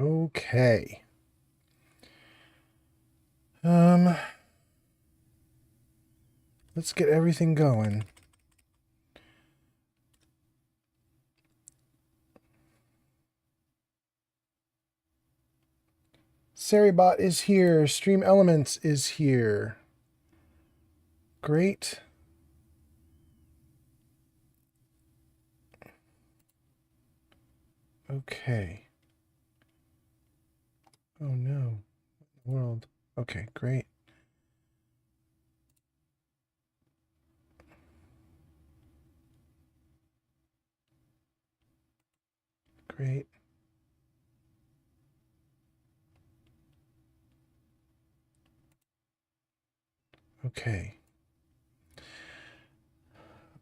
Okay. Let's get everything going. Seribot is here. Stream Elements is here. Great. Okay. Oh no. World. Okay, great. Great. Okay.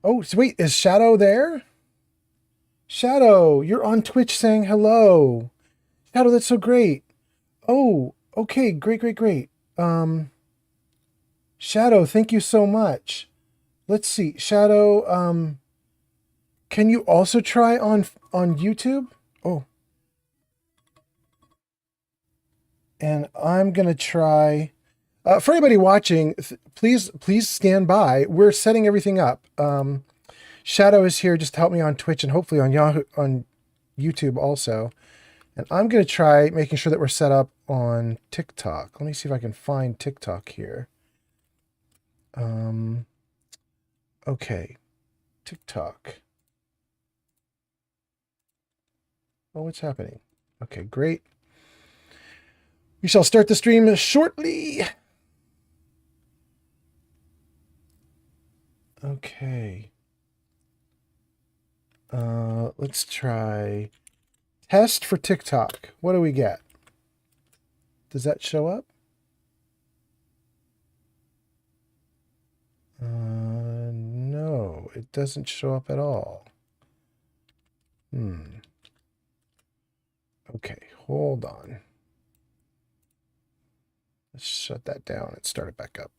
Oh, so wait, is Shadow there? Shadow, you're on Twitch saying hello. Shadow, that's so great. Oh, okay, great, great, great. Shadow, thank you so much. Let's see. Shadow, can you also try on YouTube? Oh, and I'm gonna try. For anybody watching, please stand by. We're setting everything up. Shadow is here just to help me on Twitch and hopefully on Yahoo on YouTube also. And I'm gonna try making sure that we're set up on TikTok. Let me see if I can find TikTok here. Okay, TikTok. Oh, what's happening? Okay, great. We shall start the stream shortly. Okay. Let's try test for TikTok. What do we get? Does that show up? No, it doesn't show up at all. Okay, hold on. Let's shut that down and start it back up.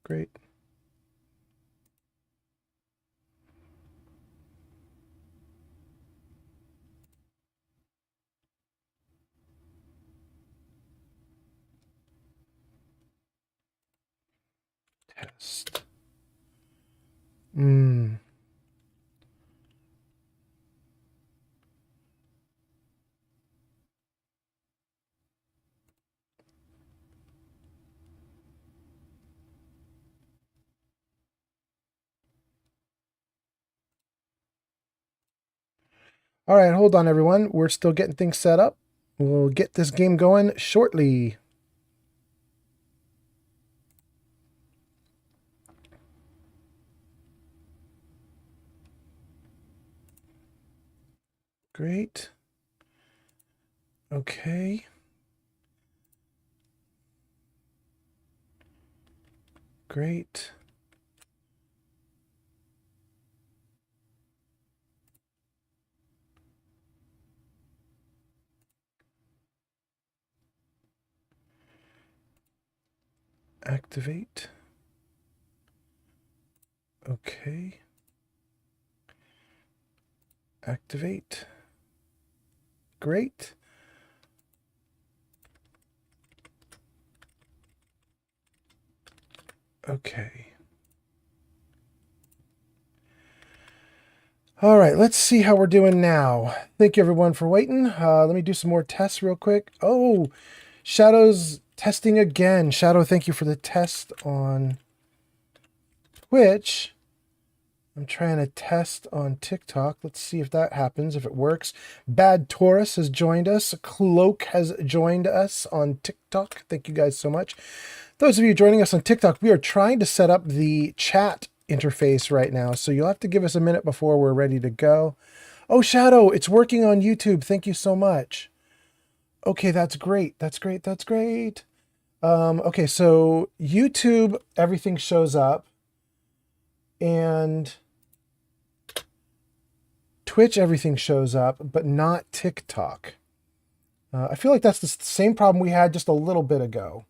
Great. Test. All right, hold on, everyone. We're still getting things set up. We'll get this game going shortly. Great. Okay. Great. Activate. Okay. Activate. Great. Okay. All right, let's see how we're doing now. Thank you, everyone, for waiting. Let me do some more tests real quick. Oh, Shadow's testing again. Shadow, thank you for the test on Twitch. I'm trying to test on TikTok. Let's see if that happens, if it works. Bad Taurus has joined us. Cloak has joined us on TikTok. Thank you guys so much. Those of you joining us on TikTok, we are trying to set up the chat interface right now, so you'll have to give us a minute before we're ready to go. Oh, Shadow, it's working on YouTube. Thank you so much. Okay, that's great. That's great. That's great. Okay, so YouTube, everything shows up. And Twitch, everything shows up, but not TikTok. I feel like that's the same problem we had just a little bit ago.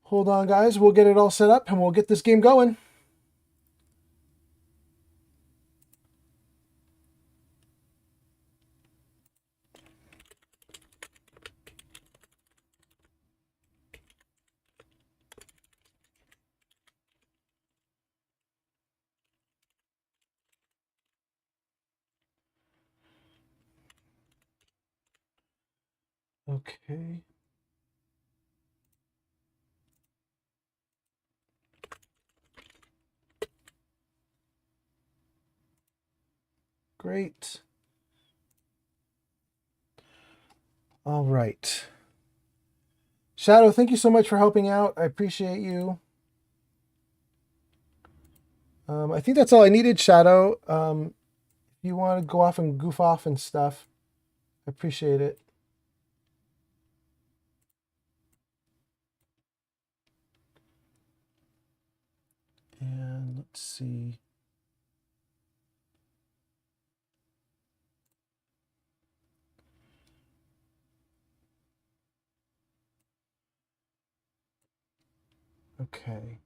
Hold on, guys. We'll get it all set up and we'll get this game going. Okay. Great. All right. Shadow, thank you so much for helping out. I appreciate you. I think that's all I needed, Shadow. If you want to go off and goof off and stuff, I appreciate it. And let's see. Okay.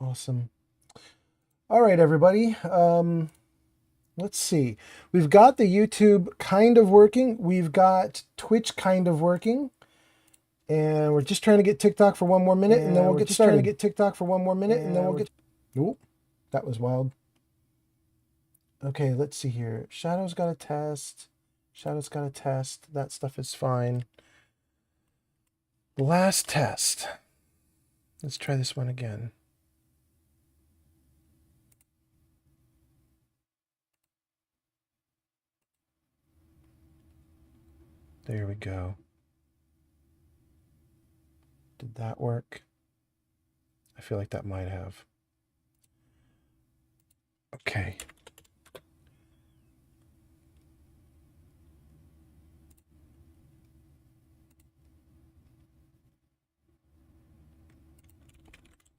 Awesome. All right, everybody. Let's see. We've got the YouTube kind of working. We've got Twitch kind of working. And we're just trying to get TikTok for one more minute, and then we'll get started. Trying to get TikTok for one more minute, and then we'll get... Oop, that was wild. Okay, let's see here. Shadow's got a test. Shadow's got a test. That stuff is fine. Last test. Let's try this one again. There we go. Did that work? I feel like that might have. Okay.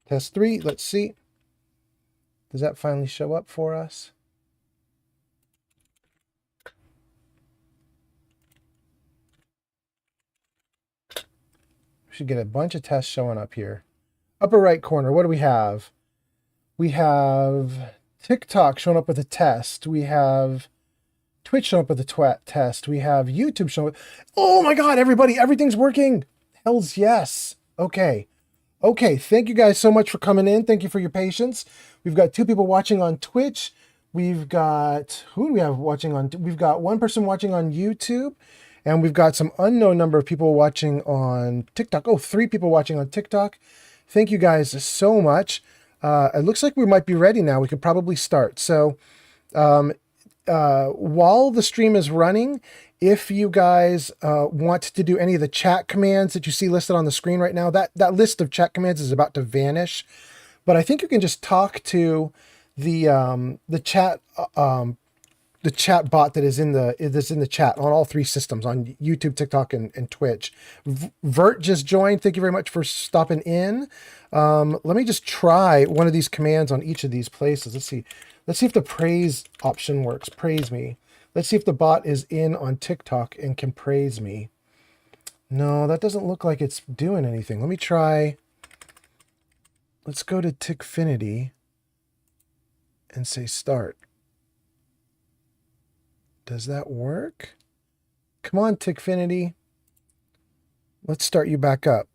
Test 3, let's see. Does that finally show up for us? We should get a bunch of tests showing up here. Upper right corner, what do we have? We have TikTok showing up with a test. We have Twitch showing up with a test. We have YouTube showing up. Oh my God, everybody, everything's working. Hells yes. Okay. Okay, thank you guys so much for coming in. Thank you for your patience. We've got 2 people watching on Twitch. We've got, who do we have watching on? We've got 1 person watching on YouTube. And we've got some unknown number of people watching on TikTok. Oh, 3 people watching on TikTok. Thank you guys so much. It looks like we might be ready now. We could probably start. So while the stream is running, if you guys want to do any of the chat commands that you see listed on the screen right now, that list of chat commands is about to vanish. But I think you can just talk to the chat bot that is in the chat on all 3 systems, on YouTube, TikTok, and Twitch. Vert just joined. Thank you very much for stopping in. Let me just try one of these commands on each of these places. Let's see. Let's see if the praise option works. Praise me. Let's see if the bot is in on TikTok and can praise me. No, that doesn't look like it's doing anything. Let me try. Let's go to Tickfinity and say start. Does that work? Come on, Tickfinity. Let's start you back up.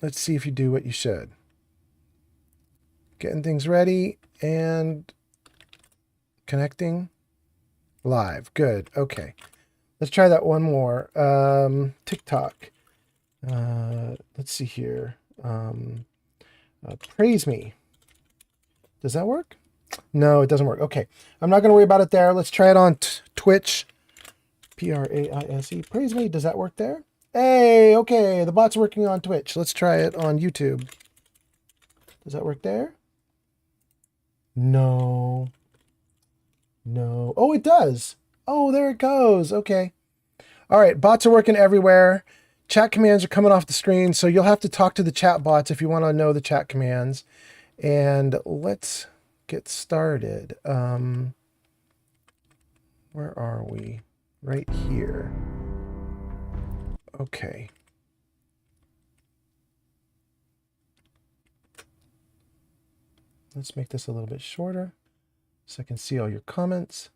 Let's see if you do what you should. Getting things ready and connecting live. Good. Okay. Let's try that one more. TikTok. Let's see here. Praise me. Does that work? No, it doesn't work. Okay. I'm not going to worry about it there. Let's try it on Twitch. Praise. Praise me. Does that work there? Hey, okay. The bot's working on Twitch. Let's try it on YouTube. Does that work there? No. No. Oh, it does. Oh, there it goes. Okay. All right. Bots are working everywhere. Chat commands are coming off the screen. So you'll have to talk to the chat bots if you want to know the chat commands. And let's get started. Where are we? Right here. Okay. Let's make this a little bit shorter so I can see all your comments.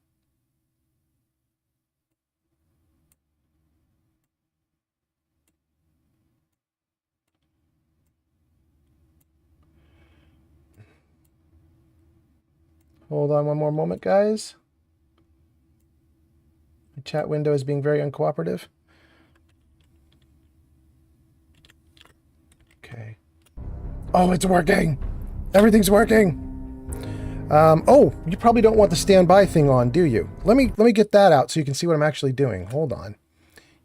Hold on one more moment, guys. The chat window is being very uncooperative. Okay. Oh, it's working! Everything's working! Oh, you probably don't want the standby thing on, do you? Let me get that out so you can see what I'm actually doing. Hold on.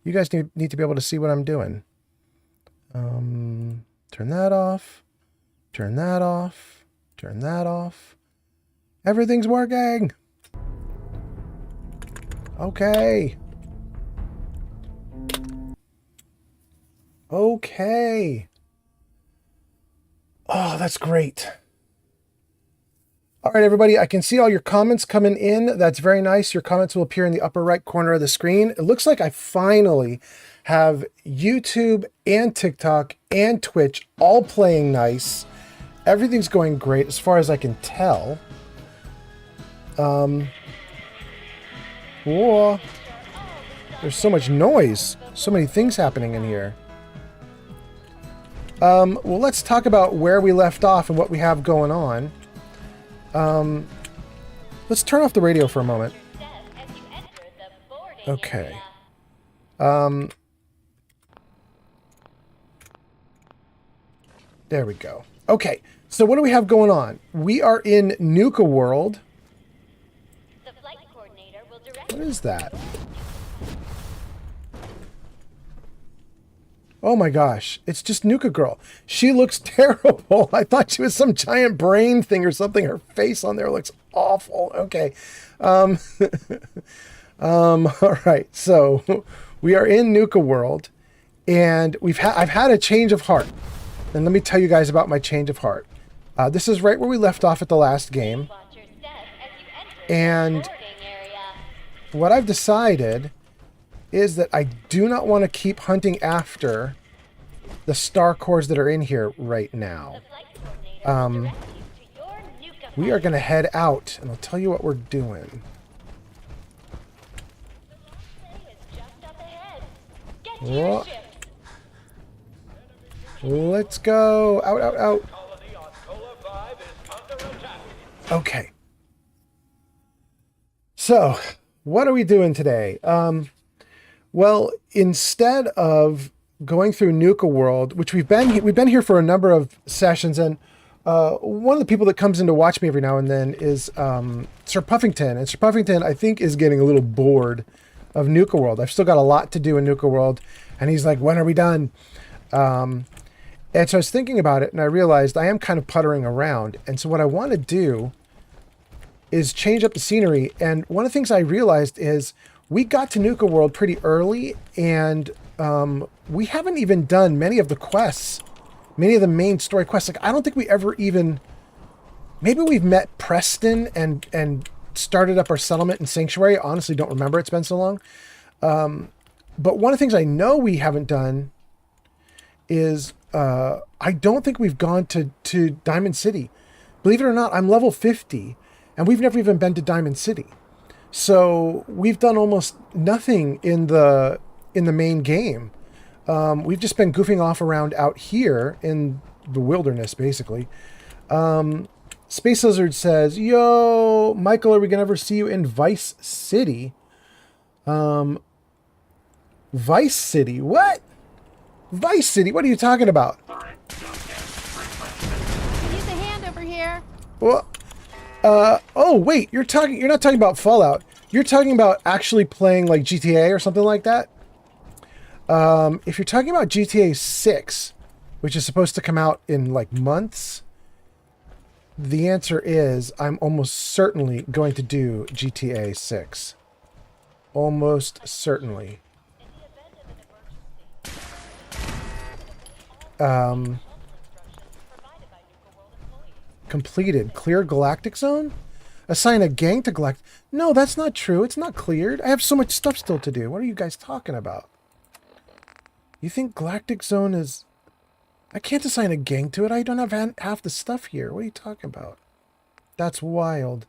You guys need to be able to see what I'm doing. Turn that off. Turn that off. Turn that off. Everything's working! Okay. Okay. Oh, that's great. All right, everybody, I can see all your comments coming in. That's very nice. Your comments will appear in the upper right corner of the screen. It looks like I finally have YouTube and TikTok and Twitch all playing nice. Everything's going great as far as I can tell. Whoa. There's so much noise. So many things happening in here. Well, let's talk about where we left off and what we have going on. Let's turn off the radio for a moment. Okay. There we go. Okay, so what do we have going on? We are in Nuka World. What is that? Oh my gosh, it's just Nuka Girl. She looks terrible. I thought she was some giant brain thing or something. Her face on there looks awful. Okay. All right, so we are in Nuka World, and I've had a change of heart. And let me tell you guys about my change of heart. This is right where we left off at the last game. And what I've decided is that I do not want to keep hunting after the star cores that are in here right now. We are going to head out, and I'll tell you what we're doing. Whoa. Let's go. Out, out, out. Okay. So, what are we doing today? Well, instead of going through Nuka World, which we've been here for a number of sessions, and one of the people that comes in to watch me every now and then is Sir Puffington. And Sir Puffington, I think, is getting a little bored of Nuka World. I've still got a lot to do in Nuka World, and he's like, when are we done? And so I was thinking about it, and I realized I am kind of puttering around. And so what I want to do is change up the scenery. And one of the things I realized is we got to Nuka World pretty early, and we haven't even done many of the quests, many of the main story quests. Like, I don't think we ever even... Maybe we've met Preston and started up our settlement in Sanctuary. I honestly don't remember. It's been so long. But one of the things I know we haven't done is... I don't think we've gone to Diamond City. Believe it or not, I'm level 50, and we've never even been to Diamond City. So we've done almost nothing in the main game. We've just been goofing off around out here in the wilderness, basically. Space Lizard says, yo, Michael, are we going to ever see you in Vice City? Vice City? What? Vice City? What are you talking about? Use a hand over here. Well, oh wait, you're not talking about Fallout. You're talking about actually playing like GTA or something like that. If you're talking about GTA 6, which is supposed to come out in like months, the answer is I'm almost certainly going to do GTA 6. Almost certainly. Completed. Clear Galactic Zone? Assign a gang to Galactic. No, that's not true. It's not cleared. I have so much stuff still to do. What are you guys talking about? You think Galactic Zone is... I can't assign a gang to it. I don't have half the stuff here. What are you talking about? That's wild.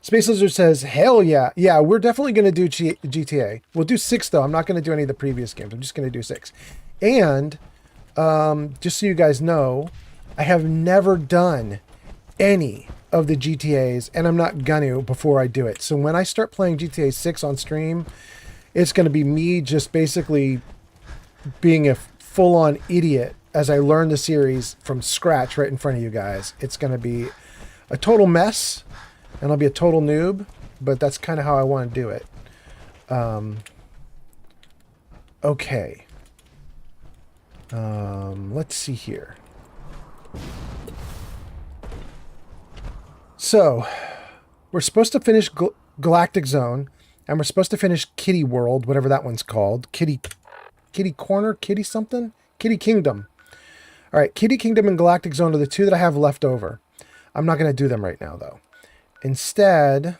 Space Lizard says, hell yeah. Yeah, we're definitely going to do GTA. We'll do 6, though. I'm not going to do any of the previous games. I'm just going to do 6. And, just so you guys know, I have never done any of the GTAs, and I'm not gonna before I do it. So when I start playing GTA 6 on stream, it's going to be me just basically being a full-on idiot as I learn the series from scratch right in front of you guys. It's going to be a total mess, and I'll be a total noob, but that's kind of how I want to do it. Okay. Let's see here. So, we're supposed to finish Galactic Zone, and we're supposed to finish Kitty World, whatever that one's called. Kitty Corner? Kitty something? Kitty Kingdom. All right, Kitty Kingdom and Galactic Zone are the 2 that I have left over. I'm not going to do them right now, though. Instead,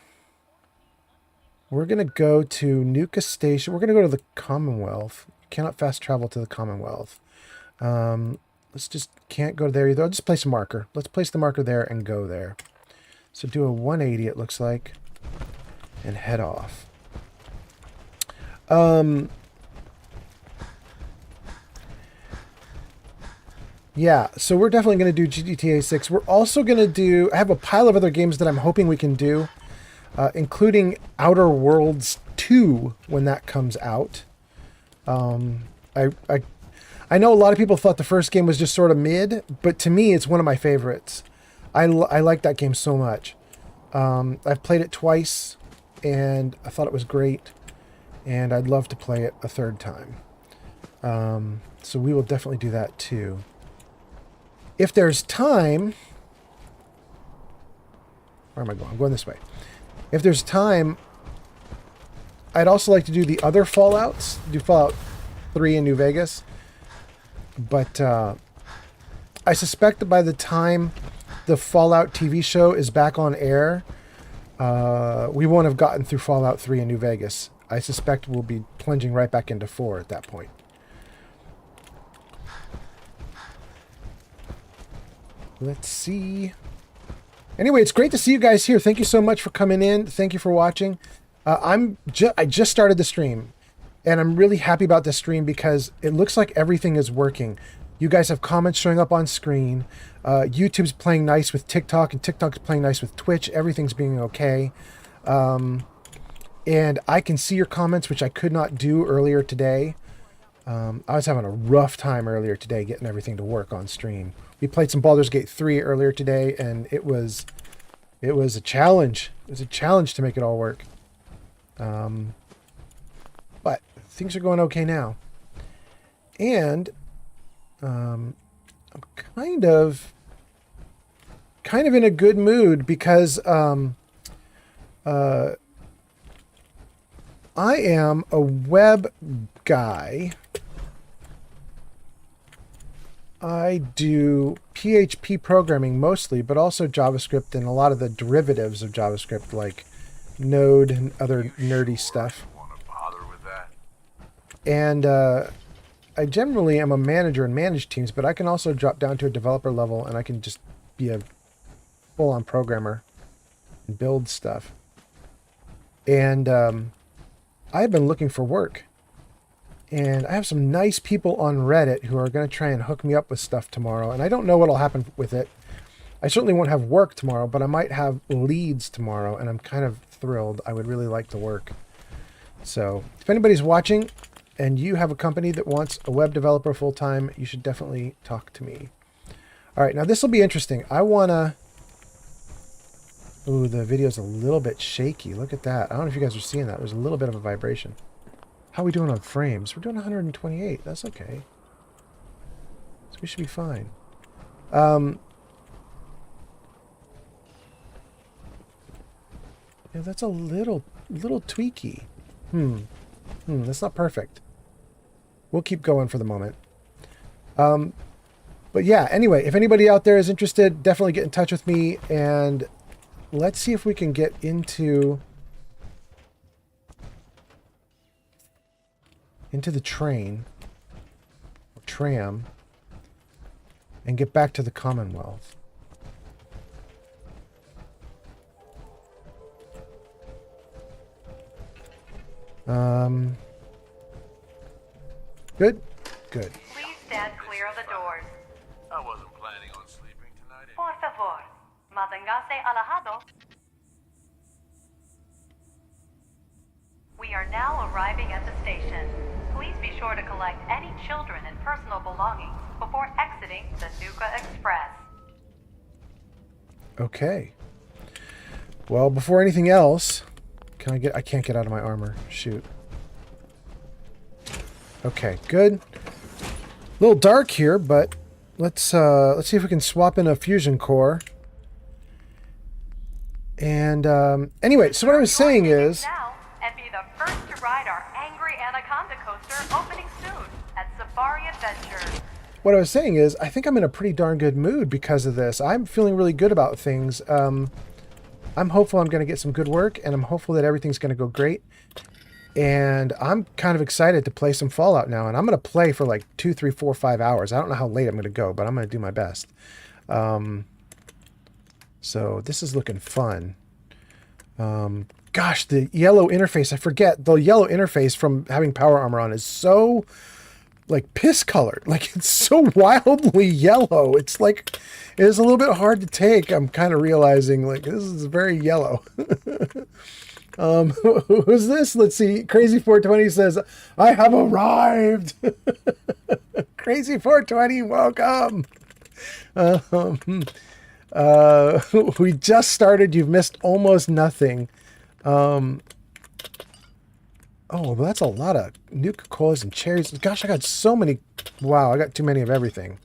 we're going to go to Nuka Station. We're going to go to the Commonwealth. Cannot fast travel to the Commonwealth. Let's just can't go there either. I'll just place a marker. Let's place the marker there and go there. So do a 180, it looks like, and head off. Yeah, so we're definitely going to do GTA 6. We're also going to do... I have a pile of other games that I'm hoping we can do, including Outer Worlds 2 when that comes out. I know a lot of people thought the first game was just sort of mid, but to me, it's one of my favorites. I like that game so much. I've played it twice, and I thought it was great, and I'd love to play it a third time. So we will definitely do that too. If there's time... Where am I going? I'm going this way. If there's time, I'd also like to do the other Fallouts. Do Fallout 3 in New Vegas. But I suspect that by the time the Fallout TV show is back on air, we won't have gotten through Fallout 3 in New Vegas. I suspect we'll be plunging right back into 4 at that point. Let's see. Anyway, it's great to see you guys here. Thank you so much for coming in. Thank you for watching. I just started the stream, and I'm really happy about this stream because it looks like everything is working. You guys have comments showing up on screen. YouTube's playing nice with TikTok, and TikTok's playing nice with Twitch. Everything's being okay. And I can see your comments, which I could not do earlier today. I was having a rough time earlier today getting everything to work on stream. We played some Baldur's Gate 3 earlier today, and it was a challenge. It was a challenge to make it all work. But things are going okay now. And I'm kind of in a good mood because I am a web guy. I do PHP programming mostly, but also JavaScript and a lot of the derivatives of JavaScript like Node and other nerdy stuff. And I generally am a manager and manage teams, but I can also drop down to a developer level and I can just be a full-on programmer and build stuff. And I've been looking for work. And I have some nice people on Reddit who are going to try and hook me up with stuff tomorrow. And I don't know what will happen with it. I certainly won't have work tomorrow, but I might have leads tomorrow. And I'm kind of thrilled. I would really like to work. So if anybody's watching and you have a company that wants a web developer full-time, you should definitely talk to me. All right, now this will be interesting. I want to... Ooh, the video's a little bit shaky. Look at that. I don't know if you guys are seeing that. There's a little bit of a vibration. How are we doing on frames? We're doing 128. That's okay. So we should be fine. Yeah, that's a little tweaky. That's not perfect. We'll keep going for the moment. But yeah, anyway, if anybody out there is interested, definitely get in touch with me. And let's see if we can get into the train or tram and get back to the Commonwealth. Good. Good. Please stand clear of the doors. I wasn't planning on sleeping tonight. Por favor, manténgase alejado. We are now arriving at the station. Please be sure to collect any children and personal belongings before exiting the Nuka Express. Okay. Well, before anything else, I can't get out of my armor. Shoot. Okay, good. A little dark here, but let's see if we can swap in a fusion core. And anyway, so what I was saying is, Now, and be the first to ride our Angry Anaconda coaster opening soon at Safari Adventure. what I was saying is, I think I'm in a pretty darn good mood because of this. I'm feeling really good about things. I'm hopeful I'm going to get some good work, and I'm hopeful that everything's going to go great. And I'm kind of excited to play some Fallout now, and I'm going to play for like 2, 3, 4, 5 hours. I don't know how late I'm going to go, but I'm going to do my best. So this is looking fun. Gosh, the yellow interface, I forget. The yellow interface from having power armor on is so, like, piss colored. Like, it's so wildly yellow. It's like, it is a little bit hard to take. I'm kind of realizing, like, this is very yellow. Who's this? Let's see. Crazy 420 says, I have arrived. Crazy 420, welcome. We just started. You've missed almost nothing. Oh, well, that's a lot of Nuka-Colas and cherries. Gosh, I got so many. Wow, I got too many of everything.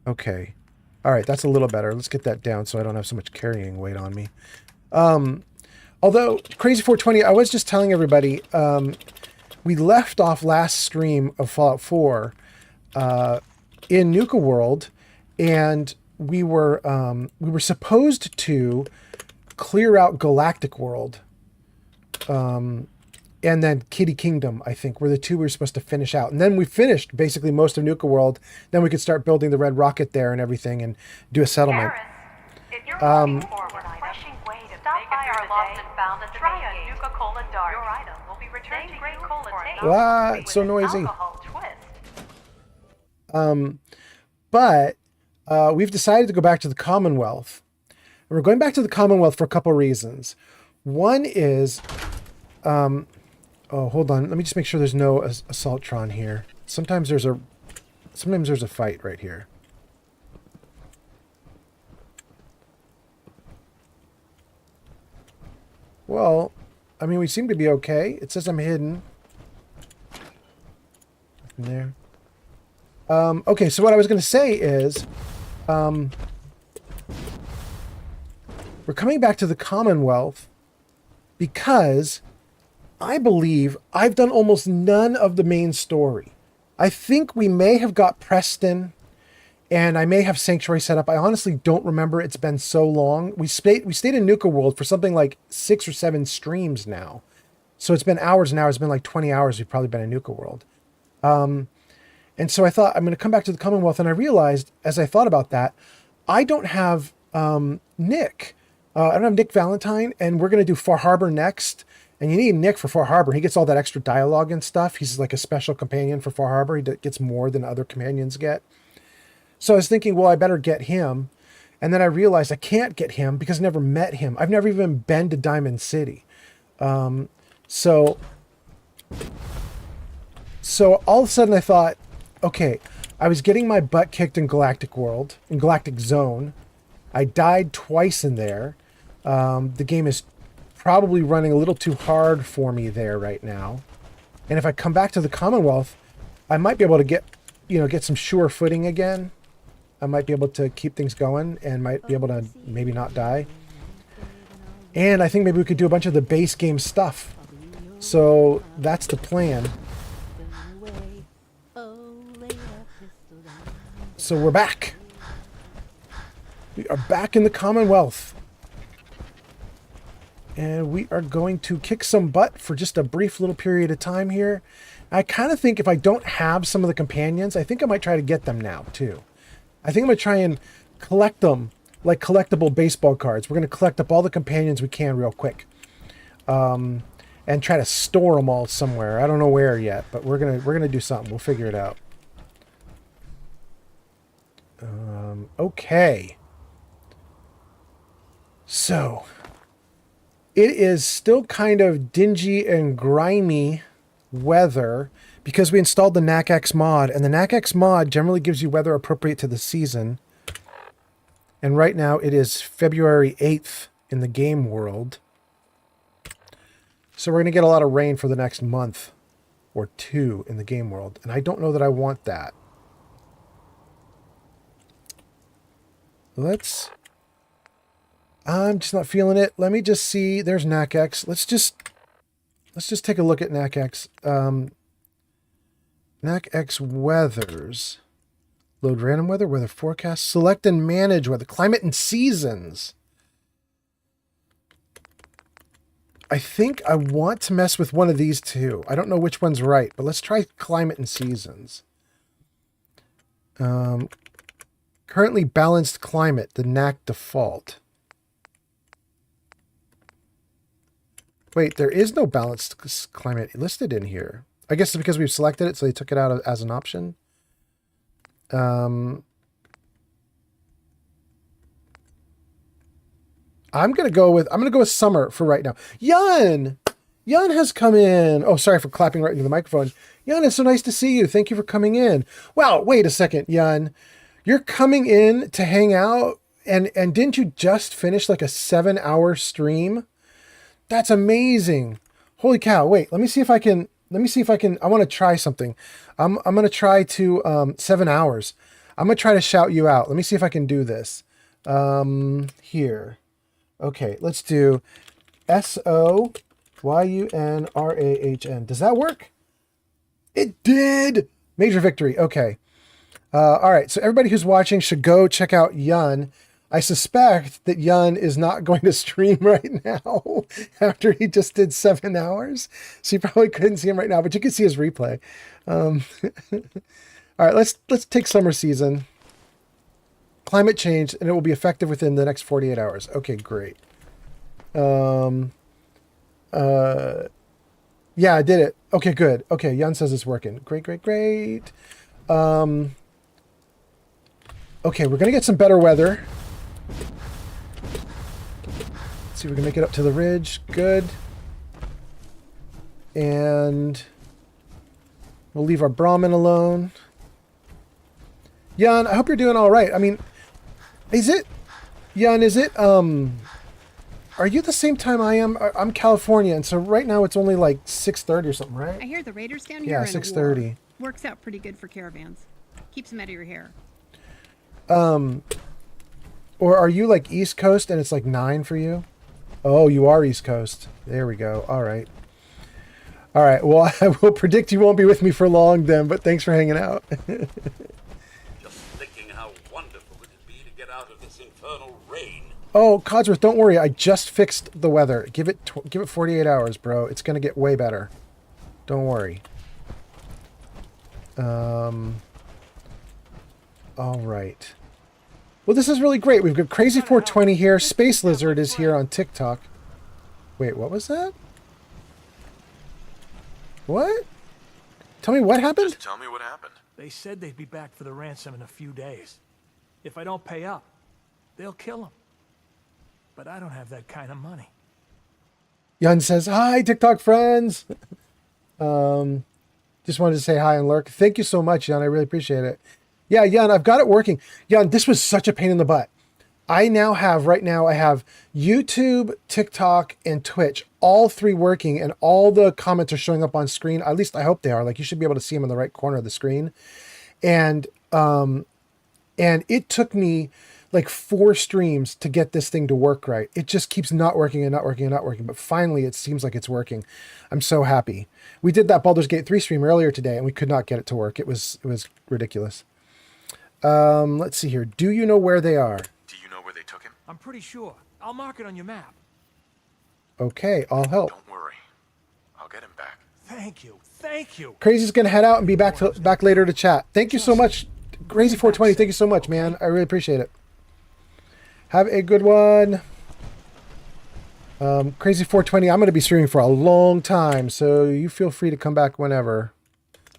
Okay. All right, that's a little better. Let's get that down so I don't have so much carrying weight on me. Although, Crazy 420, I was just telling everybody, we left off last stream of Fallout 4 in Nuka World, and we were supposed to clear out Galactic World, and then Kitty Kingdom, I think, were the two we were supposed to finish out. And then we finished basically most of Nuka World. Then we could start building the red rocket there and everything and do a settlement. Garrus, if you're looking for a refreshing way to stop by our lost and found at the try a Nuka-Cola Dark. Your item will be returned to great cola taste. Ah, it's so noisy. Alcohol twist. But we've decided to go back to the Commonwealth. And we're going back to the Commonwealth for a couple reasons. One is, oh, hold on. Let me just make sure there's no Assaultron here. Sometimes there's a fight right here. Well, I mean, we seem to be okay. It says I'm hidden. Nothing there. Okay, so what I was going to say is, we're coming back to the Commonwealth because I believe I've done almost none of the main story. I think we may have got Preston, and I may have Sanctuary set up. I honestly don't remember. It's been so long. We stayed in Nuka World for something like 6 or 7 streams now. So it's been hours and hours. It's been like 20 hours we've probably been in Nuka World. And so I thought, I'm going to come back to the Commonwealth, and I realized, as I thought about that, I don't have Nick. I don't have Nick Valentine, and we're going to do Far Harbor next. And you need Nick for Far Harbor. He gets all that extra dialogue and stuff. He's like a special companion for Far Harbor. He gets more than other companions get. So I was thinking, well, I better get him. And then I realized I can't get him because I never met him. I've never even been to Diamond City. So all of a sudden I thought, okay, I was getting my butt kicked in Galactic World, in Galactic Zone. I died twice in there. The game is probably running a little too hard for me there right now. And if I come back to the Commonwealth, I might be able to get some sure footing again. I might be able to keep things going and might be able to maybe not die. And I think maybe we could do a bunch of the base game stuff. So that's the plan. So we're back. We are back in the Commonwealth. And we are going to kick some butt for just a brief little period of time here. I kind of think if I don't have some of the companions, I think I might try to get them now too. I think I'm going to try and collect them like collectible baseball cards. We're going to collect up all the companions we can real quick. And try to store them all somewhere. I don't know where yet, but we're gonna do something. We'll figure it out. Okay. So it is still kind of dingy and grimy weather because we installed the NACX mod, and the NACX mod generally gives you weather appropriate to the season. And right now it is February 8th in the game world. So we're going to get a lot of rain for the next month or two in the game world. And I don't know that I want that. I'm just not feeling it. Let me just see. There's NACX. Let's just take a look at NACX. NACX weathers. Load random weather, weather forecast, select and manage weather, climate and seasons. I think I want to mess with one of these two. I don't know which one's right, but let's try climate and seasons. Currently balanced climate, the NAC default. Wait, there is no balanced climate listed in here. I guess it's because we've selected it, so they took it out as an option. I'm gonna go with summer for right now. Yun has come in. Oh, sorry for clapping right into the microphone. Yun, it's so nice to see you. Thank you for coming in. Wow, wait a second, Yun. You're coming in to hang out, and didn't you just finish like a 7-hour stream? That's amazing. Holy cow. Wait, let me see if I can I want to try something. I'm gonna try to 7 hours. I'm gonna try to shout you out. Let me see if I can do this. Here. Okay, let's do SOYUNRAHN. Does that work? It did! Major victory. Okay. All right, so everybody who's watching should go check out Yun. I suspect that Yun is not going to stream right now after he just did 7 hours. So you probably couldn't see him right now, but you can see his replay. All right, let's take summer season. Climate change, and it will be effective within the next 48 hours. Okay, great. Yeah, I did it. Okay, good. Okay, Yun says it's working. Great. Okay, we're gonna get some better weather. Let's see if we can make it up to the ridge. Good. And we'll leave our Brahmin alone. Yun, I hope you're doing all right. I mean, Yun, are you the same time I am? I'm California, and so right now it's only like 6:30 or something, right? I hear the raiders down here. Yeah, are in a 6:30. war. Works out pretty good for caravans. Keeps them out of your hair. Or are you like East Coast and it's like 9 for you? Oh, you are East Coast. There we go. All right. Well, I will predict you won't be with me for long then, but thanks for hanging out. Just thinking how wonderful it'd be to get out of this infernal rain. Oh, Codsworth, don't worry. I just fixed the weather. Give it 48 hours, bro. It's going to get way better. Don't worry. All right. Well, this is really great. We've got Crazy 420 here. Space Lizard is here on TikTok. Wait, what was that? What? Tell me what happened? Just tell me what happened. They said they'd be back for the ransom in a few days. If I don't pay up, they'll kill him. But I don't have that kind of money. Yun says, hi, TikTok friends. Just wanted to say hi and lurk. Thank you so much, Yun. I really appreciate it. Yeah, Yun, I've got it working. Yun, this was such a pain in the butt. I have YouTube, TikTok, and Twitch, all three working, and all the comments are showing up on screen. At least I hope they are. Like, you should be able to see them in the right corner of the screen. And it took me like 4 streams to get this thing to work right. It just keeps not working and not working and not working. But finally, it seems like it's working. I'm so happy. We did that Baldur's Gate 3 stream earlier today, and we could not get it to work. It was ridiculous. Let's see here. Do you know where they are? Do you know where they took him? I'm pretty sure. I'll mark it on your map. Okay, I'll help. Don't worry. I'll get him back. Thank you. Thank you. Crazy's gonna head out and be back later to chat. Thank you so much, Crazy420. Thank you so much, man. I really appreciate it. Have a good one. Crazy420. I'm gonna be streaming for a long time, so you feel free to come back whenever.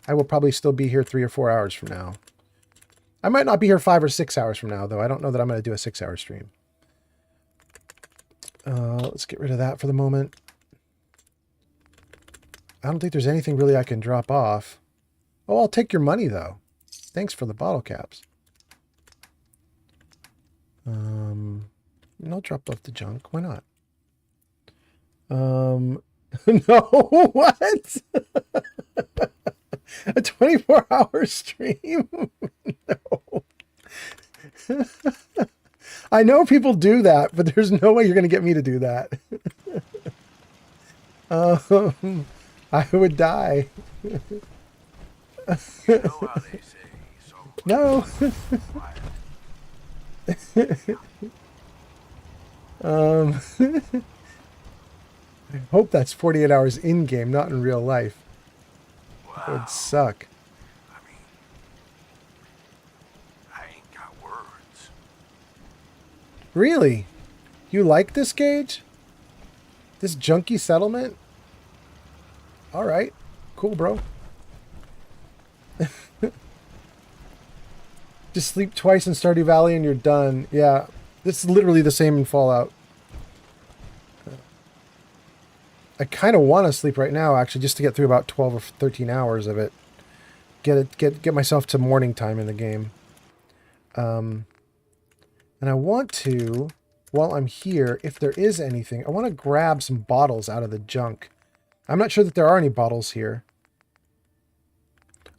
I will probably still be here 3 or 4 hours from now. I might not be here 5 or 6 hours from now, though. I don't know that I'm gonna do a 6-hour stream. Let's get rid of that for the moment. I don't think there's anything really I can drop off. Oh, I'll take your money, though. Thanks for the bottle caps. I'll drop off the junk. Why not? No, what? A 24-hour stream? No. I know people do that, but there's no way you're going to get me to do that. I would die. You know how they say, so No. I hope that's 48 hours in-game, not in real life. That would suck. I mean, I ain't got words. Really? You like this gauge? This junky settlement? Alright. Cool, bro. Just sleep twice in Stardew Valley and you're done. Yeah. This is literally the same in Fallout. I kind of want to sleep right now, actually, just to get through about 12 or 13 hours of it. Get myself to morning time in the game. And I want to, while I'm here, if there is anything, I want to grab some bottles out of the junk. I'm not sure that there are any bottles here.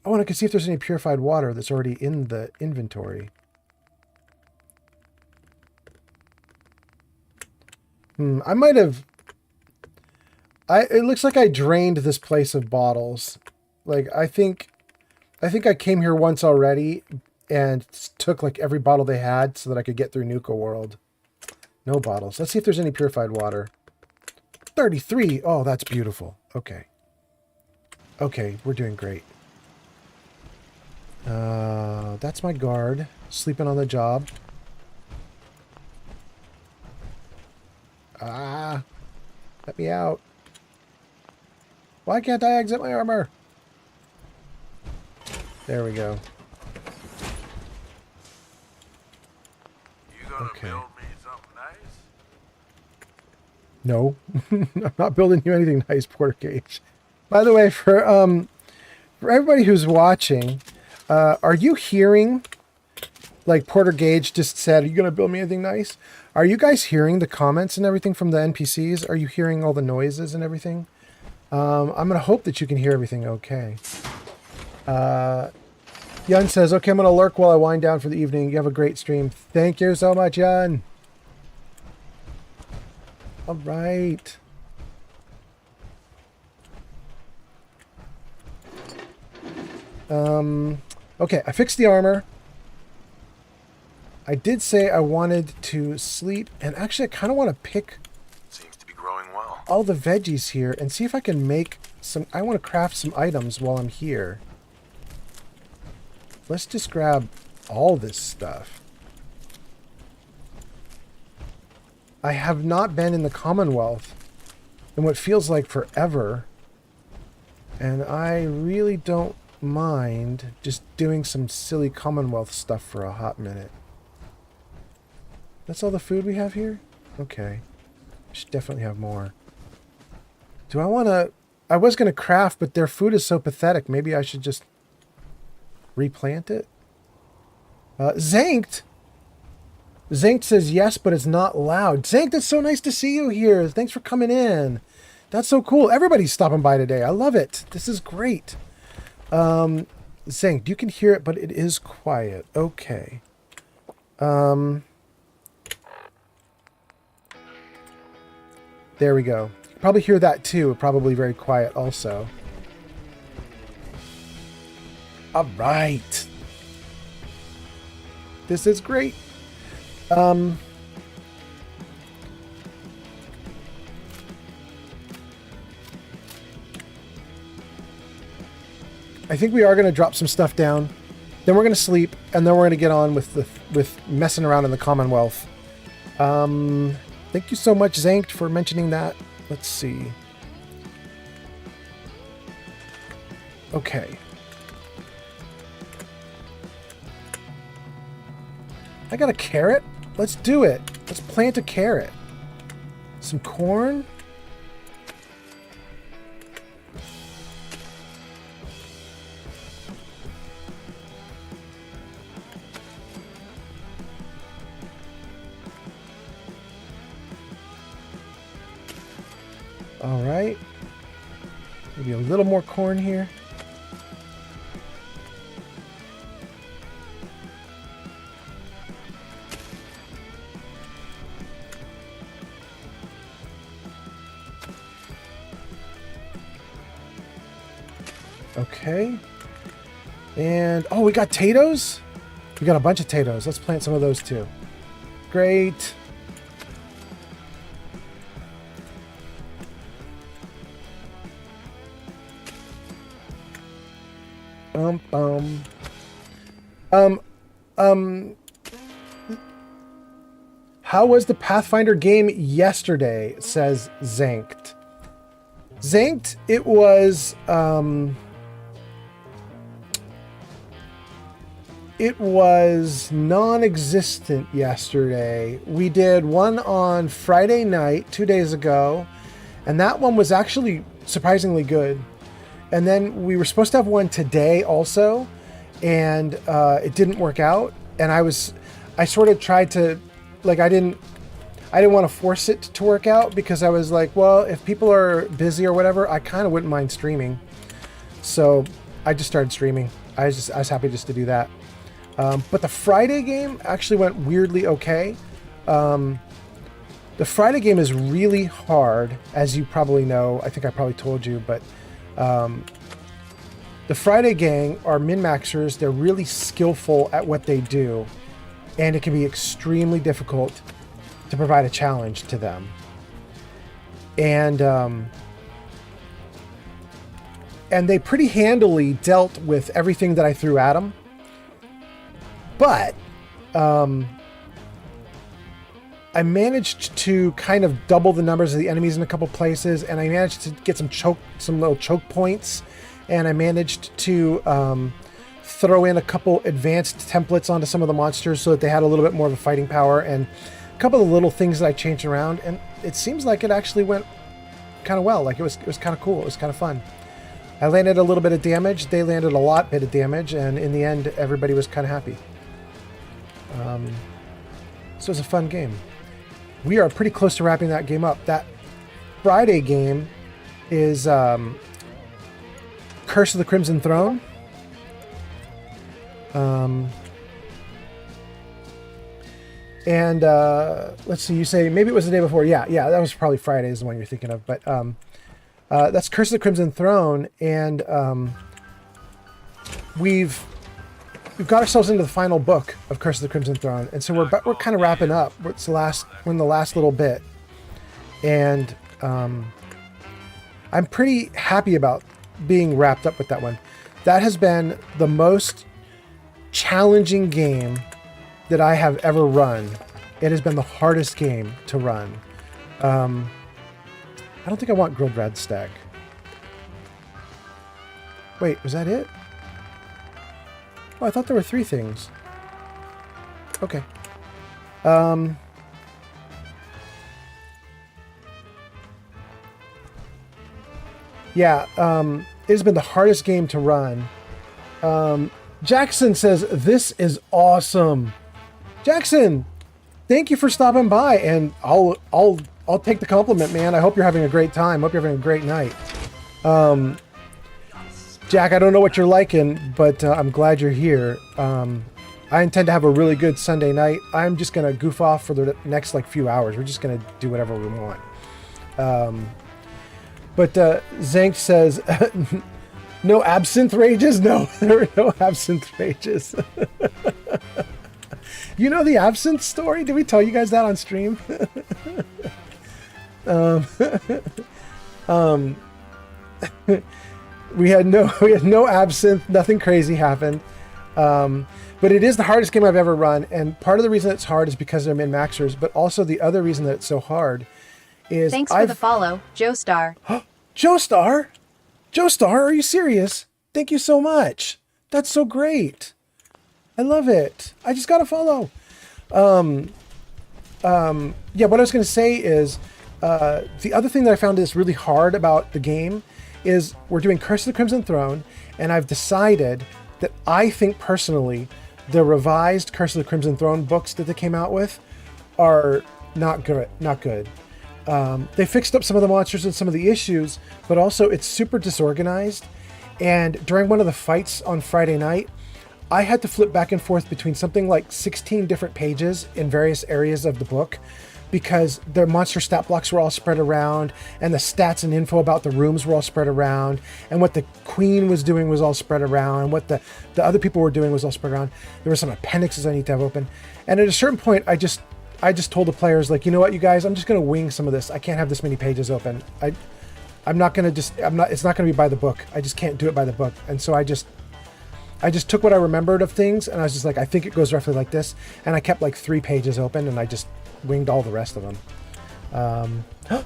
Oh, and I can see if there's any purified water that's already in the inventory. I might have... it looks like I drained this place of bottles. Like, I think I came here once already and took like every bottle they had so that I could get through Nuka World. No bottles. Let's see if there's any purified water. 33. Oh, that's beautiful. Okay. Okay, we're doing great. That's my guard sleeping on the job. Ah, let me out. Why can't I exit my armor? There we go. You gonna Okay. build me something nice? No, I'm not building you anything nice, Porter Gage. By the way, for everybody who's watching, are you hearing, like Porter Gage just said, are you going to build me anything nice? Are you guys hearing the comments and everything from the NPCs? Are you hearing all the noises and everything? I'm going to hope that you can hear everything okay. Yun says, okay, I'm going to lurk while I wind down for the evening. You have a great stream. Thank you so much, Yun. All right. Okay, I fixed the armor. I did say I wanted to sleep, and actually I kind of want to pick Seems to be growing well. all the veggies here and see if I can make some... I want to craft some items while I'm here. Let's just grab all this stuff. I have not been in the Commonwealth in what feels like forever, and I really don't mind just doing some silly Commonwealth stuff for a hot minute. That's all the food we have here? Okay. Should definitely have more. Do I want to... I was going to craft, but their food is so pathetic. Maybe I should just replant it? Zanked! Zanked says yes, but it's not loud. Zanked, it's so nice to see you here. Thanks for coming in. That's so cool. Everybody's stopping by today. I love it. This is great. Zanked, you can hear it, but it is quiet. Okay. There we go. You probably hear that too. Probably very quiet also. All right. This is great. I think we are going to drop some stuff down. Then we're going to sleep, and then we're going to get on with messing around in the Commonwealth. Thank you so much, Zanked, for mentioning that. Let's see. Okay. I got a carrot? Let's do it. Let's plant a carrot. Some corn. All right. Maybe a little more corn here. Okay. And, oh, we got potatoes? We got a bunch of potatoes. Let's plant some of those too. Great. How was the Pathfinder game yesterday? Says Zanked. Zanked, it was, it was non-existent yesterday. We did one on Friday night, 2 days ago, and that one was actually surprisingly good. And then we were supposed to have one today also, and it didn't work out. And I sort of tried to, like, I didn't want to force it to work out because I was like, well, if people are busy or whatever, I kind of wouldn't mind streaming. So I just started streaming. I was happy just to do that. But the Friday game actually went weirdly okay. The Friday game is really hard, as you probably know. I think I probably told you, but the Friday gang are min-maxers. They're really skillful at what they do, and it can be extremely difficult to provide a challenge to them. And they pretty handily dealt with everything that I threw at them. But I managed to kind of double the numbers of the enemies in a couple places, and I managed to get some little choke points, and I managed to throw in a couple advanced templates onto some of the monsters so that they had a little bit more of a fighting power, and a couple of little things that I changed around, and it seems like it actually went kind of well. Like it was kind of cool. It was kind of fun. I landed a little bit of damage. They landed a lot bit of damage, and in the end, everybody was kind of happy. So it was a fun game. We are pretty close to wrapping that game up. That Friday game is Curse of the Crimson Throne. And let's see, you say maybe it was the day before. Yeah, that was probably Friday is the one you're thinking of. But that's Curse of the Crimson Throne, and we've got ourselves into the final book of Curse of the Crimson Throne, and so we're kind of wrapping up. We're in the last little bit, and I'm pretty happy about being wrapped up with that one. That has been the most challenging game that I have ever run. It has been the hardest game to run. I don't think I want grilled red stag. Wait, was that it? Oh, I thought there were 3 things. Okay. Yeah, it has been the hardest game to run. Jackson says, "This is awesome." Jackson, thank you for stopping by, and I'll take the compliment, man. I hope you're having a great time. Hope you're having a great night. Jack, I don't know what you're liking, but I'm glad you're here. I intend to have a really good Sunday night. I'm just gonna goof off for the next few hours. We're just gonna do whatever we want. But Zank says, no absinthe rages? No, there are no absinthe rages. You know the absinthe story? Did we tell you guys that on stream? We had no absinthe. Nothing crazy happened. But it is the hardest game I've ever run, and part of the reason it's hard is because they're min-maxers, but also the other reason that it's so hard is Thanks for the follow, Joe Star. Joestar? Joestar, are you serious? Thank you so much. That's so great. I love it. I just got to follow. Yeah, what I was going to say is the other thing that I found is really hard about the game is we're doing Curse of the Crimson Throne, and I've decided that I think personally the revised Curse of the Crimson Throne books that they came out with are not good. They fixed up some of the monsters and some of the issues, but also it's super disorganized. And during one of the fights on Friday night, I had to flip back and forth between something like 16 different pages in various areas of the book because the monster stat blocks were all spread around, and the stats and info about the rooms were all spread around, and what the queen was doing was all spread around, and what the other people were doing was all spread around. There were some appendixes I need to have open. And at a certain point, I just told the players, like, you know what, you guys, I'm just going to wing some of this. I can't have this many pages open. I'm not going to it's not going to be by the book. I just can't do it by the book. And so I just took what I remembered of things, and I was just like, I think it goes roughly like this. And I kept like 3 pages open, and I just winged all the rest of them.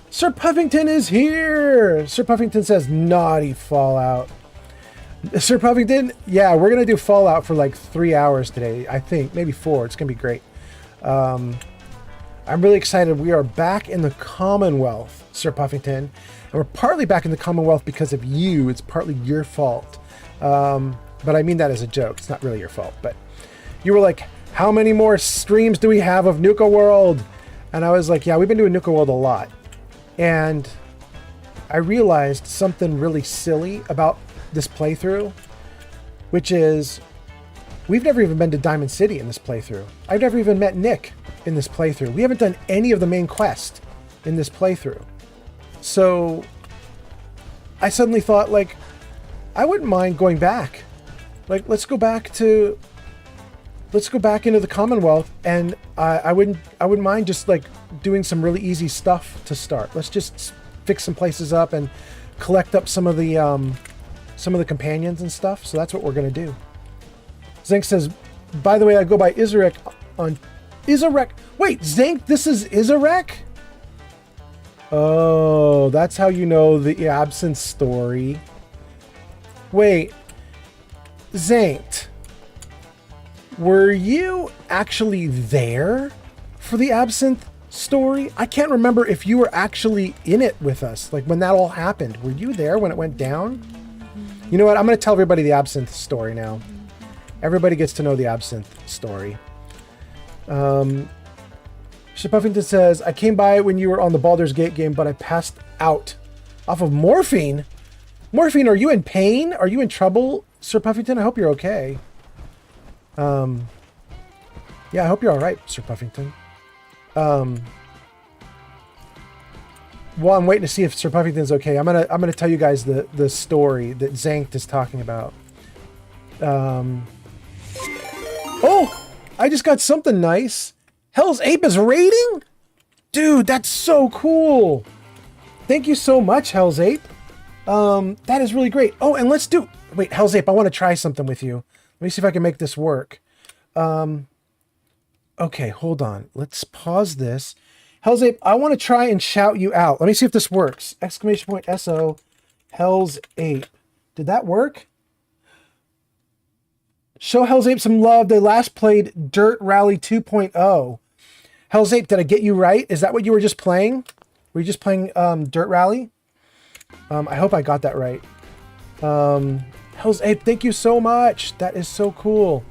Sir Puffington is here. Sir Puffington says, naughty Fallout. Sir Puffington, yeah, we're going to do Fallout for like 3 hours today. I think maybe 4. It's going to be great. I'm really excited. We are back in the Commonwealth, Sir Puffington. And we're partly back in the Commonwealth because of you. It's partly your fault. But I mean that as a joke. It's not really your fault. But you were like, how many more streams do we have of Nuka World? And I was like, yeah, we've been doing Nuka World a lot. And I realized something really silly about this playthrough, which is we've never even been to Diamond City in this playthrough. I've never even met Nick in this playthrough. We haven't done any of the main quest in this playthrough. So I suddenly thought, like, I wouldn't mind going back. Like, let's go back into the Commonwealth, and I wouldn't mind just like doing some really easy stuff to start. Let's just fix some places up and collect up some of the companions and stuff. So that's what we're gonna do. Zank says, by the way, I go by Izarek on Izarek. Wait, Zank, this is Izarek? Oh, that's how you know the absence story. Wait, Zank, were you actually there for the absinthe story? I can't remember if you were actually in it with us, like when that all happened. Were you there when it went down? You know what? I'm going to tell everybody the absinthe story now. Everybody gets to know the absinthe story. Sir Puffington says, I came by when you were on the Baldur's Gate game, but I passed out off of morphine. Morphine, are you in pain? Are you in trouble, Sir Puffington? I hope you're okay. Yeah, I hope you're all right, Sir Puffington. While I'm waiting to see if Sir Puffington's okay, I'm gonna tell you guys the story that Zankt is talking about. Oh, I just got something nice. Hell's Ape is raiding? Dude, that's so cool. Thank you so much, Hell's Ape. That is really great. Oh, and let's do... Wait, Hell's Ape, I want to try something with you. Let me see if I can make this work. Okay, hold on. Let's pause this. Hell's Ape, I want to try and shout you out. Let me see if this works. Exclamation point SO, Hell's Ape. Did that work? Show Hell's Ape some love. They last played Dirt Rally 2.0. Hell's Ape, did I get you right? Is that what you were just playing? Were you just playing Dirt Rally? I hope I got that right. Hell's Ape, thank you so much. That is so cool.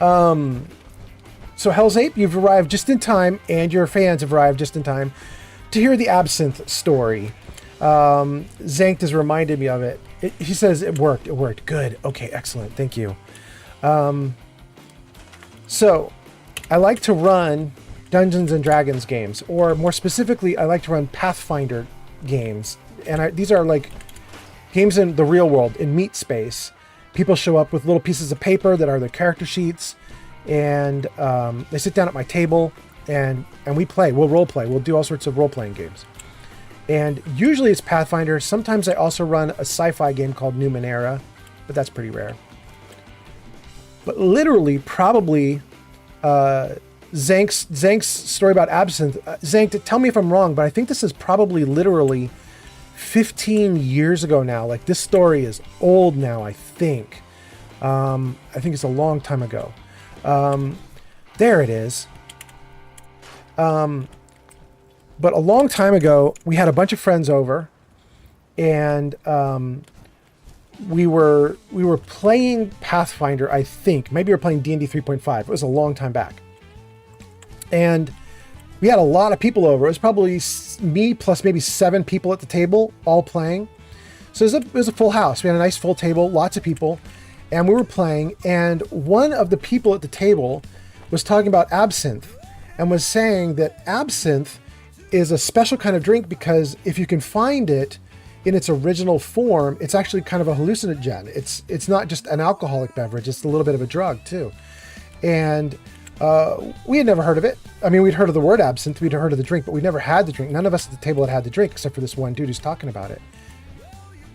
So Hell's Ape, you've arrived just in time, and your fans have arrived just in time to hear the absinthe story. Zankt has reminded me of it. He says it worked. It worked. Good. Okay, excellent. Thank you. So I like to run Dungeons and Dragons games, or more specifically, I like to run Pathfinder games. And these are like games in the real world, in meat space. People show up with little pieces of paper that are their character sheets, and they sit down at my table, and we play. We'll role play. We'll do all sorts of role playing games. And usually it's Pathfinder. Sometimes I also run a sci-fi game called Numenera, but that's pretty rare. But literally, probably Zank's story about Absinthe. Zank, tell me if I'm wrong, but I think this is probably literally 15 years ago now. Like, this story is old now, I think. I think it's a long time ago. There it is. But a long time ago, we had a bunch of friends over, and we were playing Pathfinder, I think. Maybe we were playing D&D 3.5. It was a long time back. And we had a lot of people over. It was probably me plus maybe 7 people at the table, all playing. So it was a full house. We had a nice full table, lots of people, and we were playing. And one of the people at the table was talking about absinthe and was saying that absinthe is a special kind of drink because if you can find it in its original form, it's actually kind of a hallucinogen. It's not just an alcoholic beverage, it's a little bit of a drug too. And we had never heard of it. I mean, we'd heard of the word absinthe, we'd heard of the drink, but we'd never had the drink. None of us at the table had the drink except for this one dude who's talking about it.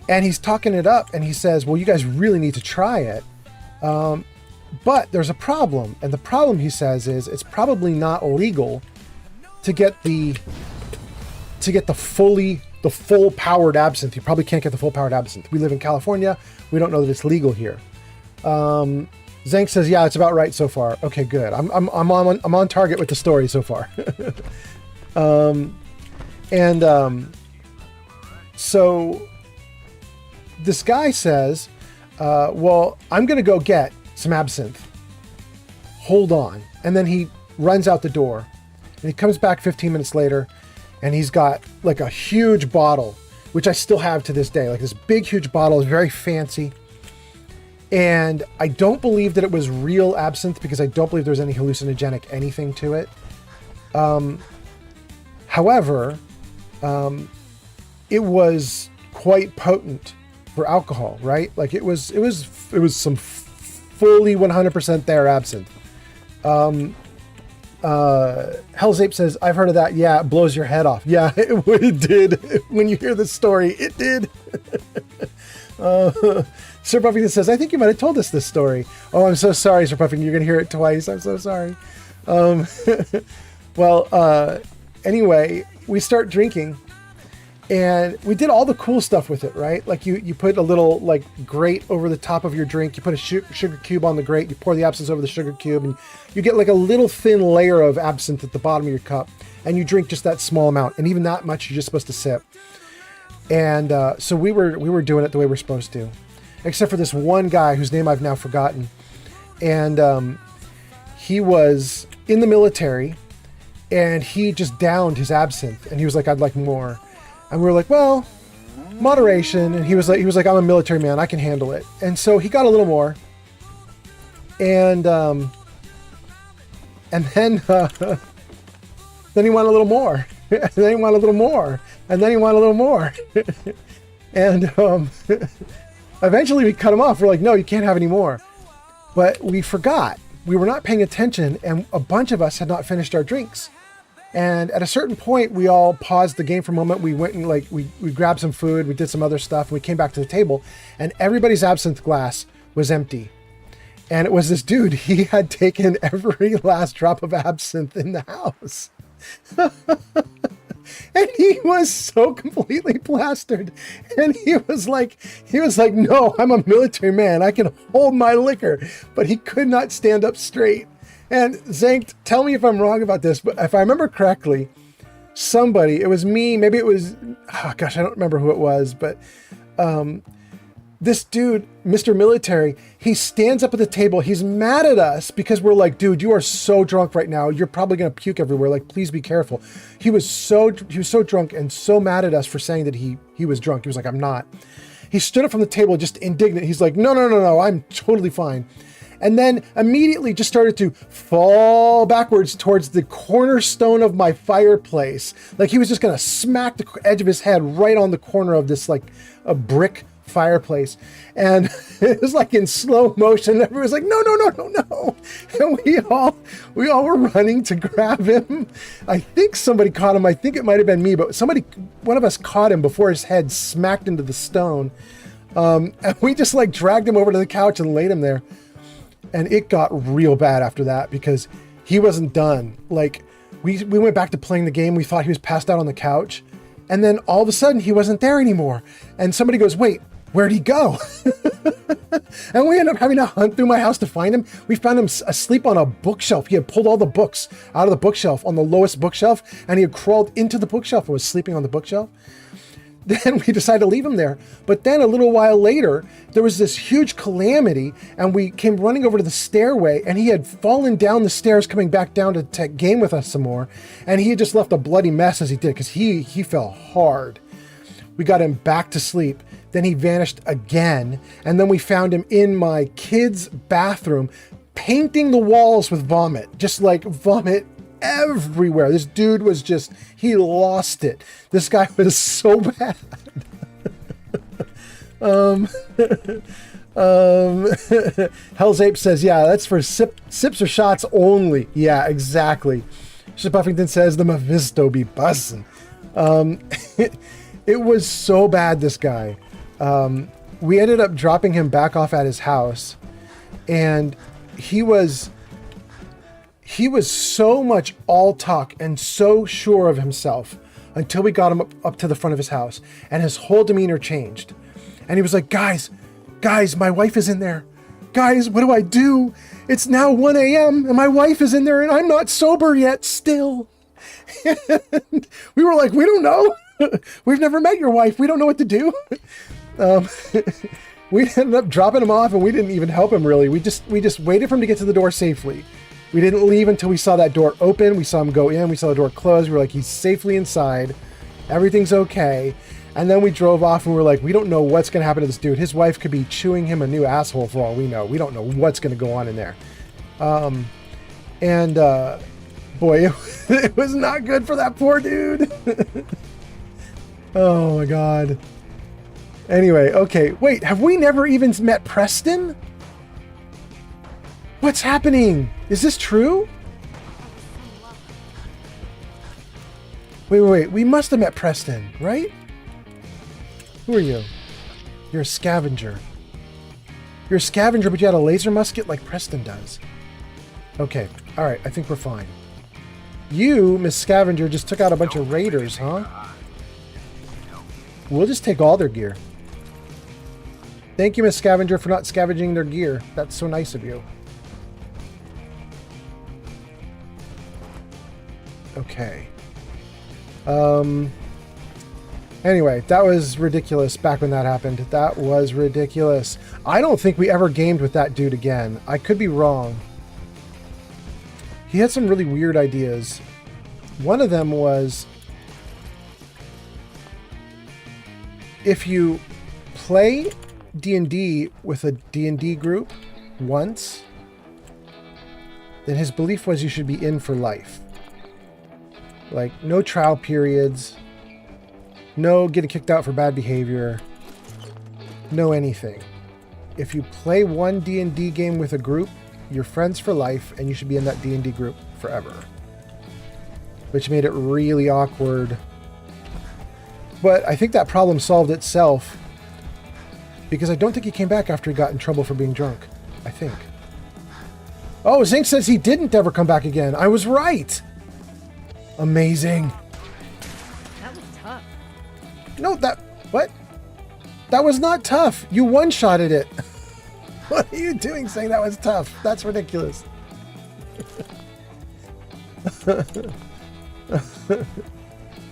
And he's talking it up and he says, well, you guys really need to try it. But there's a problem. And the problem, he says, is it's probably not legal to get the full powered absinthe. You probably can't get the full powered absinthe. We live in California. We don't know that it's legal here. Zank says, yeah, it's about right so far. Okay, good. I'm on target with the story so far. So this guy says, well, I'm going to go get some absinthe. Hold on. And then he runs out the door. And he comes back 15 minutes later, and he's got like a huge bottle, which I still have to this day. Like this big, huge bottle is very fancy. And I don't believe that it was real absinthe because I don't believe there's any hallucinogenic anything to it. However, it was quite potent for alcohol, right? Like it was some fully 100% there absinthe. Hell's Ape says, I've heard of that. Yeah, it blows your head off. Yeah, it did. When you hear this story, it did. Sir Puffington says, I think you might have told us this story. Oh, I'm so sorry, Sir Puffington. You're going to hear it twice. I'm so sorry. Anyway, we start drinking. And we did all the cool stuff with it, right? Like you put a little like grate over the top of your drink. You put a sugar cube on the grate. You pour the absinthe over the sugar cube, and you get like a little thin layer of absinthe at the bottom of your cup. And you drink just that small amount, and even that much you're just supposed to sip. And so we were doing it the way we're supposed to, except for this one guy whose name I've now forgotten. And he was in the military, and he just downed his absinthe, and he was like, "I'd like more." And we were like, well, moderation. And he was like, I'm a military man. I can handle it. And so he got a little more. And then he wanted a little more. And then he wanted a little more. And then he wanted a little more. And eventually we cut him off. We're like, no, you can't have any more. But we forgot. We were not paying attention. And a bunch of us had not finished our drinks. And at a certain point, we all paused the game for a moment. We went and we grabbed some food. We did some other stuff. And we came back to the table, and everybody's absinthe glass was empty. And it was this dude. He had taken every last drop of absinthe in the house. And he was so completely plastered. And he was like, no, I'm a military man. I can hold my liquor. But he could not stand up straight. And Zank, tell me if I'm wrong about this, but if I remember correctly, somebody, it was me, maybe it was, oh gosh, I don't remember who it was, but this dude, Mr. Military, he stands up at the table. He's mad at us because we're like, dude, you are so drunk right now. You're probably going to puke everywhere. Like, please be careful. He was so drunk and so mad at us for saying that he was drunk. He was like, I'm not. He stood up from the table just indignant. He's like, no, I'm totally fine. and then immediately just started to fall backwards towards the cornerstone of my fireplace. Like he was just going to smack the edge of his head right on the corner of this, like a brick fireplace. And it was like in slow motion. Everyone was like, no, no, no, no, no. And we all were running to grab him. I think somebody caught him. I think it might've been me, but one of us caught him before his head smacked into the stone. And we just like dragged him over to the couch and laid him there. And it got real bad after that because he wasn't done. Like we went back to playing the game. We thought he was passed out on the couch. And then all of a sudden he wasn't there anymore. And somebody goes, wait, where'd he go? And we ended up having to hunt through my house to find him. We found him asleep on a bookshelf. He had pulled all the books out of the bookshelf on the lowest bookshelf, and he had crawled into the bookshelf and was sleeping on the bookshelf. Then we decided to leave him there. But then a little while later, there was this huge calamity, and we came running over to the stairway, and he had fallen down the stairs coming back down to game with us some more. And he had just left a bloody mess as he did, because he fell hard. We got him back to sleep. Then he vanished again. And then we found him in my kid's bathroom, painting the walls with vomit. Just like vomit everywhere. This dude was just, he lost it. This guy was so bad. Hell's Ape says, yeah, that's for sips or shots only. Yeah, exactly. Mr. Buffington says, the Mephisto be bussin'. It was so bad, this guy. We ended up dropping him back off at his house, and he was so much all talk and so sure of himself until we got him up to the front of his house, and his whole demeanor changed. And he was like, guys, my wife is in there. Guys, what do I do? It's now 1 a.m. and my wife is in there and I'm not sober yet still. And we were like, we don't know. We've never met your wife. We don't know what to do. We ended up dropping him off, and we didn't even help him really. We just waited for him to get to the door safely. We didn't leave until we saw that door open. We saw him go in. We saw the door close. We were like, he's safely inside. Everything's okay. And then we drove off, and we were like, we don't know what's going to happen to this dude. His wife could be chewing him a new asshole for all we know. We don't know what's going to go on in there. Boy, it was not good for that poor dude. Oh my God. Anyway, okay. Wait, have we never even met Preston? What's happening? Is this true? Wait. We must have met Preston, right? Who are you? You're a scavenger. You're a scavenger, but you had a laser musket like Preston does. Okay. All right. I think we're fine. You, Miss Scavenger, just took out a bunch of raiders, huh? We'll just take all their gear. Thank you, Miss Scavenger, for not scavenging their gear. That's so nice of you. Okay. Anyway, that was ridiculous back when that happened. That was ridiculous. I don't think we ever gamed with that dude again. I could be wrong. He had some really weird ideas. One of them was, if you play D&D with a D&D group once, then his belief was you should be in for life. Like, no trial periods, no getting kicked out for bad behavior, no anything. If you play one D&D game with a group, you're friends for life, and you should be in that D&D group forever. Which made it really awkward. But I think that problem solved itself, because I don't think he came back after he got in trouble for being drunk. I think. Oh, Zink says he didn't ever come back again. I was right. Amazing. That was tough. No, what? That was not tough. You one-shotted it. What are you doing saying that was tough? That's ridiculous.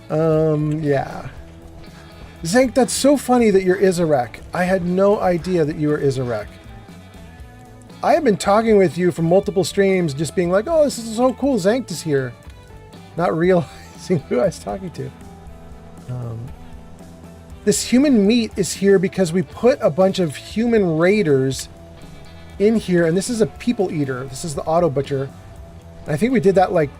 Yeah. Zank, that's so funny that you're Izarek. I had no idea that you were Izarek. I have been talking with you from multiple streams, just being like, oh, this is so cool, Zank is here. Not realizing who I was talking to. This human meat is here because we put a bunch of human raiders in here, and this is a people eater. This is the auto butcher. I think we did that like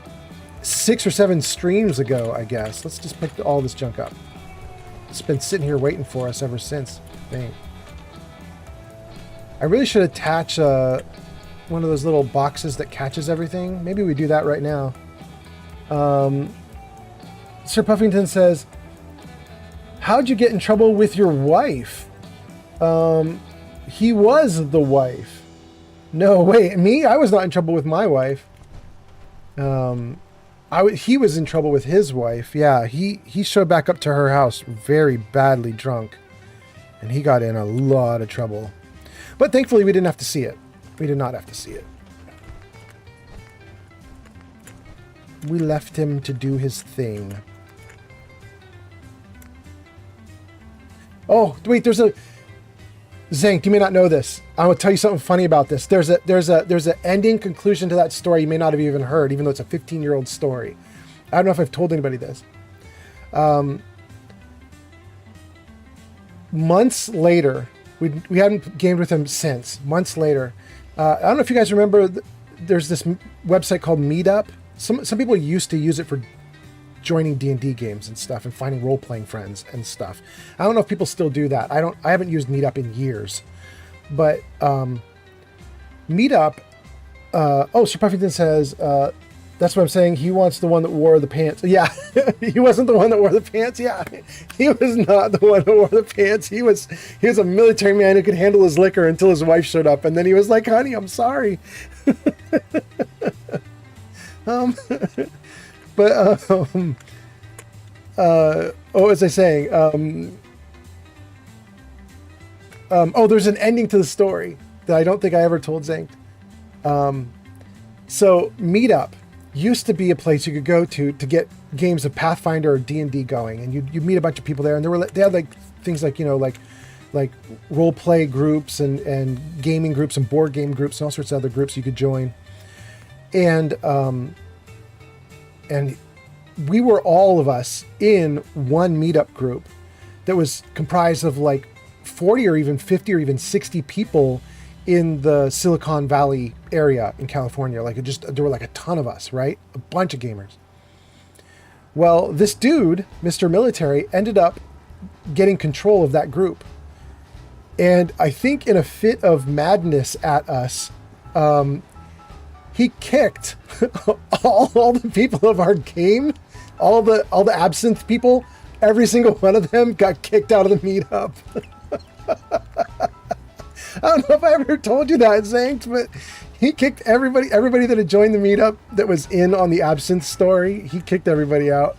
6 or 7 streams ago, I guess. Let's just pick all this junk up. It's been sitting here waiting for us ever since. Dang. I really should attach one of those little boxes that catches everything. Maybe we do that right now. Sir Puffington says, how'd you get in trouble with your wife? He was the wife. No, wait, me? I was not in trouble with my wife. He was in trouble with his wife. Yeah, he showed back up to her house very badly drunk. And he got in a lot of trouble. But thankfully we didn't have to see it. We did not have to see it. We left him to do his thing. Oh, wait, there's a... Zank, you may not know this. I will tell you something funny about this. There's an ending conclusion to that story you may not have even heard, even though it's a 15-year-old story. I don't know if I've told anybody this. Months later, we hadn't gamed with him since. Months later, I don't know if you guys remember. There's this website called Meetup. Some people used to use it for joining D&D games and stuff and finding role-playing friends and stuff. I don't know if people still do that. I haven't used Meetup in years. But Meetup, Sir Puffington says, that's what I'm saying. He wants the one that wore the pants. Yeah, he wasn't the one that wore the pants. Yeah, he was not the one that wore the pants. He was a military man who could handle his liquor until his wife showed up. And then he was like, honey, I'm sorry. What was I saying? There's an ending to the story that I don't think I ever told Zank. So Meetup used to be a place you could go to get games of Pathfinder or D&D going, and you meet a bunch of people there, and they had like things like, you know, like role play groups and gaming groups and board game groups and all sorts of other groups you could join. And we were all of us in one Meetup group that was comprised of like 40 or even 50 or even 60 people in the Silicon Valley area in California. Like there were like a ton of us, right? A bunch of gamers. Well, this dude, Mr. Military, ended up getting control of that group. And I think in a fit of madness at us, he kicked all the people of our game, all the absinthe people, every single one of them got kicked out of the Meetup. I don't know if I ever told you that, Zank, but he kicked everybody that had joined the Meetup that was in on the absinthe story. He kicked everybody out.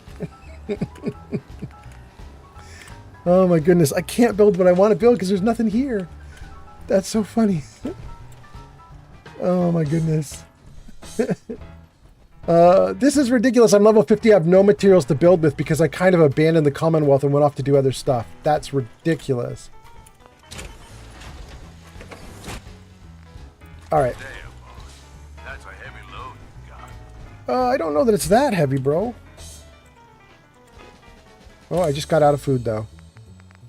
Oh my goodness, I can't build what I want to build because there's nothing here. That's so funny. Oh my goodness. This is ridiculous. I'm level 50. I have no materials to build with because I kind of abandoned the Commonwealth and went off to do other stuff. That's ridiculous. All right. Damn, that's a heavy load you got. I don't know that it's that heavy, bro. Oh, I just got out of food though.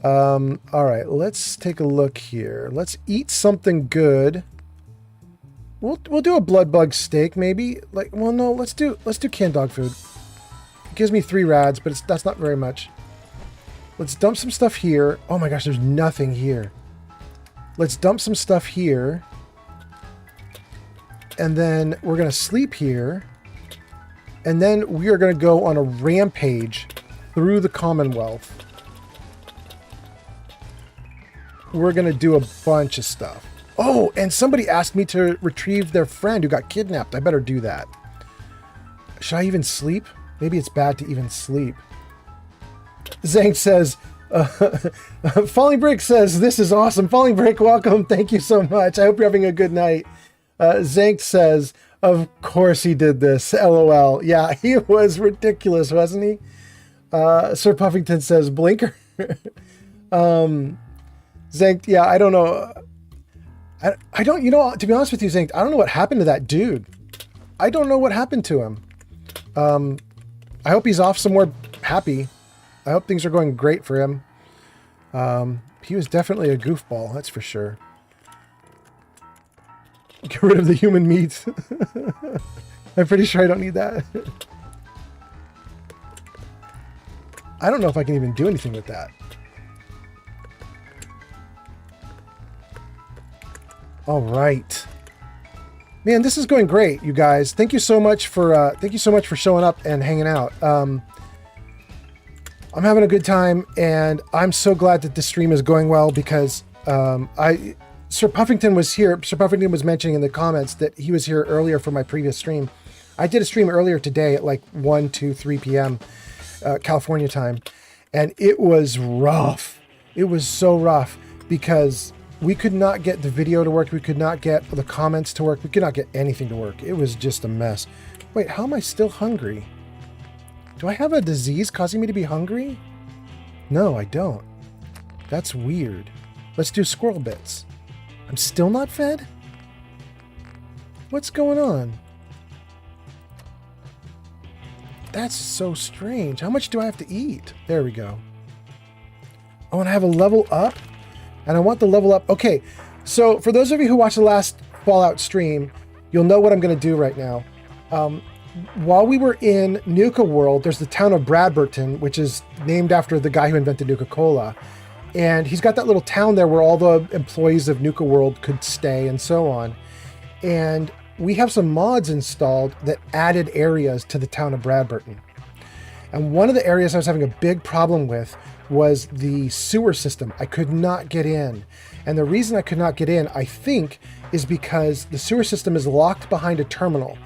All right, let's take a look here. Let's eat something good. We'll do a blood bug steak maybe. Like, well, no, let's do canned dog food. It gives me 3 rads, but that's not very much. Let's dump some stuff here. Oh my gosh, there's nothing here. Let's dump some stuff here. And then we're going to sleep here. And then we are going to go on a rampage through the Commonwealth. We're going to do a bunch of stuff. Oh, and somebody asked me to retrieve their friend who got kidnapped. I better do that. Should I even sleep? Maybe it's bad to even sleep. Zank says, Falling Brick says, this is awesome. Falling Brick, welcome. Thank you so much. I hope you're having a good night. Zank says, of course he did this. LOL. Yeah, he was ridiculous, wasn't he? Sir Puffington says, Blinker. Zank, yeah, I don't know. I don't, you know, to be honest with you, Zank, I don't know what happened to that dude. I don't know what happened to him. I hope he's off somewhere happy. I hope things are going great for him. He was definitely a goofball, that's for sure. Get rid of the human meat. I'm pretty sure I don't need that. I don't know if I can even do anything with that. All right. Man, this is going great, you guys. Thank you so much for showing up and hanging out. I'm having a good time, and I'm so glad that the stream is going well because Sir Puffington was here. Sir Puffington was mentioning in the comments that he was here earlier for my previous stream. I did a stream earlier today at like 1, 2, 3 p.m. California time, and it was rough. It was so rough because we could not get the video to work. We could not get the comments to work. We could not get anything to work. It was just a mess. Wait, how am I still hungry? Do I have a disease causing me to be hungry? No, I don't. That's weird. Let's do squirrel bits. I'm still not fed? What's going on? That's so strange. How much do I have to eat? There we go. I want to have a level up. And I want the level up. Okay, so for those of you who watched the last Fallout stream, you'll know what I'm going to do right now. While we were in Nuka World, there's the town of Bradberton, which is named after the guy who invented Nuka-Cola. And he's got that little town there where all the employees of Nuka World could stay and so on. And we have some mods installed that added areas to the town of Bradberton. And one of the areas I was having a big problem with was the sewer system. I could not get in. And the reason I could not get in, I think, is because the sewer system is locked behind a terminal.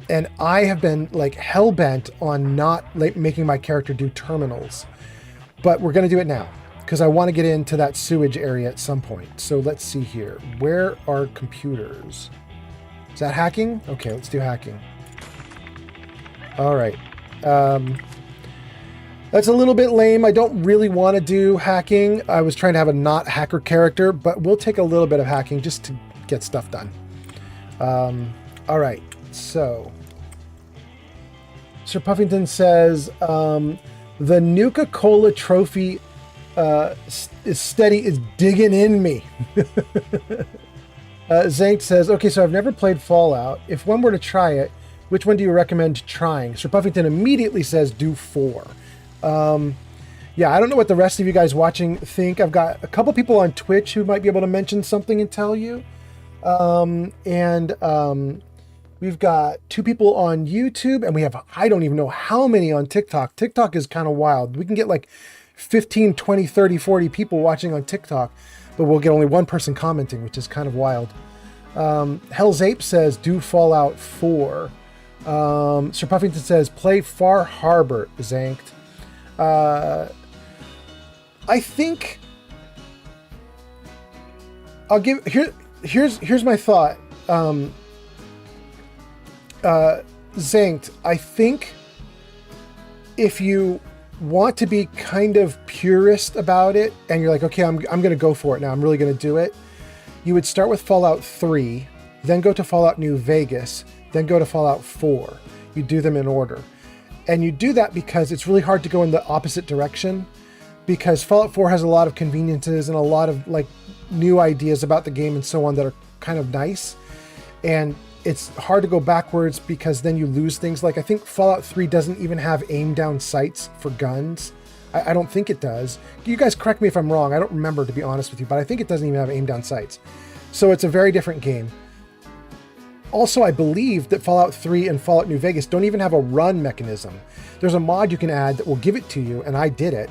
And I have been like hell-bent on not making my character do terminals. But we're going to do it now because I want to get into that sewage area at some point. So let's see here. Where are computers? Is that hacking? Okay, let's do hacking. All right. That's a little bit lame. I don't really want to do hacking. I was trying to have a not hacker character, but we'll take a little bit of hacking just to get stuff done. All right, so Sir Puffington says the Nuka-Cola trophy is digging in me. Zank says, okay, so I've never played Fallout. If one were to try it, which one do you recommend trying? Sir Puffington immediately says do 4. Yeah, I don't know what the rest of you guys watching think. I've got a couple people on Twitch who might be able to mention something and tell you. We've got 2 people on YouTube, and we have, I don't even know how many on TikTok. TikTok is kind of wild. We can get like 15, 20, 30, 40 people watching on TikTok, but we'll get only 1 person commenting, which is kind of wild. Hell's Ape says, do Fallout 4. Sir Puffington says, play Far Harbor, Zanked. I think I'll give here's my thought. Zanked, I think if you want to be kind of purist about it and you're like, okay, I'm gonna go for it now, I'm really gonna do it, you would start with Fallout 3, then go to Fallout New Vegas, then go to Fallout 4. You do them in order. And you do that because it's really hard to go in the opposite direction, because Fallout 4 has a lot of conveniences and a lot of like new ideas about the game and so on that are kind of nice. And it's hard to go backwards because then you lose things. Like I think Fallout 3 doesn't even have aim down sights for guns. I don't think it does. You guys correct me if I'm wrong. I don't remember, to be honest with you, but I think it doesn't even have aim down sights. So it's a very different game. Also, I believe that Fallout 3 and Fallout New Vegas don't even have a run mechanism. There's a mod you can add that will give it to you, and I did it,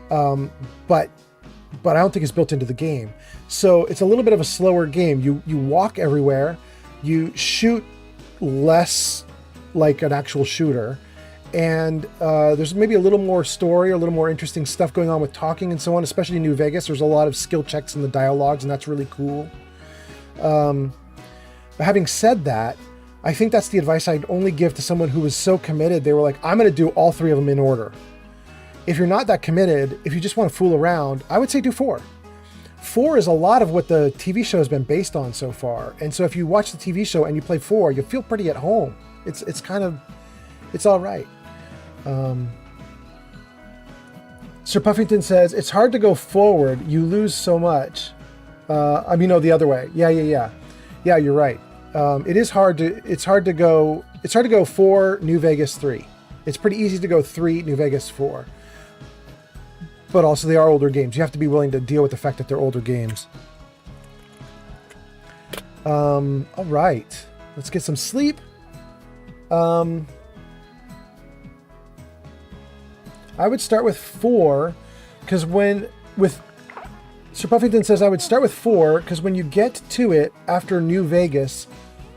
but I don't think it's built into the game. So it's a little bit of a slower game. You walk everywhere, you shoot less like an actual shooter, and there's maybe a little more story, or a little more interesting stuff going on with talking and so on, especially in New Vegas. There's a lot of skill checks in the dialogues, and that's really cool. But having said that, I think that's the advice I'd only give to someone who was so committed. They were like, I'm going to do all 3 of them in order. If you're not that committed, if you just want to fool around, I would say do 4. 4 is a lot of what the TV show has been based on so far. And so if you watch the TV show and you play 4, you'll feel pretty at home. It's kind of, it's all right. Sir Puffington says, it's hard to go forward. You lose so much. The other way. Yeah, you're right. It is hard to. It's hard to go. It's hard to go 4 New Vegas 3. It's pretty easy to go 3 New Vegas 4. But also they are older games. You have to be willing to deal with the fact that they're older games. All right, let's get some sleep. I would start with 4, because Sir Puffington says I would start with 4 because when you get to it after New Vegas,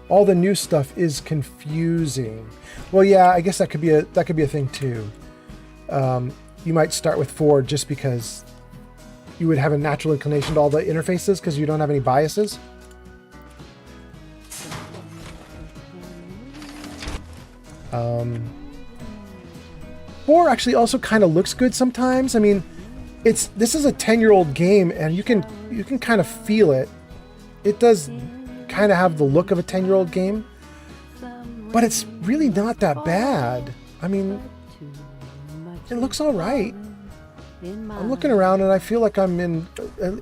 all the new stuff is confusing. Well, yeah, I guess that could be a thing too. You might start with 4 just because you would have a natural inclination to all the interfaces because you don't have any biases. Four actually also kind of looks good sometimes. I mean, this is a 10-year-old game, and you can kind of feel it. It does kind of have the look of a 10-year-old game, but it's really not that bad. I mean, it looks all right. I'm looking around and I feel like I'm in,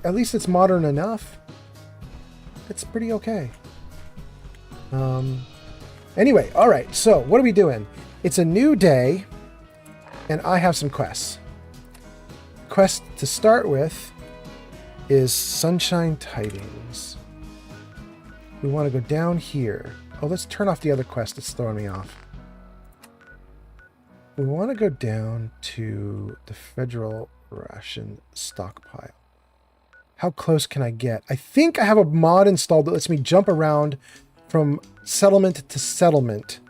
at least it's modern enough. It's pretty okay. Anyway, all right, so what are we doing? It's a new day, and I have some quests. Quest to start with is Sunshine Tidings. We want to go down here. Oh, let's turn off the other quest that's throwing me off. We want to go down to the Federal Ration Stockpile. How close can I get? I think I have a mod installed that lets me jump around from settlement to settlement.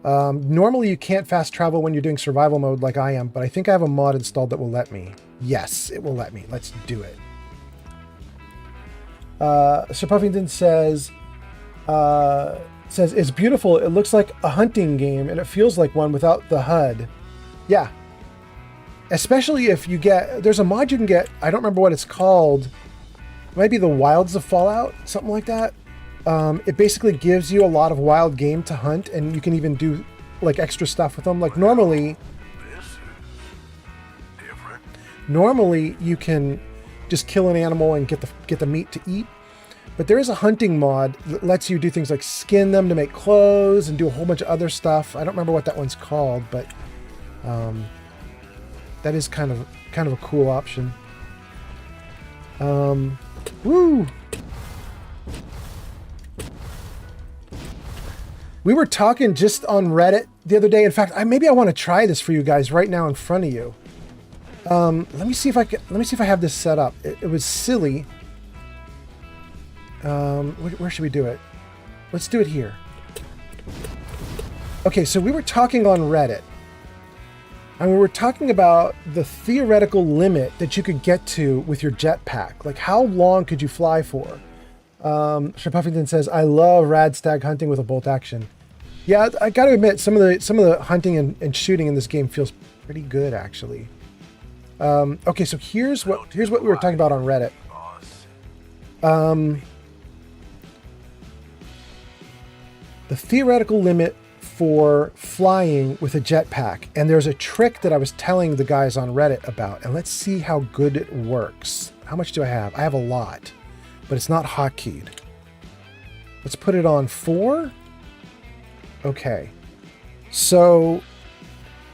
Normally you can't fast travel when you're doing survival mode like I am, but I think I have a mod installed that will let me. Yes, it will let me. Let's do it. Sir Puffington says, it's beautiful. It looks like a hunting game, and it feels like one without the HUD. Yeah. Especially if you get... There's a mod you can get. I don't remember what it's called. It might be the Wilds of Fallout, something like that. It basically gives you a lot of wild game to hunt, and you can even do like extra stuff with them. Like normally you can just kill an animal and get the meat to eat. But there is a hunting mod that lets you do things like skin them to make clothes and do a whole bunch of other stuff. I don't remember what that one's called, but that is kind of a cool option. Woo! We were talking just on Reddit the other day. In fact, maybe I want to try this for you guys right now in front of you. Let me see if I have this set up. It was silly. Where should we do it? Let's do it here. Okay, so we were talking on Reddit, and we were talking about the theoretical limit that you could get to with your jetpack. Like, how long could you fly for? Sir Puffington says, I love rad stag hunting with a bolt action. Yeah, I gotta admit, some of the hunting and shooting in this game feels pretty good, actually. Okay, so here's what we were talking about on Reddit. The theoretical limit for flying with a jetpack, and there's a trick that I was telling the guys on Reddit about, and let's see how good it works. How much do I have? I have a lot, but it's not hotkeyed. Let's put it on 4. Okay, so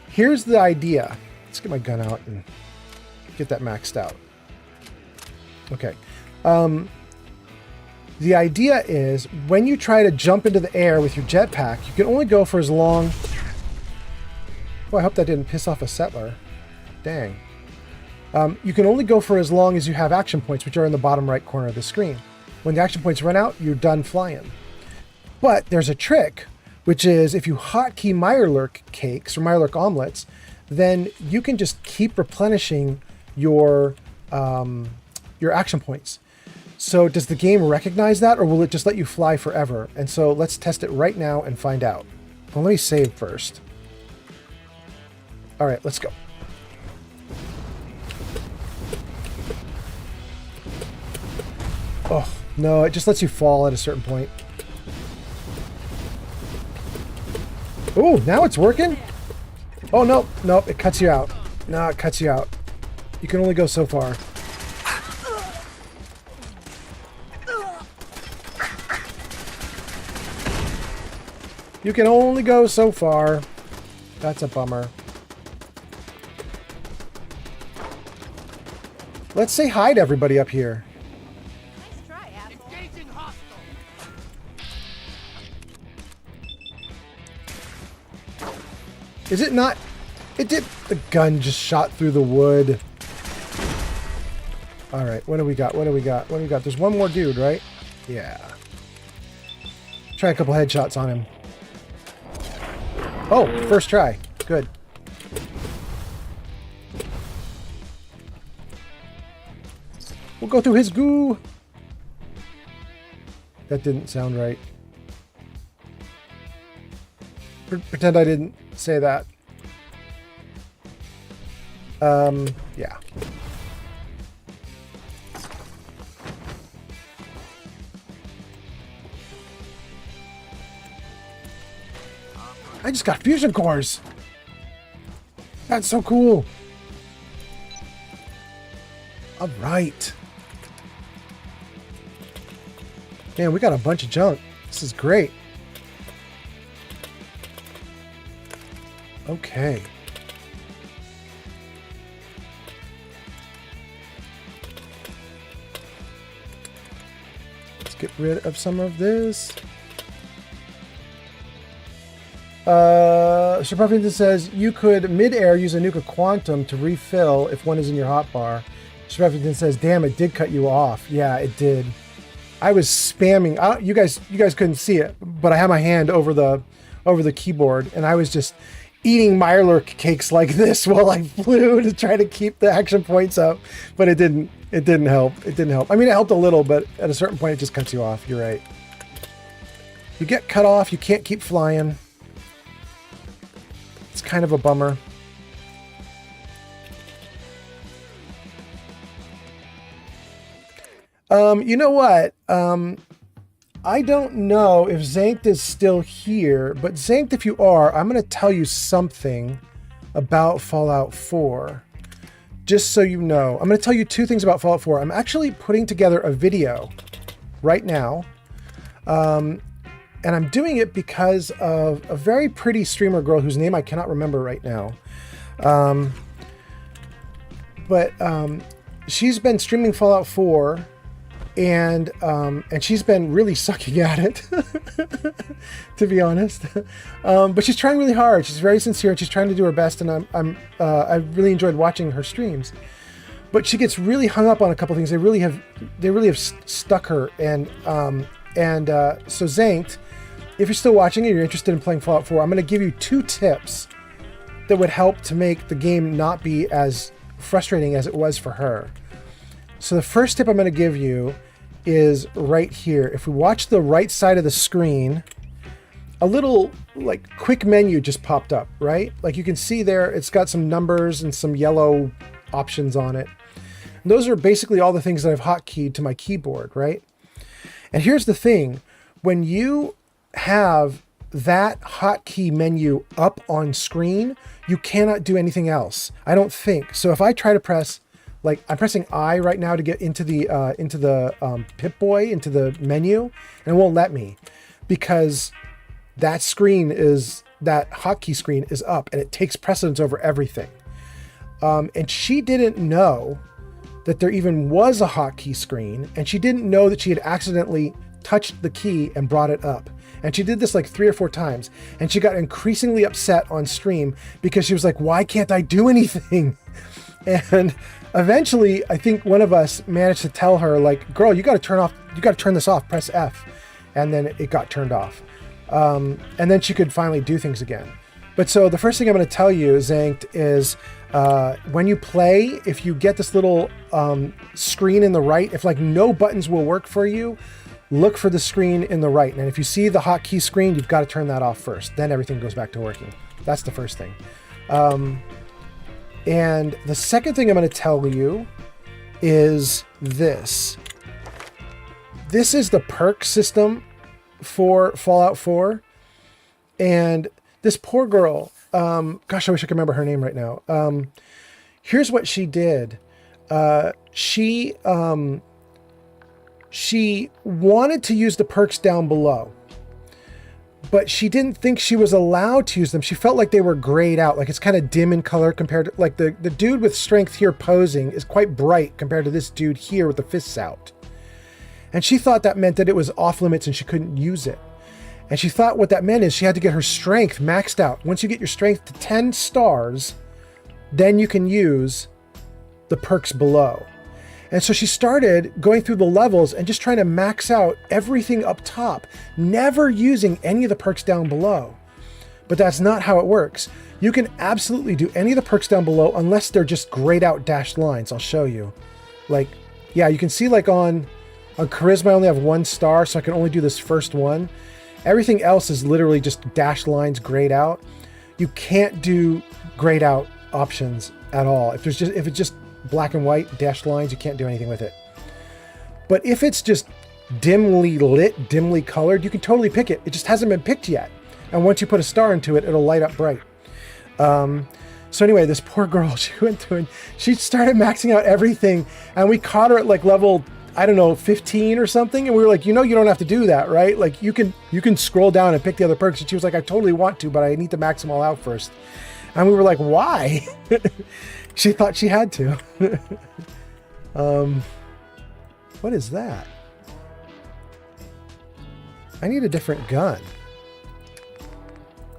here's the idea. Let's get my gun out and get that maxed out. Okay. The idea is when you try to jump into the air with your jetpack, you can only go for as long... Oh, I hope that didn't piss off a settler. Dang. You can only go for as long as you have action points, which are in the bottom right corner of the screen. When the action points run out, you're done flying. But there's a trick, which is if you hotkey Mirelurk cakes or Mirelurk omelets, then you can just keep replenishing your action points. So does the game recognize that, or will it just let you fly forever? And so let's test it right now and find out. Well, let me save first. All right, let's go. Oh, no, it just lets you fall at a certain point. Oh, now it's working? Oh, no, nope, it cuts you out. No, it cuts you out. You can only go so far. You can only go so far. That's a bummer. Let's say hi to everybody up here. Nice try, asshole. Engaging hostile. Is it not? It did. The gun just shot through the wood. All right, what do we got? What do we got? What do we got? There's one more dude, right? Yeah. Try a couple headshots on him. Oh, first try. Good. We'll go through his goo. That didn't sound right. Pretend I didn't say that. Yeah. I just got fusion cores. That's so cool. All right. Man, we got a bunch of junk. This is great. Okay. Let's get rid of some of this. Sir Puffington says you could mid-air use a Nuka Quantum to refill if one is in your hotbar. Sir Puffington says, "Damn, it did cut you off." Yeah, it did. I was spamming. You guys couldn't see it, but I had my hand over the keyboard, and I was just eating Mirelurk cakes like this while I flew to try to keep the action points up. But it didn't. It didn't help. It didn't help. I mean, it helped a little, but at a certain point, it just cuts you off. You're right. You get cut off. You can't keep flying. It's kind of a bummer. You know what? I don't know if Zankt is still here, but Zankt, if you are, I'm going to tell you something about Fallout 4. Just so you know. I'm going to tell you two things about Fallout 4. I'm actually putting together a video right now. And I'm doing it because of a very pretty streamer girl whose name I cannot remember right now. But she's been streaming Fallout 4, and she's been really sucking at it, to be honest. But she's trying really hard. She's very sincere, and she's trying to do her best. And I really enjoyed watching her streams. But she gets really hung up on a couple things. They really have stuck her. And so Zankt, if you're still watching and you're interested in playing Fallout 4, I'm going to give you 2 tips that would help to make the game not be as frustrating as it was for her. So the first tip I'm going to give you is right here. If we watch the right side of the screen, a little like quick menu just popped up, right? Like you can see there, it's got some numbers and some yellow options on it. And those are basically all the things that I've hotkeyed to my keyboard, right? And here's the thing. When you have that hotkey menu up on screen, you cannot do anything else, I don't think. So if I try to press, like I'm pressing I right now to get into the Pip-Boy, into the menu, and it won't let me because that hotkey screen is up and it takes precedence over everything. And she didn't know that there even was a hotkey screen, and she didn't know that she had accidentally touched the key and brought it up. And she did this like 3 or 4 times, and she got increasingly upset on stream because she was like, why can't I do anything? And eventually, I think one of us managed to tell her, like, girl, you got to turn this off, press F. And then it got turned off. And then she could finally do things again. But so the first thing I'm going to tell you, Zankt, is when you play, if you get this little screen in the right, if like no buttons will work for you, look for the screen in the right. And if you see the hotkey screen, you've got to turn that off first. Then everything goes back to working. That's the first thing. And the second thing I'm going to tell you is this. This is the perk system for Fallout 4. And this poor girl, gosh, I wish I could remember her name right now. Here's what she did. She wanted to use the perks down below, but she didn't think she was allowed to use them. She felt like they were grayed out, like it's kind of dim in color compared to, like the dude with strength here posing is quite bright compared to this dude here with the fists out. And she thought that meant that it was off limits and she couldn't use it. And she thought what that meant is she had to get her strength maxed out. Once you get your strength to 10 stars, then you can use the perks below. And so she started going through the levels and just trying to max out everything up top, never using any of the perks down below. But that's not how it works. You can absolutely do any of the perks down below unless they're just grayed out dashed lines. I'll show you. Like, yeah, you can see like on Charisma I only have 1 star, so I can only do this first one. Everything else is literally just dashed lines grayed out. You can't do grayed out options at all. If it's just black and white dashed lines, you can't do anything with it. But if it's just dimly lit, dimly colored, you can totally pick it. It just hasn't been picked yet. And once you put a star into it, it'll light up bright. So anyway, this poor girl, she went through and she started maxing out everything, and we caught her at like level, I don't know, 15 or something. And we were like, you don't have to do that, right? Like you can scroll down and pick the other perks. And she was like, I totally want to, but I need to max them all out first. And we were like, why? She thought she had to. What is that? I need a different gun.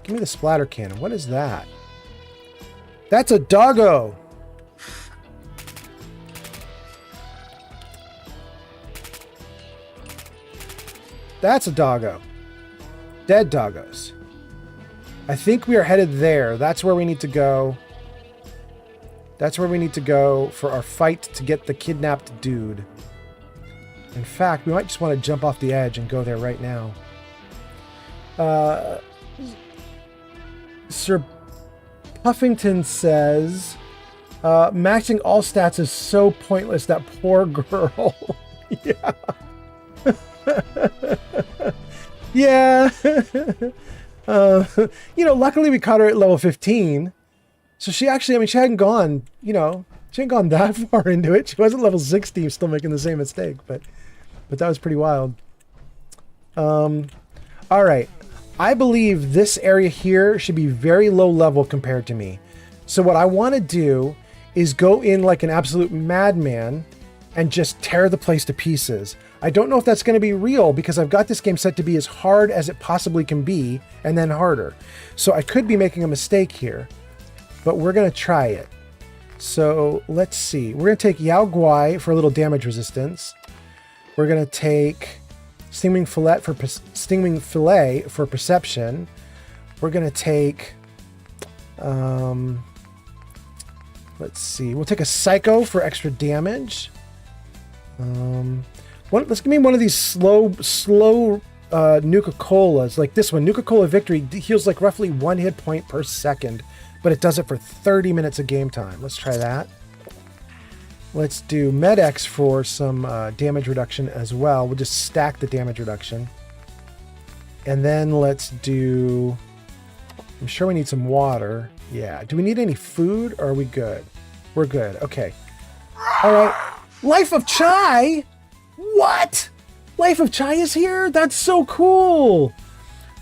Give me the splatter cannon. What is that? That's a doggo. That's a doggo. Dead doggos. I think we are headed there. That's where we need to go. That's where we need to go for our fight to get the kidnapped dude. In fact, we might just want to jump off the edge and go there right now. Sir Puffington says, maxing all stats is so pointless, that poor girl. Yeah. Yeah. Luckily we caught her at level 15. So she actually, she hadn't gone, she hadn't gone that far into it. She wasn't level 60, still making the same mistake, but that was pretty wild. All right. I believe this area here should be very low level compared to me. So what I want to do is go in like an absolute madman and just tear the place to pieces. I don't know if that's going to be real because I've got this game set to be as hard as it possibly can be and then harder. So I could be making a mistake here, but we're going to try it. So let's see. We're going to take Yao Guai for a little damage resistance. We're going to take Stingwing Fillet for perception. We're going to take, let's see. We'll take a Psycho for extra damage. Let's give me one of these slow Nuka-Colas, like this one. Nuka-Cola Victory heals like roughly 1 hit point per second, but it does it for 30 minutes of game time. Let's try that. Let's do Med-X for some damage reduction as well. We'll just stack the damage reduction. And then let's do... I'm sure we need some water. Yeah. Do we need any food or are we good? We're good. Okay. All right. Life of Chai? What? Life of Chai is here? That's so cool.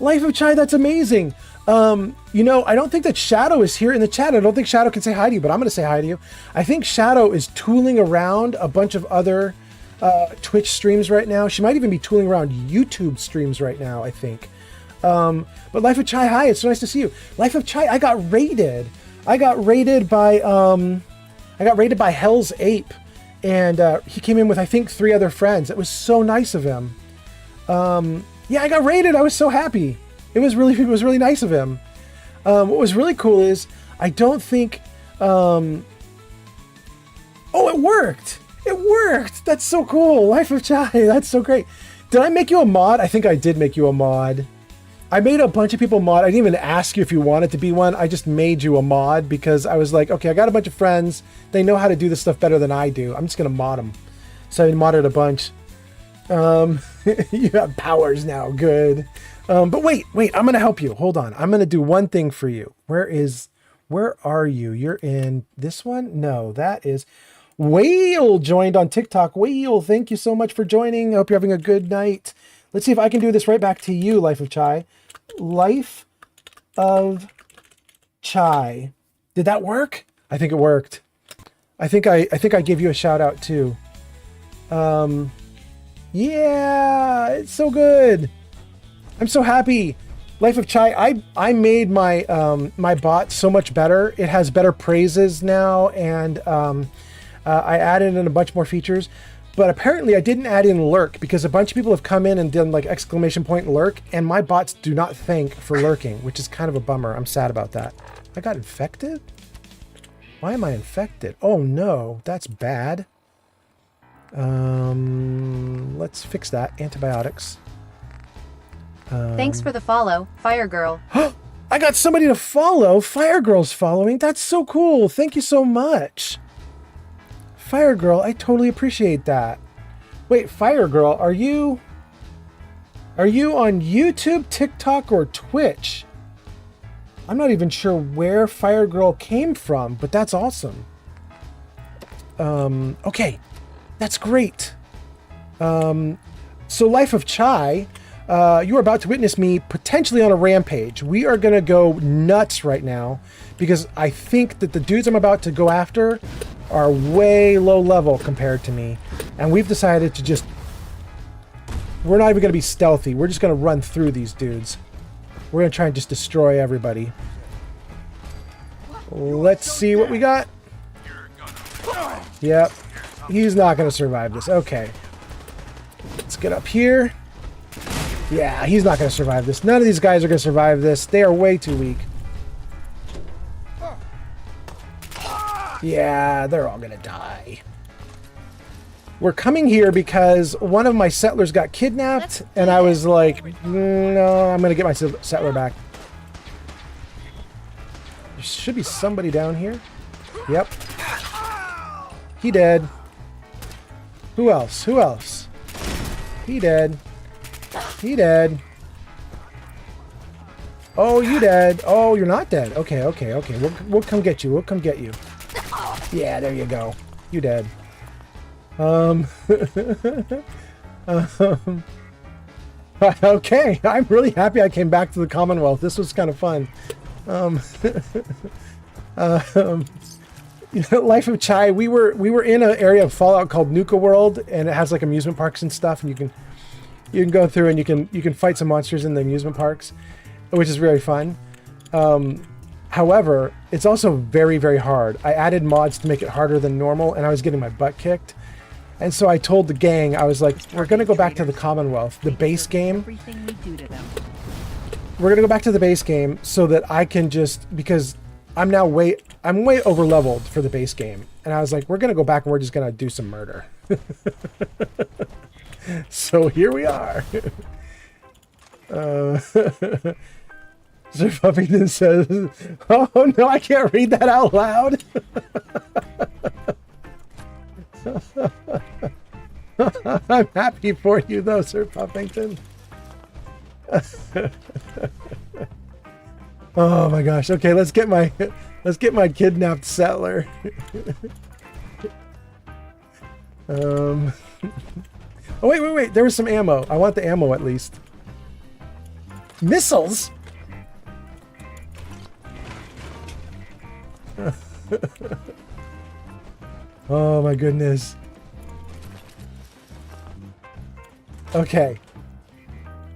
Life of Chai, that's amazing. I don't think that Shadow is here in the chat. I don't think Shadow can say hi to you, but I'm going to say hi to you. I think Shadow is tooling around a bunch of other Twitch streams right now. She might even be tooling around YouTube streams right now, I think. But Life of Chai, hi, it's so nice to see you. Life of Chai, I got raided. I got raided by Hell's Ape. And he came in with, I think, 3 other friends. It was so nice of him. Yeah, I got raided. I was so happy. It was really nice of him. What was really cool is I don't think. Oh, it worked! It worked. That's so cool. Life of Chai. That's so great. Did I make you a mod? I think I did make you a mod. I made a bunch of people mod. I didn't even ask you if you wanted to be one. I just made you a mod because I was like, okay, I got a bunch of friends. They know how to do this stuff better than I do. I'm just gonna mod them. So I modded a bunch. You have powers now. Good. But wait, I'm gonna help you. Hold on. I'm gonna do one thing for you. Where are you? You're in this one? No, that is Whale joined on TikTok. Whale, thank you so much for joining. I hope you're having a good night. Let's see if I can do this right back to you, Life of Chai. Life of Chai. Did that work? I think it worked. I think I gave you a shout out too. Yeah, it's so good. I'm so happy. Life of Chai, I made my my bot so much better. It has better praises now, and I added in a bunch more features. But apparently I didn't add in lurk because a bunch of people have come in and done like exclamation point lurk, and my bots do not thank for lurking, which is kind of a bummer. I'm sad about that. I got infected? Why am I infected? Oh no, that's bad. Let's fix that. Antibiotics. Thanks for the follow, Fire Girl. I got somebody to follow. Fire Girl's following. That's so cool. Thank you so much. Fire Girl, I totally appreciate that. Wait, Fire Girl, are you on YouTube, TikTok, or Twitch? I'm not even sure where Fire Girl came from, but that's awesome. Okay, that's great. So Life of Chai, you are about to witness me potentially on a rampage. We are going to go nuts right now because I think that the dudes I'm about to go after are way low level compared to me. And we've decided to just... We're not even going to be stealthy. We're just going to run through these dudes. We're going to try and just destroy everybody. Let's see what we got. Yep. He's not going to survive this. Okay. Let's get up here. Yeah, he's not going to survive this. None of these guys are going to survive this. They are way too weak. Yeah, they're all going to die. We're coming here because one of my settlers got kidnapped, and I was like, no, I'm going to get my settler back. There should be somebody down here. Yep. He dead. Who else? Who else? He dead. He dead. Oh, you dead. Oh, you're not dead. Okay, okay, okay. We'll come get you. We'll come get you. Yeah, there you go. You dead. Okay, I'm really happy I came back to the Commonwealth. This was kind of fun. You know, Life of Chai, we were in an area of Fallout called Nuka World, and it has like amusement parks and stuff, and you can go through and you can fight some monsters in the amusement parks, which is really fun. However, it's also very, very hard. I added mods to make it harder than normal, and I was getting my butt kicked. And so I told the gang, I was like, we're going to go back to the Commonwealth, the base game. We're going to go back to the base game so that I can just, because I'm way over leveled for the base game. And I was like, we're going to go back and we're just going to do some murder. So here we are. Sir Puffington says, oh no, I can't read that out loud. I'm happy for you though, Sir Puffington. Oh my gosh. Okay, let's get my kidnapped settler. Oh wait. There was some ammo. I want the ammo at least. Missiles? Oh my goodness. Okay.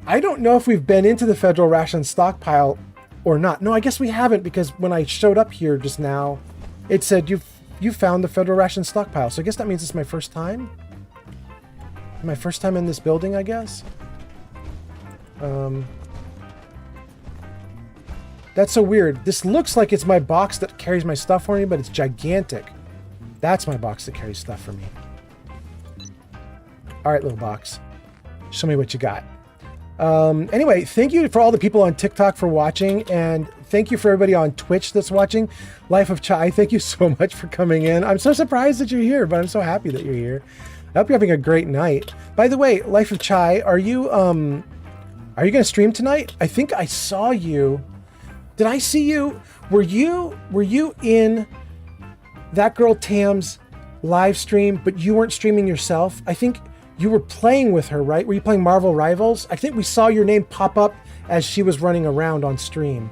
I don't know if we've been into the federal ration stockpile or not. No, I guess we haven't, because when I showed up here just now, it said you found the federal ration stockpile. So I guess that means it's my first time. My first time in this building, I guess. That's so weird. This looks like it's my box that carries my stuff for me, but it's gigantic. That's my box that carries stuff for me. All right, little box. Show me what you got. Anyway, thank you for all the people on TikTok for watching, and thank you for everybody on Twitch that's watching. Life of Chai, thank you so much for coming in. I'm so surprised that you're here, but I'm so happy that you're here. I hope you're having a great night. By the way, Life of Chai, are you gonna stream tonight? I think I saw you. Did I see you? Were you in that girl Tam's live stream, but you weren't streaming yourself? I think You were playing with her, right? Were you playing Marvel Rivals? I think we saw your name pop up as she was running around on stream.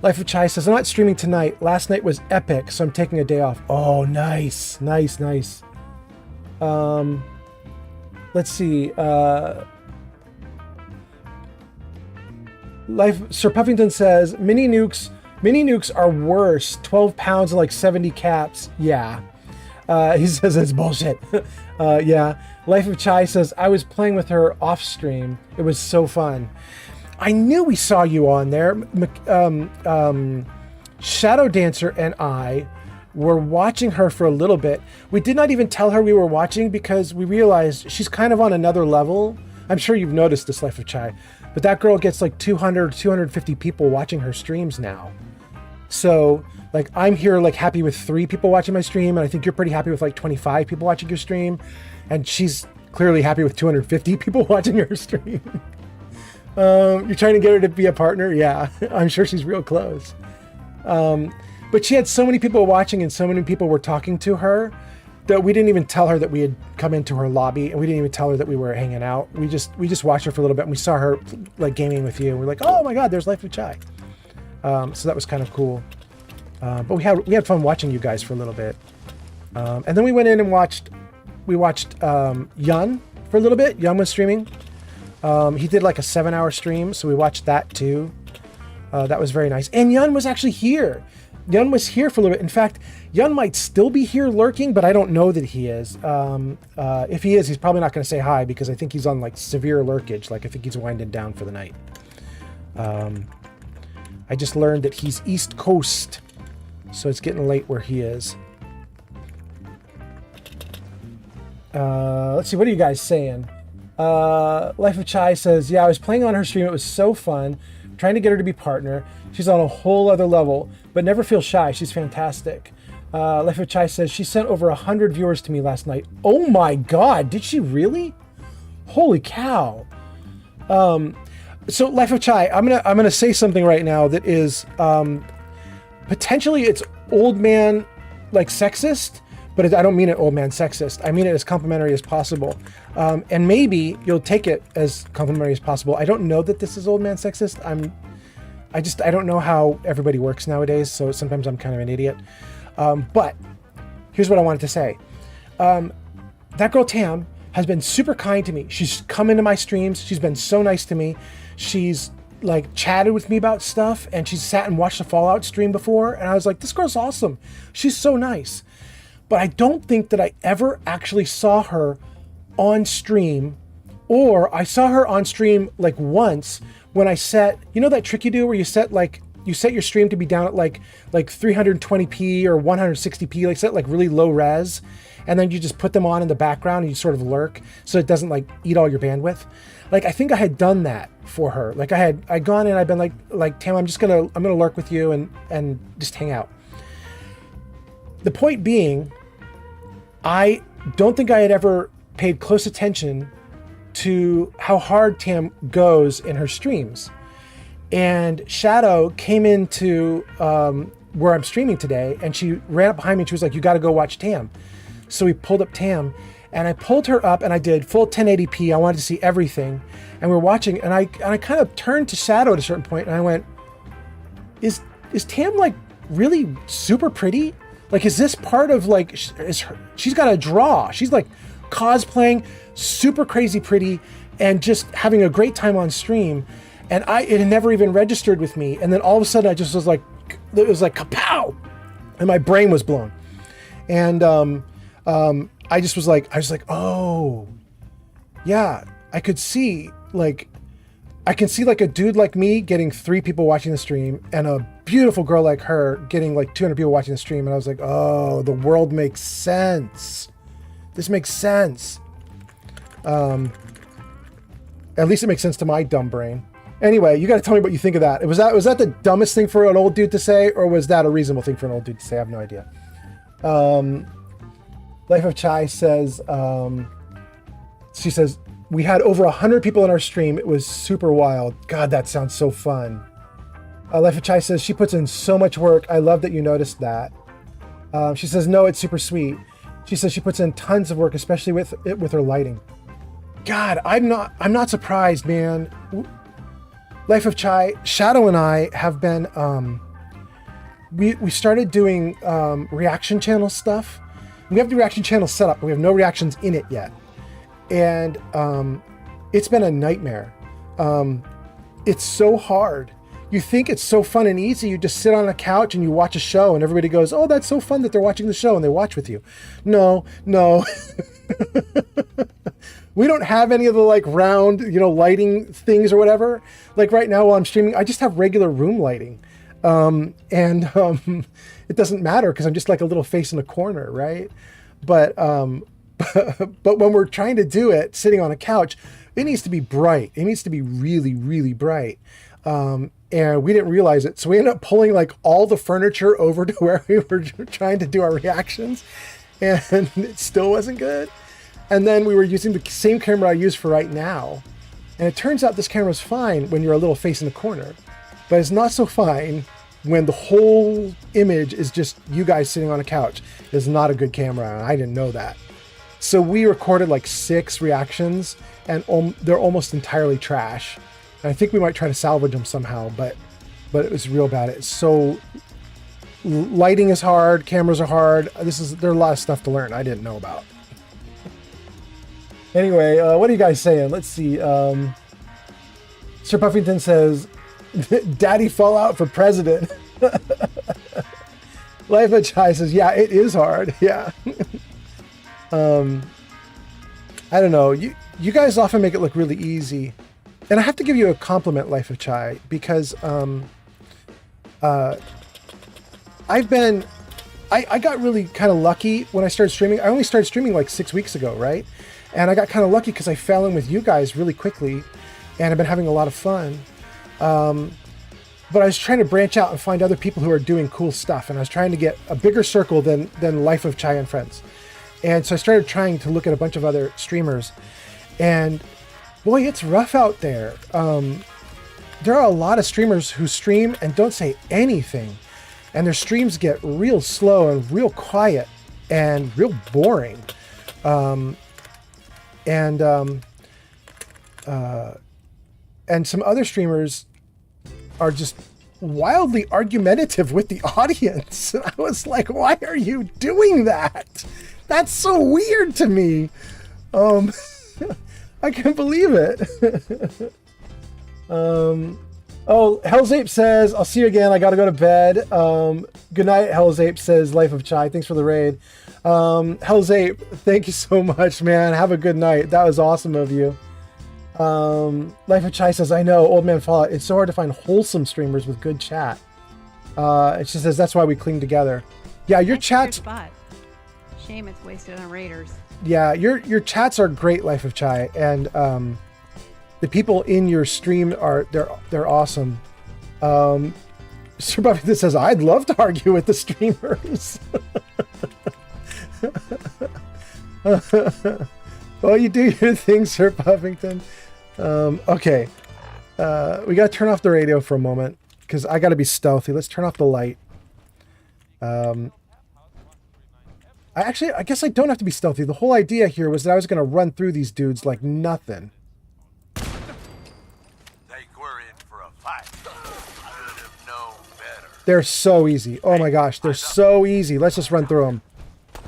Life of Chai says, I'm not streaming tonight. Last night was epic, so I'm taking a day off. Oh, nice. Nice, nice. Let's see. Sir Puffington says, mini nukes are worse. 12 pounds and like 70 caps. Yeah. He says it's bullshit. Yeah. Life of Chai says, I was playing with her off stream. It was so fun. I knew we saw you on there. Shadow Dancer and I were watching her for a little bit. We did not even tell her we were watching because we realized she's kind of on another level. I'm sure you've noticed this, Life of Chai, but that girl gets like 200, 250 people watching her streams now. So like I'm here like happy with 3 people watching my stream, and I think you're pretty happy with like 25 people watching your stream, and she's clearly happy with 250 people watching her stream. You're trying to get her to be a partner? Yeah, I'm sure she's real close. But she had so many people watching and so many people were talking to her that we didn't even tell her that we had come into her lobby, and we didn't even tell her that we were hanging out. We just watched her for a little bit, and we saw her like gaming with you. And we're like, oh my God, there's Life of Chai. So that was kind of cool. But we had fun watching you guys for a little bit. And then we went in and watched Yun for a little bit. Yun was streaming. He did like a 7-hour stream, so we watched that too. That was very nice. And Yun was actually here. Yun was here for a little bit. In fact, Yun might still be here lurking, but I don't know that he is. If he is, he's probably not going to say hi because I think he's on like severe lurkage. Like I think he's winding down for the night. I just learned that he's East Coast, so it's getting late where he is. Let's see, what are you guys saying? Life of Chai says, yeah, I was playing on her stream. It was so fun. Trying to get her to be partner. She's on a whole other level, but never feel shy. She's fantastic. Life of Chai says, she sent over 100 viewers to me last night. Oh my God, did she really? Holy cow. So Life of Chai, I'm gonna say something right now that is potentially it's old man like sexist, but I don't mean it old man sexist. I mean it as complimentary as possible. And maybe you'll take it as complimentary as possible. I don't know that this is old man sexist. I don't know how everybody works nowadays, so sometimes I'm kind of an idiot. But here's what I wanted to say. That girl Tam has been super kind to me. She's come into my streams. She's been so nice to me. She's like chatted with me about stuff, and she's sat and watched the Fallout stream before, and I was like, this girl's awesome. She's so nice. But I don't think that I ever actually saw her on stream, or I saw her on stream like once when I set, you know that trick you do where you set your stream to be down at like 320p or 160p, like set like really low res, and then you just put them on in the background and you sort of lurk so it doesn't like eat all your bandwidth. Like I think I had done that for her. Like I'd gone in, I'd been like Tam, I'm gonna lurk with you and just hang out. The point being, I don't think I had ever paid close attention to how hard Tam goes in her streams. And Shadow came into where I'm streaming today, and she ran up behind me and she was like, you gotta go watch Tam. So we pulled up Tam, and I pulled her up and I did full 1080p. I wanted to see everything. And we were watching, and I kind of turned to Shadow at a certain point, and I went, is Tam like really super pretty? Like, is this part of like, she's got a draw. She's like cosplaying, super crazy pretty, and just having a great time on stream. And it had never even registered with me. And then all of a sudden I just was like, it was like kapow, and my brain was blown. And I was like, oh yeah, I can see like a dude like me getting 3 people watching the stream, and a beautiful girl like her getting like 200 people watching the stream. And I was like, oh, the world makes sense. This makes sense. At least it makes sense to my dumb brain. Anyway, you got to tell me what you think of that. Was that the dumbest thing for an old dude to say, or was that a reasonable thing for an old dude to say? I have no idea. Life of Chai says, she says, we had over 100 people in our stream. It was super wild. God, that sounds so fun. Life of Chai says, she puts in so much work. I love that you noticed that. She says, no, it's super sweet. She says she puts in tons of work, especially with her lighting. God, I'm not surprised, man. Life of Chai, Shadow and I have been we started doing reaction channel stuff. We have the reaction channel set up, but we have no reactions in it yet. And it's been a nightmare. It's so hard. You think it's so fun and easy. You just sit on a couch and you watch a show and everybody goes, oh, that's so fun that they're watching the show, and they watch with you. No. We don't have any of the like round, lighting things or whatever. Like right now while I'm streaming, I just have regular room lighting. It doesn't matter because I'm just like a little face in a corner, right? But when we're trying to do it sitting on a couch, it needs to be bright. It needs to be really, really bright. And we didn't realize it. So we ended up pulling like all the furniture over to where we were trying to do our reactions, and it still wasn't good. And then we were using the same camera I use for right now. And it turns out this camera's fine when you're a little face in the corner, but it's not so fine when the whole image is just you guys sitting on a couch. It's not a good camera, and I didn't know that. So we recorded like 6 reactions, and they're almost entirely trash. And I think we might try to salvage them somehow, but it was real bad. It's so... Lighting is hard, cameras are hard. There's a lot of stuff to learn I didn't know about. Anyway, what are you guys saying? Let's see. Sir Puffington says, Daddy Fallout for president. Life of Chai says, yeah, it is hard. Yeah. I don't know. You guys often make it look really easy. And I have to give you a compliment, Life of Chai, because I got really kind of lucky when I started streaming. I only started streaming like 6 weeks ago, right? And I got kind of lucky because I fell in with you guys really quickly, and I've been having a lot of fun. But I was trying to branch out and find other people who are doing cool stuff, and I was trying to get a bigger circle than Life of Chai and Friends. And so I started trying to look at a bunch of other streamers, and boy, it's rough out there. There are a lot of streamers who stream and don't say anything, and their streams get real slow and real quiet and real boring. And some other streamers are just wildly argumentative with the audience. And I was like, why are you doing that? That's so weird to me. I can't believe it. Oh, Hell's Ape says, I'll see you again. I got to go to bed. Good night, Hell's Ape says, Life of Chai. Thanks for the raid. Hell's Ape, thank you so much, man. Have a good night. That was awesome of you. Life of Chai says, I know, Old Man Fallout. It's so hard to find wholesome streamers with good chat. And she says, that's why we cling together. Yeah, your chats... Spot. Shame it's wasted on raiders. Yeah, your chats are great, Life of Chai, and the people in your stream they're awesome. Sir Buffy that says, I'd love to argue with the streamers. Well, you do your thing, Sir Puffington. Okay. We gotta turn off the radio for a moment because I gotta be stealthy. Let's turn off the light. I guess I don't have to be stealthy. The whole idea here was that I was gonna run through these dudes like nothing. Think we're in for a fight. Should have known better. They're so easy. Oh my gosh, they're so easy. Let's just run through them.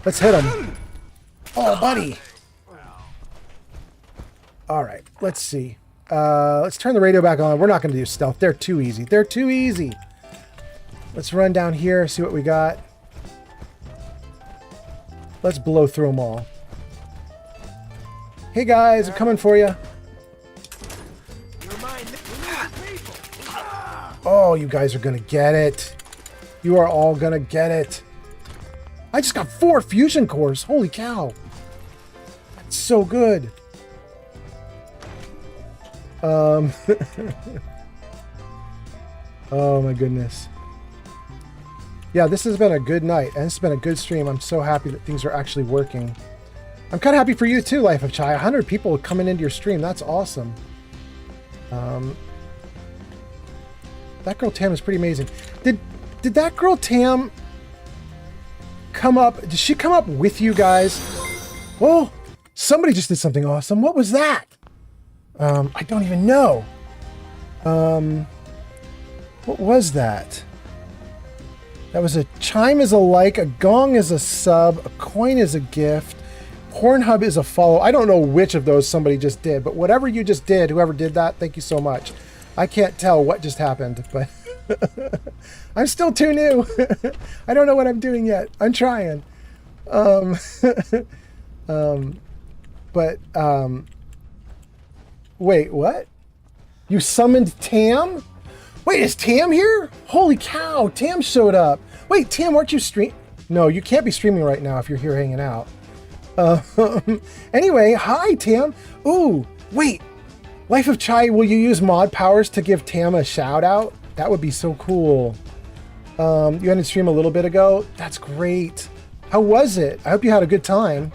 Let's hit them. Oh, buddy. All right, let's see. Let's turn the radio back on. We're not going to do stealth. They're too easy. They're too easy. Let's run down here, see what we got. Let's blow through them all. Hey guys, I'm coming for you. Oh, you guys are going to get it. You are all going to get it. I just got 4 fusion cores. Holy cow. That's so good. Oh my goodness. Yeah, this has been a good night, and it's been a good stream. I'm so happy that things are actually working. I'm kind of happy for you too, Life of Chai. 100 people coming into your stream. That's awesome. That girl Tam is pretty amazing. Did that girl Tam come up? Did she come up with you guys? Oh, somebody just did something awesome. What was that? I don't even know. What was that? That was a chime is a like, a gong is a sub, a coin is a gift, Pornhub is a follow. I don't know which of those somebody just did, but whatever you just did, whoever did that, thank you so much. I can't tell what just happened, but I'm still too new. I don't know what I'm doing yet. I'm trying. Wait, what? You summoned Tam? Wait, is Tam here? Holy cow, Tam showed up. Wait, Tam, aren't you No, you can't be streaming right now if you're here hanging out. Anyway, hi, Tam. Ooh, wait. Life of Chai, will you use mod powers to give Tam a shout out? That would be so cool. You ended stream a little bit ago. That's great. How was it? I hope you had a good time.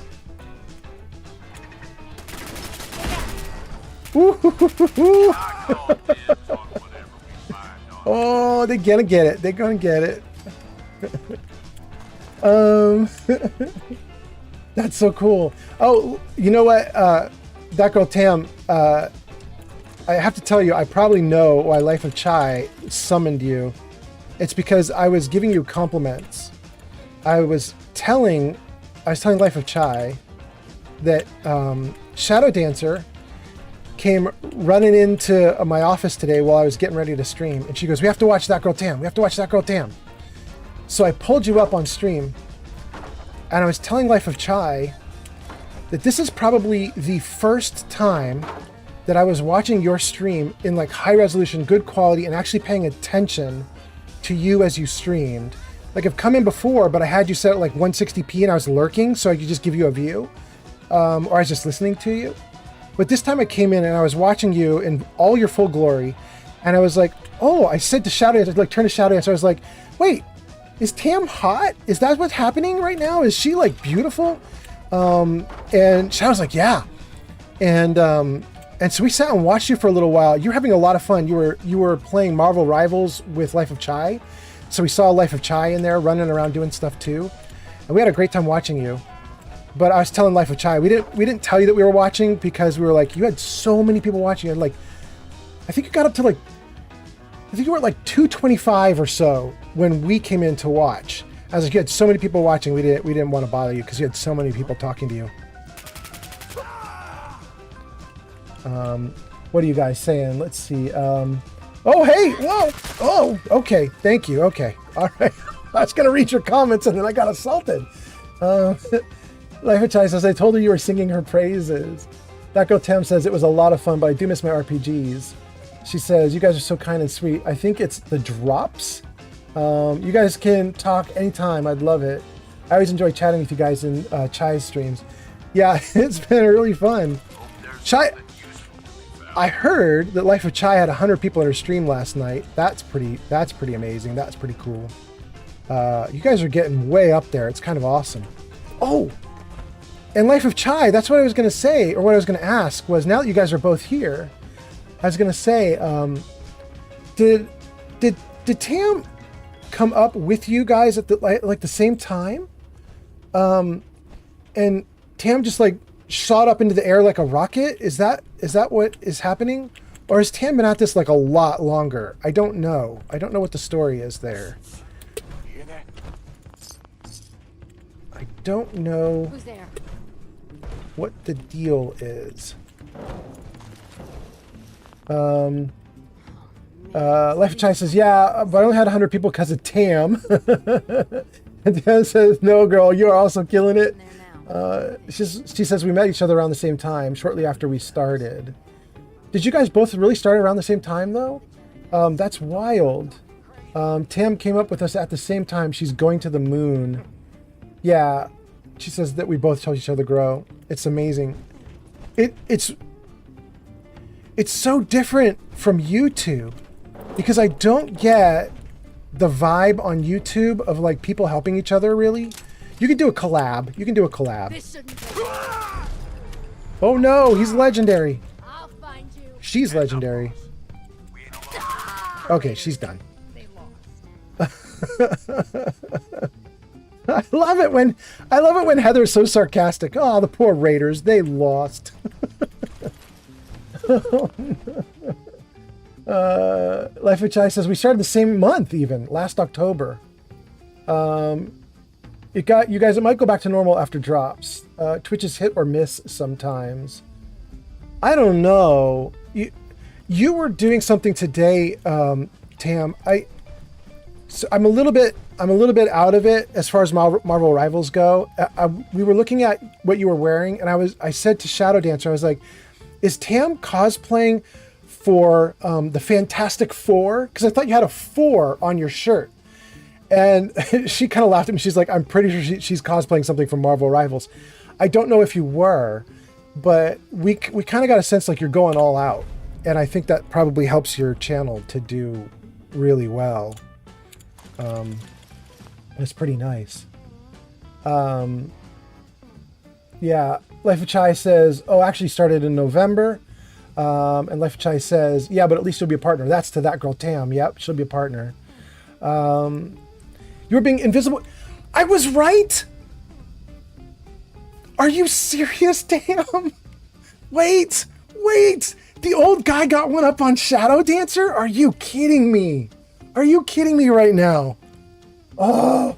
Oh, they're gonna get it. They're gonna get it. That's so cool. Oh, you know what? That girl Tam, I have to tell you, I probably know why Life of Chai summoned you. It's because I was giving you compliments. I was telling Life of Chai that Shadow Dancer came running into my office today while I was getting ready to stream. And she goes, we have to watch that girl Tam. We have to watch that girl Tam. So I pulled you up on stream and I was telling Life of Chai that this is probably the first time that I was watching your stream in like high resolution, good quality, and actually paying attention to you as you streamed. Like I've come in before, but I had you set at like 160p and I was lurking so I could just give you a view. Or I was just listening to you. But this time I came in and I was watching you in all your full glory. And I was like, oh, I said to Shadow Dancer, like turn to Shadow Dancer. I was like, wait, is Tam hot? Is that what's happening right now? Is she like beautiful? And Shadow's like, yeah. And so we sat and watched you for a little while. You were having a lot of fun. You were playing Marvel Rivals with Life of Chai. So we saw Life of Chai in there running around doing stuff too. And we had a great time watching you. But I was telling Life of Chai, we didn't tell you that we were watching because we were like, you had so many people watching. You had like, I think you got up to like, I think you were at like 225 or so when we came in to watch. I was like, you had so many people watching, we didn't want to bother you because you had so many people talking to you. What are you guys saying? Let's see. Oh, hey, whoa. Oh, okay. Thank you. Okay. All right. I was going to read your comments and then I got assaulted. Life of Chai says, I told her you were singing her praises. That girl Tam says, it was a lot of fun, but I do miss my RPGs. She says, you guys are so kind and sweet. I think it's the drops. You guys can talk anytime. I'd love it. I always enjoy chatting with you guys in Chai's streams. Yeah, it's been really fun. Chai, I heard that Life of Chai had 100 people in her stream last night. That's pretty amazing. That's pretty cool. You guys are getting way up there. It's kind of awesome. Oh, and Life of Chai, that's what I was going to say, or what I was going to ask was, now that you guys are both here, I was going to say, did Tam come up with you guys at the like the same time? And Tam just like shot up into the air like a rocket? Is that what is happening? Or has Tam been at this like a lot longer? I don't know. I don't know what the story is there. I don't know. Who's there? What the deal is. Life of Chai says, yeah, but I only had 100 people because of Tam. And Tam says, no, girl, you're also killing it. She says, we met each other around the same time, shortly after we started. Did you guys both really start around the same time, though? That's wild. Tam came up with us at the same time. She's going to the moon. Yeah, she says that we both helped each other grow. It's amazing. It's so different from YouTube because I don't get the vibe on YouTube of like people helping each other, really. You can do a collab. You can do a collab. Oh no, he's legendary. I'll find you. She's legendary. Okay, she's done. They lost. I love it when Heather's so sarcastic. Oh, the poor Raiders, they lost. Life of Chai says we started the same month, even last October. You guys. It might go back to normal after drops. Twitch is hit or miss sometimes. I don't know. You were doing something today, Tam. I'm a little bit out of it as far as Marvel Rivals go. We were looking at what you were wearing, and I said to Shadow Dancer, I was like, "Is Tam cosplaying for the Fantastic Four? Because I thought you had a 4 on your shirt." And she kind of laughed at me. She's like, "I'm pretty sure she's cosplaying something from Marvel Rivals." I don't know if you were, but we kind of got a sense like you're going all out, and I think that probably helps your channel to do really well. It's pretty nice. Yeah, Life of Chai says, oh, actually started in November. And Life of Chai says, yeah, but at least you'll be a partner. That's to that girl, Tam. Yep, she'll be a partner. You were being invisible. I was right. Are you serious, Tam? Wait. The old guy got one up on Shadow Dancer? Are you kidding me? Are you kidding me right now? Oh.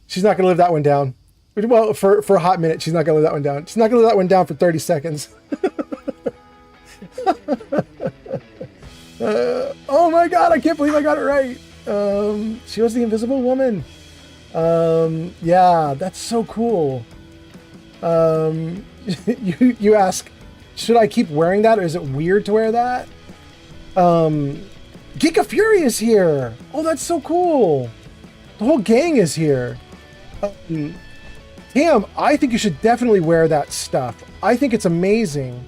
She's not going to live that one down. Well, for a hot minute, she's not going to live that one down. She's not going to live that one down for 30 seconds. Oh my God, I can't believe I got it right. She was the Invisible Woman. Yeah, that's so cool. You ask, should I keep wearing that, or is it weird to wear that? Geek of Fury is here. Oh, that's so cool. The whole gang is here. Tam, I think you should definitely wear that stuff. I think it's amazing.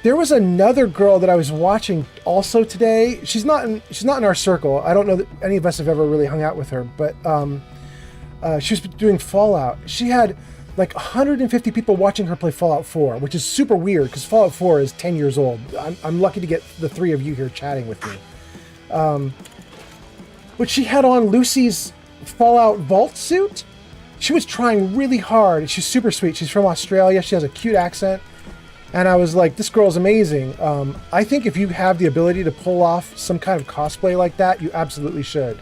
There was another girl that I was watching also today. She's not in our circle. I don't know that any of us have ever really hung out with her, but she was doing Fallout. She had like 150 people watching her play Fallout 4, which is super weird because Fallout 4 is 10 years old. I'm lucky to get the 3 of you here chatting with me. But she had on Lucy's Fallout Vault suit. She was trying really hard. She's super sweet. She's from Australia. She has a cute accent. And I was like, this girl's amazing. I think if you have the ability to pull off some kind of cosplay like that, you absolutely should.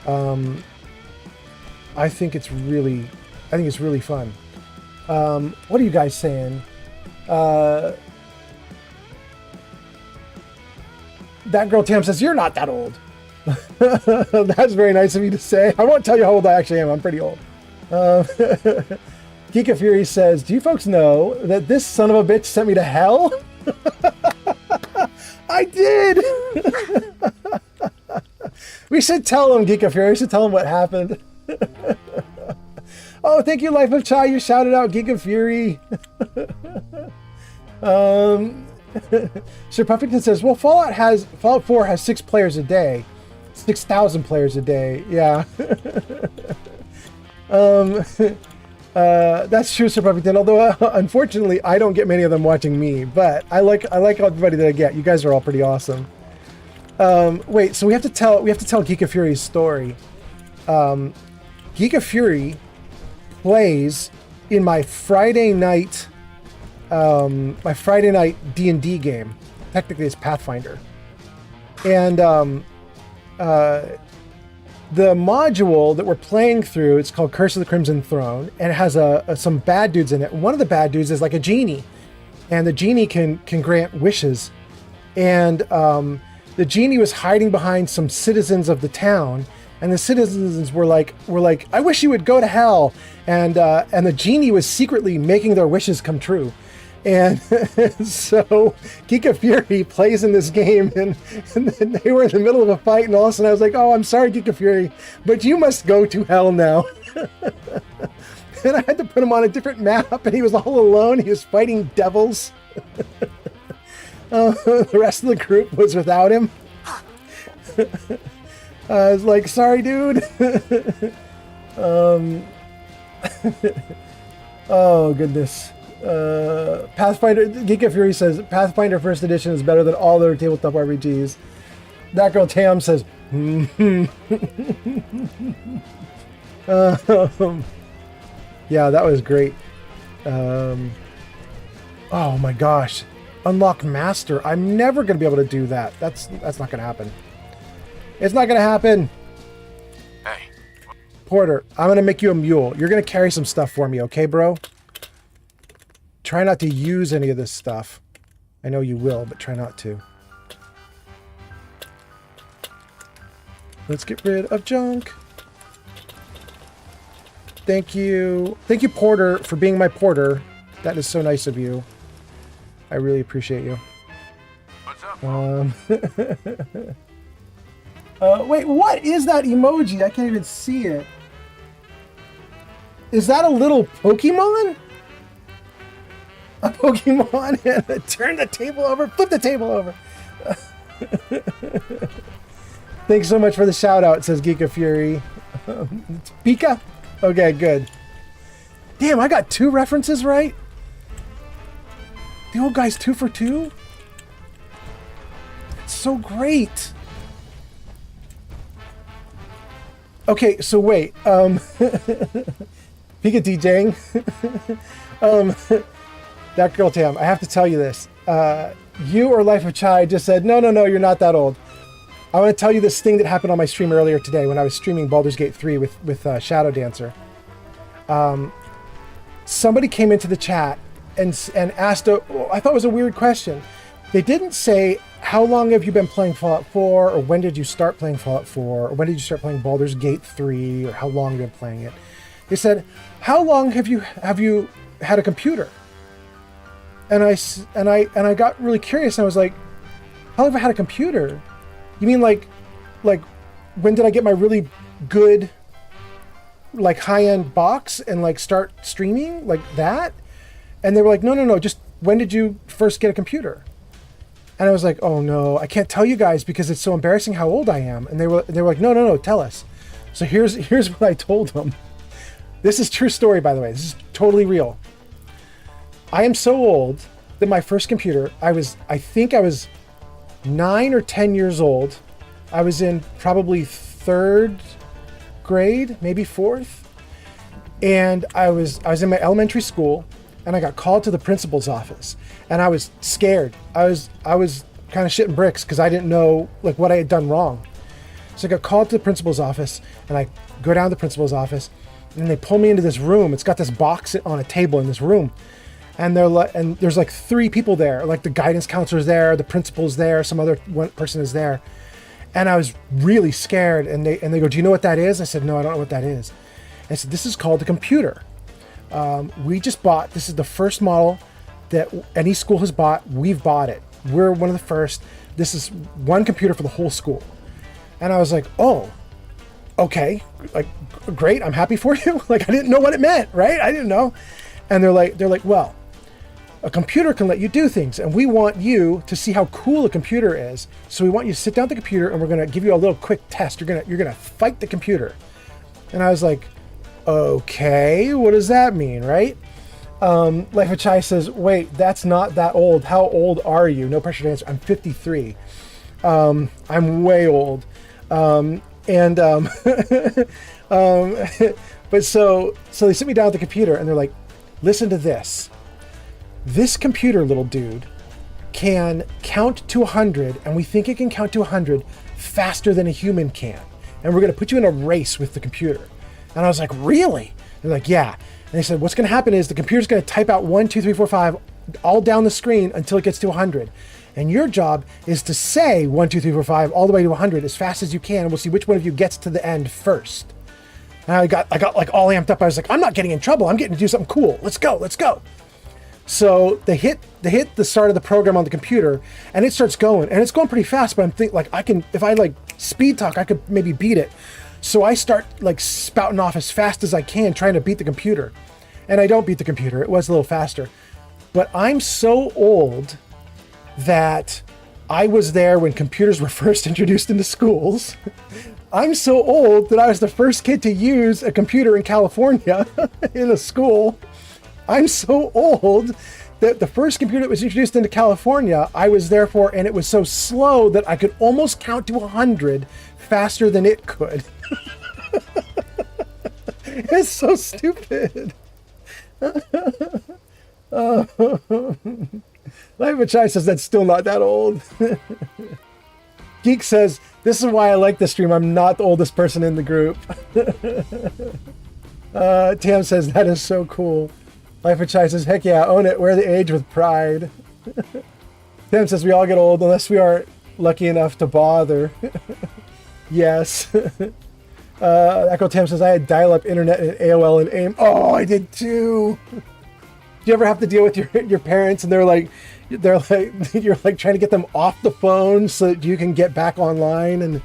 I think it's really fun. What are you guys saying? That girl Tam says, you're not that old. That's very nice of you to say. I won't tell you how old I actually am. I'm pretty old. Geek of Fury says, do you folks know that this son of a bitch sent me to hell? I did! We should tell him, Geek of Fury. We should tell him what happened. Oh, thank you, Life of Chai. You shouted out Geek of Fury. Sir Puffington says, well, Fallout 4 has 6 players a day. 6,000 players a day. Yeah. That's true, Sir Puffington. Although, unfortunately, I don't get many of them watching me. But I like everybody that I get. You guys are all pretty awesome. Wait, so we have to tell Geek of Fury's story. Geek of Fury plays in my Friday night D&D game. Technically, it's Pathfinder, and the module that we're playing through, it's called Curse of the Crimson Throne, and it has some bad dudes in it. One of the bad dudes is like a genie, and the genie can grant wishes. And the genie was hiding behind some citizens of the town, and the citizens were like, I wish you would go to hell. And the genie was secretly making their wishes come true. And so Geek of Fury plays in this game, and then they were in the middle of a fight, and all of a sudden I was like, oh, I'm sorry, Geek of Fury, but you must go to hell now. And I had to put him on a different map, and he was all alone. He was fighting devils. The rest of the group was without him. I was like, sorry, dude. Oh, goodness. Pathfinder, Geek of Fury says, Pathfinder First Edition is better than all their tabletop RPGs. That girl Tam says, Yeah, that was great. Oh my gosh. Unlock master. I'm never going to be able to do that. That's not going to happen. It's not going to happen. Hey, Porter, I'm going to make you a mule. You're going to carry some stuff for me, okay, bro? Try not to use any of this stuff. I know you will, but try not to. Let's get rid of junk. Thank you. Thank you, Porter, for being my porter. That is so nice of you. I really appreciate you. what's up? Wait, what is that emoji? I can't even see it. Is that a little Pokemon? A Pokemon and turn the table over, flip the table over. Thanks so much for the shout out, says Geeka Fury. Pika? Okay, good. Damn, I got 2 references right? The old guy's 2 for 2? It's so great. Okay, so wait. Pika DJing. That girl Tam, I have to tell you this. You or Life of Chai just said, no, you're not that old. I want to tell you this thing that happened on my stream earlier today when I was streaming Baldur's Gate 3 with Shadow Dancer. Somebody came into the chat and asked I thought it was a weird question. They didn't say, how long have you been playing Fallout 4, or when did you start playing Fallout 4, or when did you start playing Baldur's Gate 3, or how long have you been playing it? They said, how long have you had a computer? And I got really curious, and I was like, how long have I had a computer? You mean like when did I get my really good, like, high-end box and like start streaming like that? And they were like, no, just when did you first get a computer? And I was like, oh no, I can't tell you guys because it's so embarrassing how old I am. And they were like, no, tell us. So here's what I told them. This is true story, by the way. This is totally real. I am so old that my first computer, I think I was 9 or 10 years old. I was in probably 3rd grade, maybe 4th. And I was in my elementary school, and I got called to the principal's office, and I was scared. I was kind of shitting bricks because I didn't know like what I had done wrong. So I got called to the principal's office, and I go down to the principal's office, and they pull me into this room. It's got this box on a table in this room. And there's like 3 people there. Like the guidance counselor's there, the principal's there, some other one person is there. And I was really scared. And they go, do you know what that is? I said, no, I don't know what that is. And I said, this is called a computer. We just bought, this is the first model that any school has bought. We've bought it. We're one of the first. This is one computer for the whole school. And I was like, oh, okay, like, great. I'm happy for you. Like, I didn't know what it meant, right? I didn't know. And they're like, well, a computer can let you do things, and we want you to see how cool a computer is. So we want you to sit down at the computer, and we're going to give you a little quick test. You're gonna fight the computer. And I was like, okay, what does that mean, right? Life of Chai says, wait, that's not that old. How old are you? No pressure to answer. I'm 53. I'm way old. But so they sit me down at the computer, and they're like, listen to this. This computer, little dude, can count to 100, and we think it can count to 100 faster than a human can. And we're going to put you in a race with the computer. And I was like, really? They're like, yeah. And they said, what's going to happen is the computer's going to type out 1, 2, 3, 4, 5 all down the screen until it gets to 100. And your job is to say 1, 2, 3, 4, 5 all the way to 100 as fast as you can. And we'll see which one of you gets to the end first. And I got like all amped up. I was like, I'm not getting in trouble. I'm getting to do something cool. Let's go. So they hit the start of the program on the computer, and it starts going, and it's going pretty fast. But I'm thinking, like, if I like speed talk, I could maybe beat it. So I start like spouting off as fast as I can, trying to beat the computer, and I don't beat the computer. It was a little faster, but I'm so old that I was there when computers were first introduced into schools. I'm so old that I was the first kid to use a computer in California in a school. I'm so old the first computer that was introduced into California, I was there for, and it was so slow that I could almost count to 100 faster than it could. It's so stupid. Life of Chai says that's still not that old. Geek says, this is why I like this stream. I'm not the oldest person in the group. Tam says, that is so cool. Life of Chai says, heck yeah, own it. Wear the age with pride. Tam says, we all get old unless we are lucky enough to bother. Yes. Echo Tam says, I had dial-up internet and AOL and AIM. Oh, I did too. Do you ever have to deal with your parents and they're like you're like trying to get them off the phone so that you can get back online, and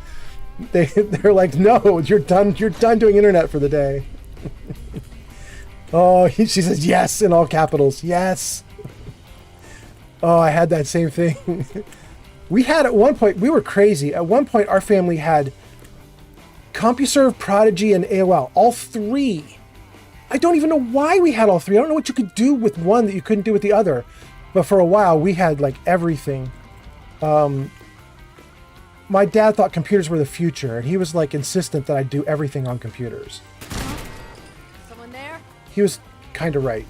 they're like, no, you're done doing internet for the day. Oh, she says yes in all capitals. Yes. Oh, I had that same thing. We had at one point, we were crazy. At one point, our family had CompuServe, Prodigy, and AOL. All three. I don't even know why we had all three. I don't know what you could do with one that you couldn't do with the other. But for a while, we had like everything. My dad thought computers were the future, and he was like insistent that I do everything on computers. Someone there? He was kind of right.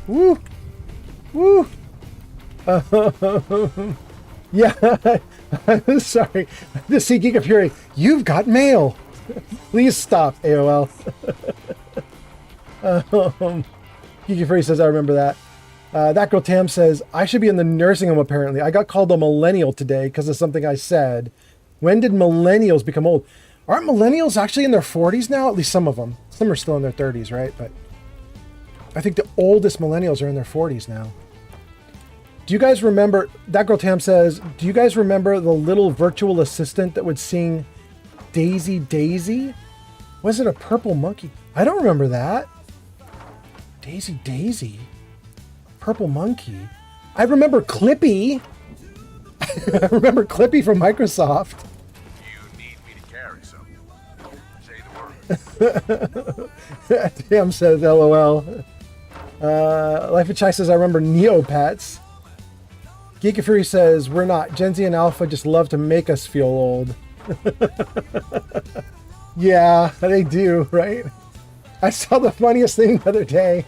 Woo! Woo! Yeah, I'm sorry. The Sea Geek of Fury, you've got mail. Please stop, AOL. Geek of Fury says, I remember that. That girl Tam says, I should be in the nursing home apparently. I got called a millennial today because of something I said. When did millennials become old? Aren't millennials actually in their 40s now? At least some of them. Some are still in their 30s, right? But I think the oldest millennials are in their 40s now. Do you guys remember, that girl Tam says, do you guys remember the little virtual assistant that would sing Daisy Daisy? Was it a purple monkey? I don't remember that. Daisy Daisy? Purple monkey? I remember Clippy. I remember Clippy from Microsoft. You need me to carry something. Say the word. Tam says LOL. Life of Chai says, I remember Neopets. Geek of Fury says, we're not. Gen Z and Alpha just love to make us feel old. Yeah, they do, right? I saw the funniest thing the other day.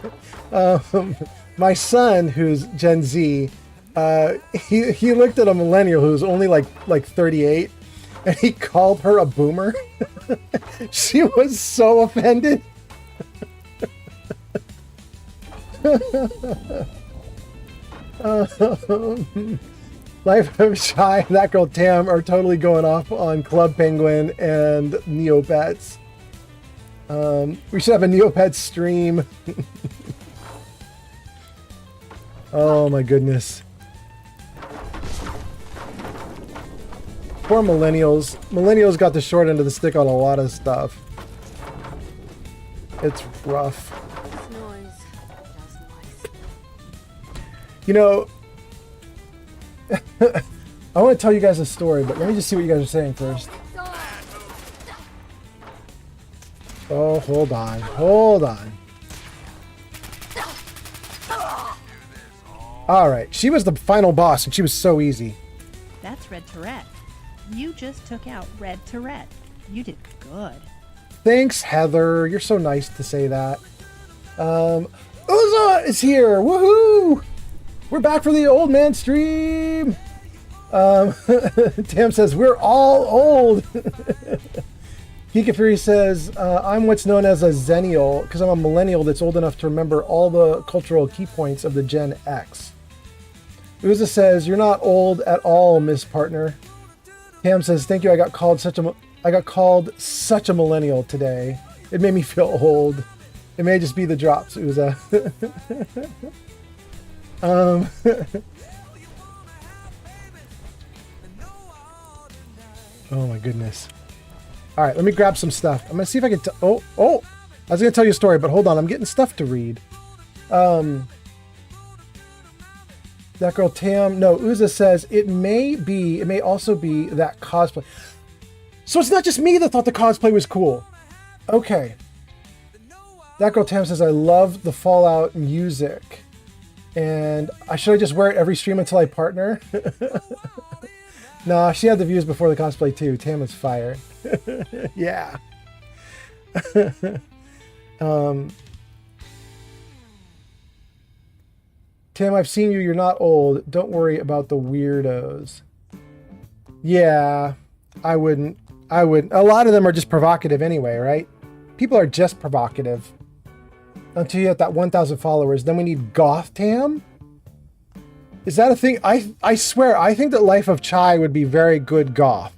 My son, who's Gen Z, he looked at a millennial who's only like 38, and he called her a boomer. She was so offended. Life of Shy, that girl Tam are totally going off on Club Penguin and Neopets. We should have a Neopets stream. Oh my goodness. Poor millennials. Millennials got the short end of the stick on a lot of stuff. It's rough. This noise. Just noise. You know, I want to tell you guys a story, but let me just see what you guys are saying first. Oh, hold on. Hold on. Alright, she was the final boss, and she was so easy. That's Red Tourette. You just took out Red Tourette. You did good. Thanks, Heather. You're so nice to say that. Uza is here! Woohoo! We're back for the old man stream! Tam says, we're all old! Geek of Fury says, I'm what's known as a Zennial, because I'm a millennial that's old enough to remember all the cultural key points of the Gen X. Uza says, you're not old at all, Miss Partner. Tam says, thank you, I got called such a millennial today. It made me feel old. It may just be the drops, Uza. Oh my goodness. All right, let me grab some stuff. I'm gonna see if I can oh, I was gonna tell you a story, but hold on, I'm getting stuff to read. That girl Tam, no, Uza says, it may also be that cosplay. So it's not just me that thought the cosplay was cool. Okay. That girl Tam says, I love the Fallout music. And should I just wear it every stream until I partner? Nah, she had the views before the cosplay too. Tam was fire. Yeah. Tam, I've seen you. You're not old. Don't worry about the weirdos. Yeah, I wouldn't. A lot of them are just provocative anyway, right? People are just provocative. Until you hit that 1,000 followers. Then we need Goth Tam? Is that a thing? I swear, I think that Life of Chai would be very good goth.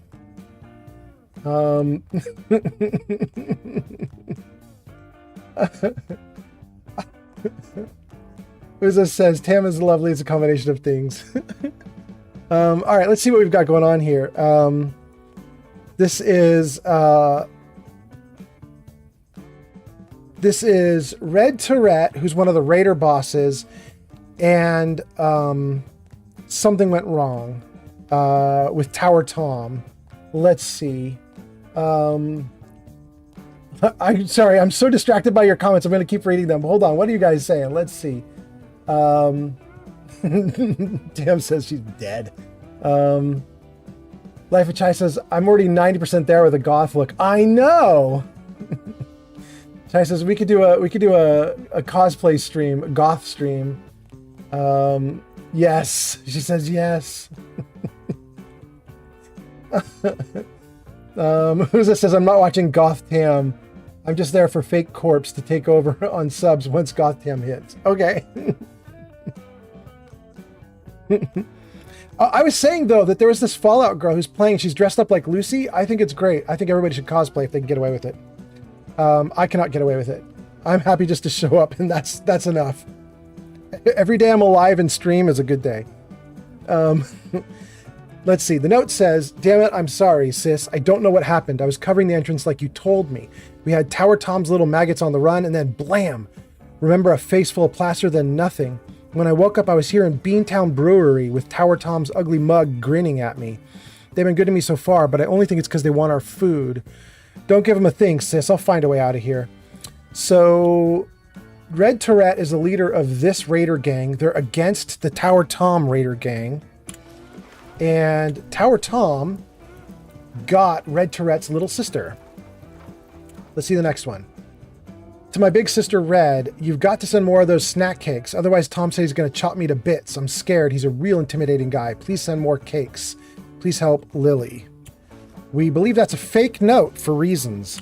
Uza says, Tam is lovely. It's a combination of things. All right, let's see what we've got going on here. This is Red Tourette, who's one of the raider bosses, and something went wrong with Tower Tom. Let's see. I'm sorry, I'm so distracted by your comments. I'm going to keep reading them. Hold on, what are you guys saying? Let's see. Tam says she's dead. Life of Chai says, I'm already 90% there with a goth look. I know! Chai says, we could do a cosplay stream, a goth stream. Yes. She says yes. Uza says, I'm not watching Goth Tam. I'm just there for Fake Corpse to take over on subs once Goth Tam hits. Okay. I was saying, though, that there was this Fallout girl who's playing. She's dressed up like Lucy. I think it's great. I think everybody should cosplay if they can get away with it. I cannot get away with it. I'm happy just to show up, and that's enough. Every day I'm alive and stream is a good day. Let's see. The note says, damn it, I'm sorry, sis. I don't know what happened. I was covering the entrance like you told me. We had Tower Tom's little maggots on the run, and then blam! Remember a face full of plaster, then nothing. When I woke up, I was here in Beantown Brewery with Tower Tom's ugly mug grinning at me. They've been good to me so far, but I only think it's because they want our food. Don't give them a thing, sis. I'll find a way out of here. So, Red Tourette is the leader of this raider gang. They're against the Tower Tom raider gang. And Tower Tom got Red Tourette's little sister. Let's see the next one. To my big sister Red, you've got to send more of those snack cakes. Otherwise, Tom says he's going to chop me to bits. I'm scared. He's a real intimidating guy. Please send more cakes. Please help Lily. We believe that's a fake note for reasons.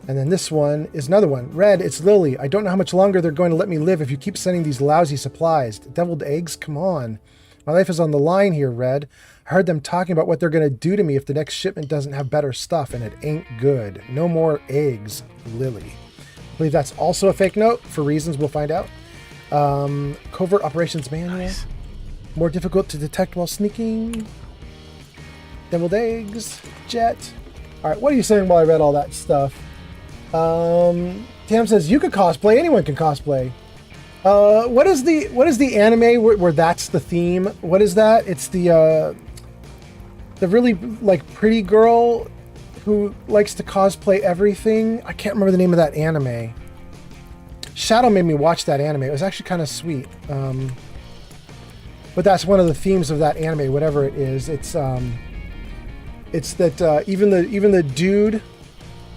And then this one is another one. Red, it's Lily. I don't know how much longer they're going to let me live if you keep sending these lousy supplies. Deviled eggs? Come on. My life is on the line here, Red. I heard them talking about what they're going to do to me if the next shipment doesn't have better stuff, and it ain't good. No more eggs, Lily. I believe that's also a fake note for reasons we'll find out. Covert Operations Manual. Nice. More difficult to detect while sneaking. Deviled eggs. Jet. All right, what are you saying while I read all that stuff? Tam says you could cosplay. Anyone can cosplay. What is the anime where that's the theme? What is that? It's the really like pretty girl who likes to cosplay everything. I can't remember the name of that anime. Shadow made me watch that anime. It was actually kind of sweet. But that's one of the themes of that anime, whatever it is. It's that even the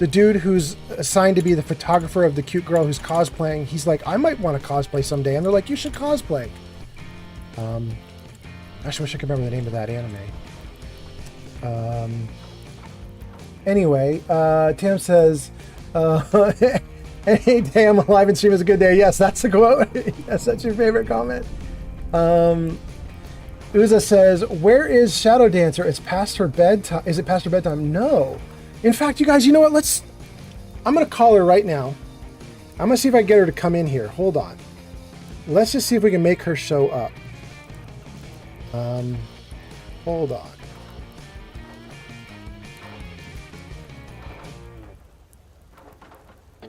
dude who's assigned to be the photographer of the cute girl who's cosplaying, he's like, I might want to cosplay someday. And they're like, you should cosplay. I actually wish I could remember the name of that anime. Anyway, Tam says, any day I'm alive and stream is a good day. Yes, that's a quote. Yes, that's your favorite comment. Uza says, where is Shadow Dancer? It's past her bedtime. Is it past her bedtime? No. In fact, you guys, you know what? I'm going to call her right now. I'm going to see if I can get her to come in here. Hold on. Let's just see if we can make her show up. Hold on.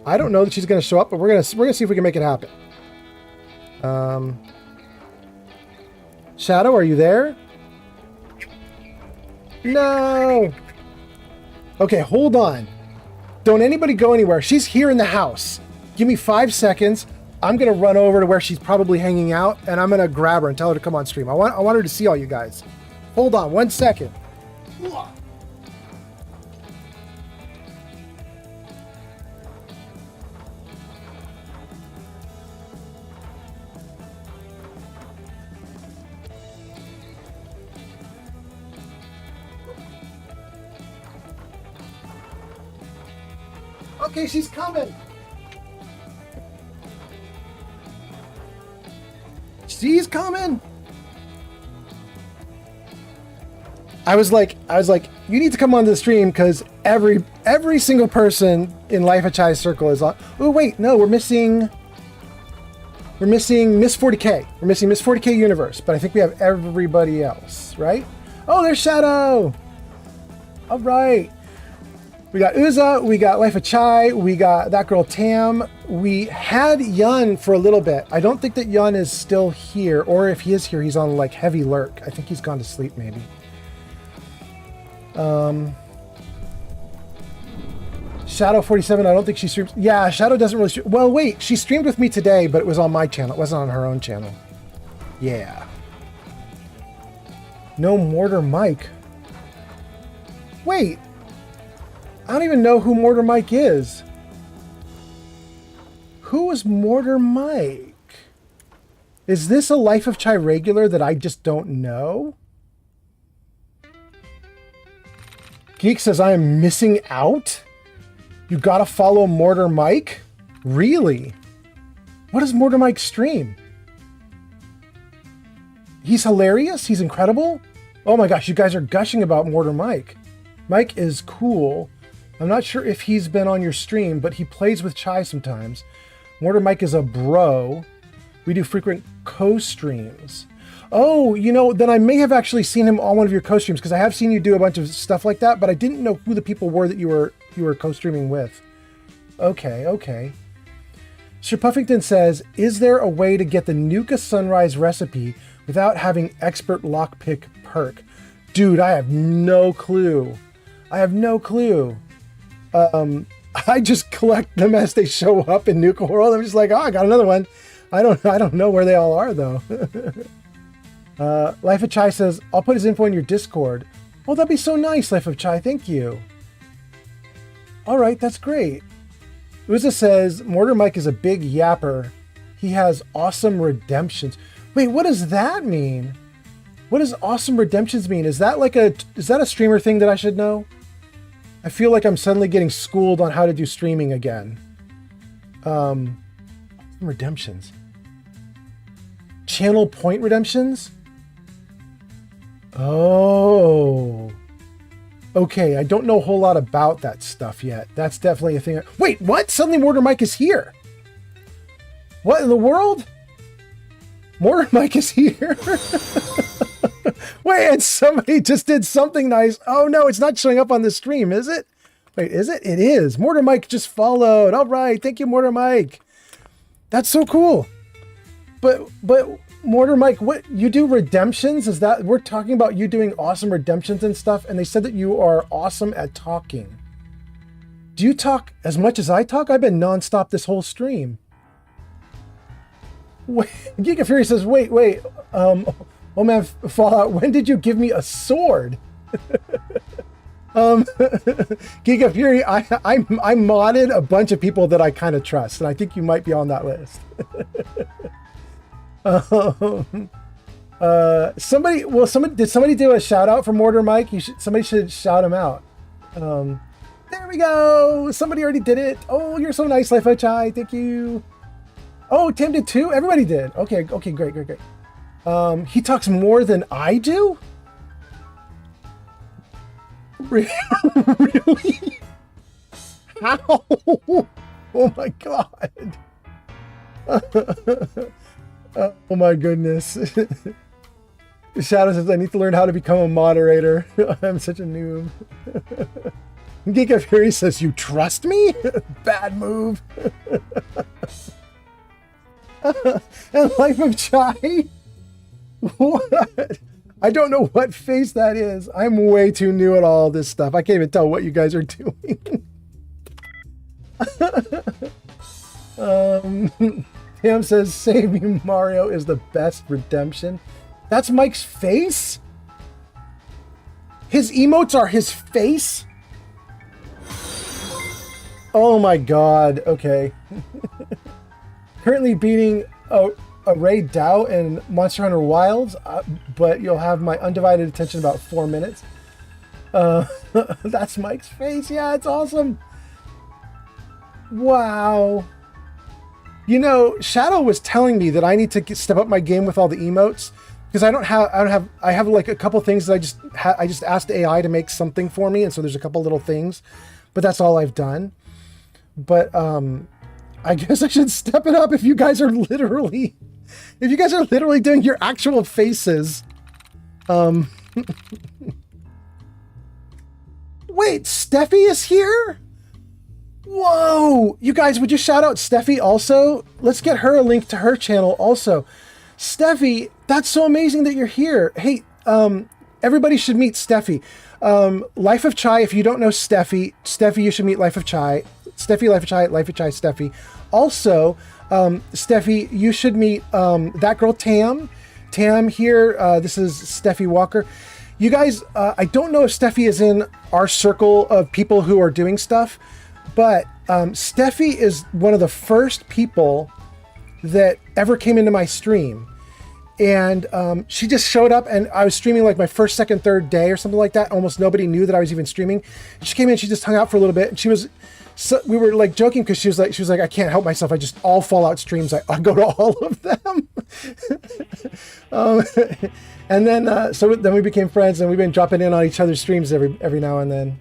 I don't know that she's going to show up, but we're going to see if we can make it happen. Shadow, are you there? No. Okay, hold on. Don't anybody go anywhere. She's here in the house. Give me 5 seconds. I'm gonna run over to where she's probably hanging out, and I'm gonna grab her and tell her to come on stream. I want her to see all you guys. Hold on 1 second. Okay, she's coming. She's coming. I was like, you need to come on the stream because every single person in Life of Chai's circle is on. Oh wait, no, we're missing Miss 40K. We're missing Miss 40K Universe, but I think we have everybody else, right? Oh, there's Shadow. All right. We got Uza, we got Life of Chai, we got that girl Tam. We had Yun for a little bit. I don't think that Yun is still here, or if he is here, he's on like heavy lurk. I think he's gone to sleep maybe. Shadow 47, I don't think she streams. Yeah, Shadow doesn't really stream. Well, wait, she streamed with me today, but it was on my channel. It wasn't on her own channel. Yeah. No Mortar Mike. Wait. I don't even know who Mortar Mike is. Who is Mortar Mike? Is this a Life of Chai regular that I just don't know? Geek says I am missing out? You gotta follow Mortar Mike? Really? What does Mortar Mike stream? He's hilarious? He's incredible? Oh my gosh, you guys are gushing about Mortar Mike. Mike is cool. I'm not sure if he's been on your stream, but he plays with Chai sometimes. Mortar Mike is a bro. We do frequent co-streams. Oh, you know, then I may have actually seen him on one of your co-streams because I have seen you do a bunch of stuff like that, but I didn't know who the people were that you were co-streaming with. Okay. Sir Puffington says, is there a way to get the Nuka Sunrise recipe without having expert lockpick perk? Dude, I have no clue. I just collect them as they show up in Nuka World. I'm just like, oh, I got another one. I don't know where they all are though. Life of Chai says, I'll put his info in your Discord. Oh, that'd be so nice, Life of Chai. Thank you. All right, that's great. Uza says, Mortar Mike is a big yapper. He has awesome redemptions. Wait, what does that mean? What does awesome redemptions mean? Is that a streamer thing that I should know? I feel like I'm suddenly getting schooled on how to do streaming again. Redemptions. Channel point redemptions? Oh. Okay, I don't know a whole lot about that stuff yet. That's definitely a thing. Wait, what? Suddenly Mortar Mike is here. What in the world? Mortar Mike is here? Wait, and somebody just did something nice. Oh no, it's not showing up on the stream, is it? Wait, is it? It is. Mortar Mike just followed. All right, thank you, Mortar Mike. That's so cool. But Mortar Mike, what you do redemptions? Is that we're talking about you doing awesome redemptions and stuff? And they said that you are awesome at talking. Do you talk as much as I talk? I've been nonstop this whole stream. Wait, Giga Fury says, wait. Oh man, Fallout, when did you give me a sword? Giga Fury, I modded a bunch of people that I kind of trust, and I think you might be on that list. Did somebody do a shout out for Mortar Mike? Somebody should shout him out. There we go. Somebody already did it. Oh, you're so nice, Life of Chai. Thank you. Oh, Tim did too. Everybody did. Okay, great. He talks more than I do? Really? How? Oh my god. Oh my goodness. Shadow says, I need to learn how to become a moderator. I'm such a noob. Giga Fury says, you trust me? Bad move. And Life of Chai? What? I don't know what face that is. I'm way too new at all this stuff. I can't even tell what you guys are doing. Tam says, "Save me, Mario is the best redemption." That's Mike's face? His emotes are his face? Oh my god, okay. Currently beating a Ray Dow in Monster Hunter Wilds, but you'll have my undivided attention in about 4 minutes. That's Mike's face. Yeah, it's awesome. Wow. You know, Shadow was telling me that I need to step up my game with all the emotes because I have like a couple things that I just asked AI to make something for me, and so there's a couple little things, but that's all I've done. But I guess I should step it up if you guys are literally doing your actual faces. Wait, Steffi is here? Whoa! You guys, would you shout out Steffi also? Let's get her a link to her channel also. Steffi, that's so amazing that you're here. Hey, everybody should meet Steffi. Life of Chai, if you don't know Steffi, you should meet Life of Chai. Steffi, Life of Chai, Life of Chai, Steffi. Also, Steffi, you should meet that girl Tam. Tam here, this is Steffi Walker. You guys, I don't know if Steffi is in our circle of people who are doing stuff, but Steffi is one of the first people that ever came into my stream. And she just showed up, and I was streaming like my first, second, third day or something like that. Almost nobody knew that I was even streaming. She came in, she just hung out for a little bit, and we were like joking because she was like, I can't help myself. I just all Fallout streams. I go to all of them. And then so then we became friends, and we've been dropping in on each other's streams every now and then.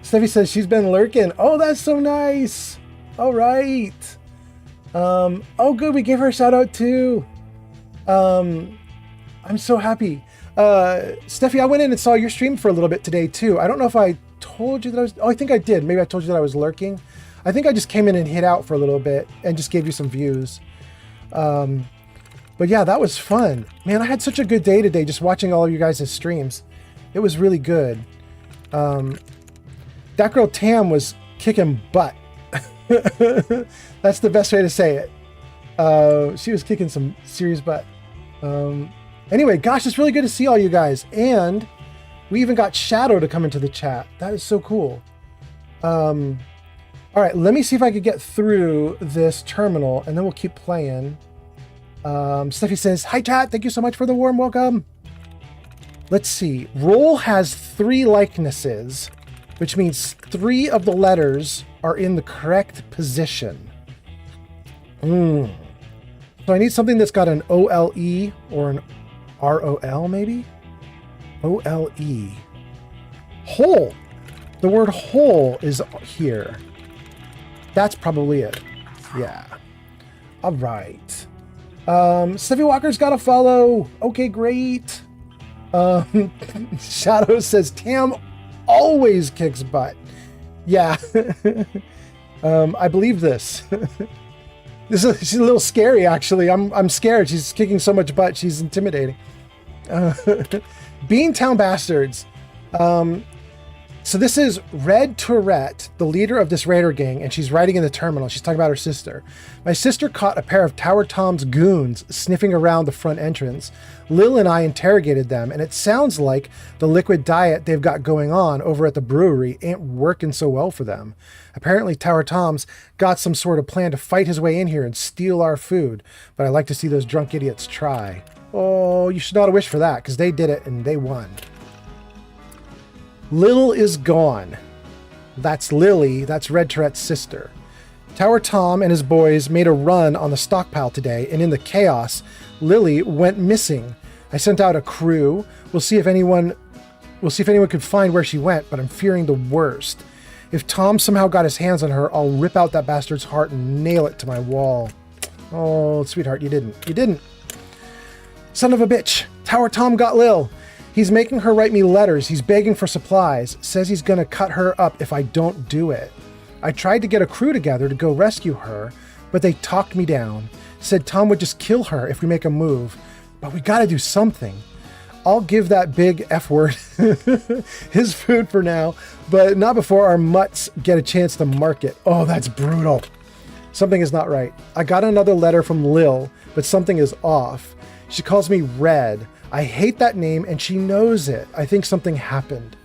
Steffi says she's been lurking. Oh, that's so nice. All right. Oh, good. We gave her a shout out too. I'm so happy. Steffi, I went in and saw your stream for a little bit today too. I don't know if I told you that I was, I think I did. Maybe I told you that I was lurking. I think I just came in and hid out for a little bit and just gave you some views. But yeah, that was fun. Man, I had such a good day today just watching all of you guys' streams. It was really good. That girl Tam was kicking butt. That's the best way to say it. She was kicking some serious butt. Anyway, gosh, it's really good to see all you guys. And we even got Shadow to come into the chat. That is so cool. All right, let me see if I could get through this terminal, and then we'll keep playing. Steffi says, "Hi, chat. Thank you so much for the warm welcome." Let's see. Roll has 3 likenesses, which means 3 of the letters are in the correct position. So I need something that's got an OLE or an ROL, maybe? OLE. Hole. The word hole is here. That's probably it. Yeah. All right. Steffi Walker's got a follow. Okay, great. Shadow says Tam always kicks butt. Yeah. I believe this. She's a little scary, actually. I'm scared. She's kicking so much butt. She's intimidating. Beantown Bastards. So this is Red Tourette, the leader of this raider gang, and she's riding in the terminal. She's talking about her sister. "My sister caught a pair of Tower Tom's goons sniffing around the front entrance. Lil and I interrogated them, and it sounds like the liquid diet they've got going on over at the brewery ain't working so well for them. Apparently Tower Tom's got some sort of plan to fight his way in here and steal our food, but I like to see those drunk idiots try." Oh, you should not have wished for that, because they did it and they won. Lil is gone. That's Lily, that's Red Tourette's sister. Tower Tom and his boys made a run on the stockpile today, and in the chaos, Lily went missing. I sent out a crew. We'll see if anyone could find where she went, but I'm fearing the worst. If Tom somehow got his hands on her, I'll rip out that bastard's heart and nail it to my wall. Oh, sweetheart, you didn't. You didn't. Son of a bitch. Tower Tom got Lil. He's making her write me letters. He's begging for supplies. Says he's gonna cut her up if I don't do it. I tried to get a crew together to go rescue her, but they talked me down. Said Tom would just kill her if we make a move. But we gotta do something. I'll give that big F word his food for now, but not before our mutts get a chance to mark it. Oh, that's brutal. Something is not right. I got another letter from Lil, but something is off. She calls me Red. I hate that name and she knows it. I think something happened.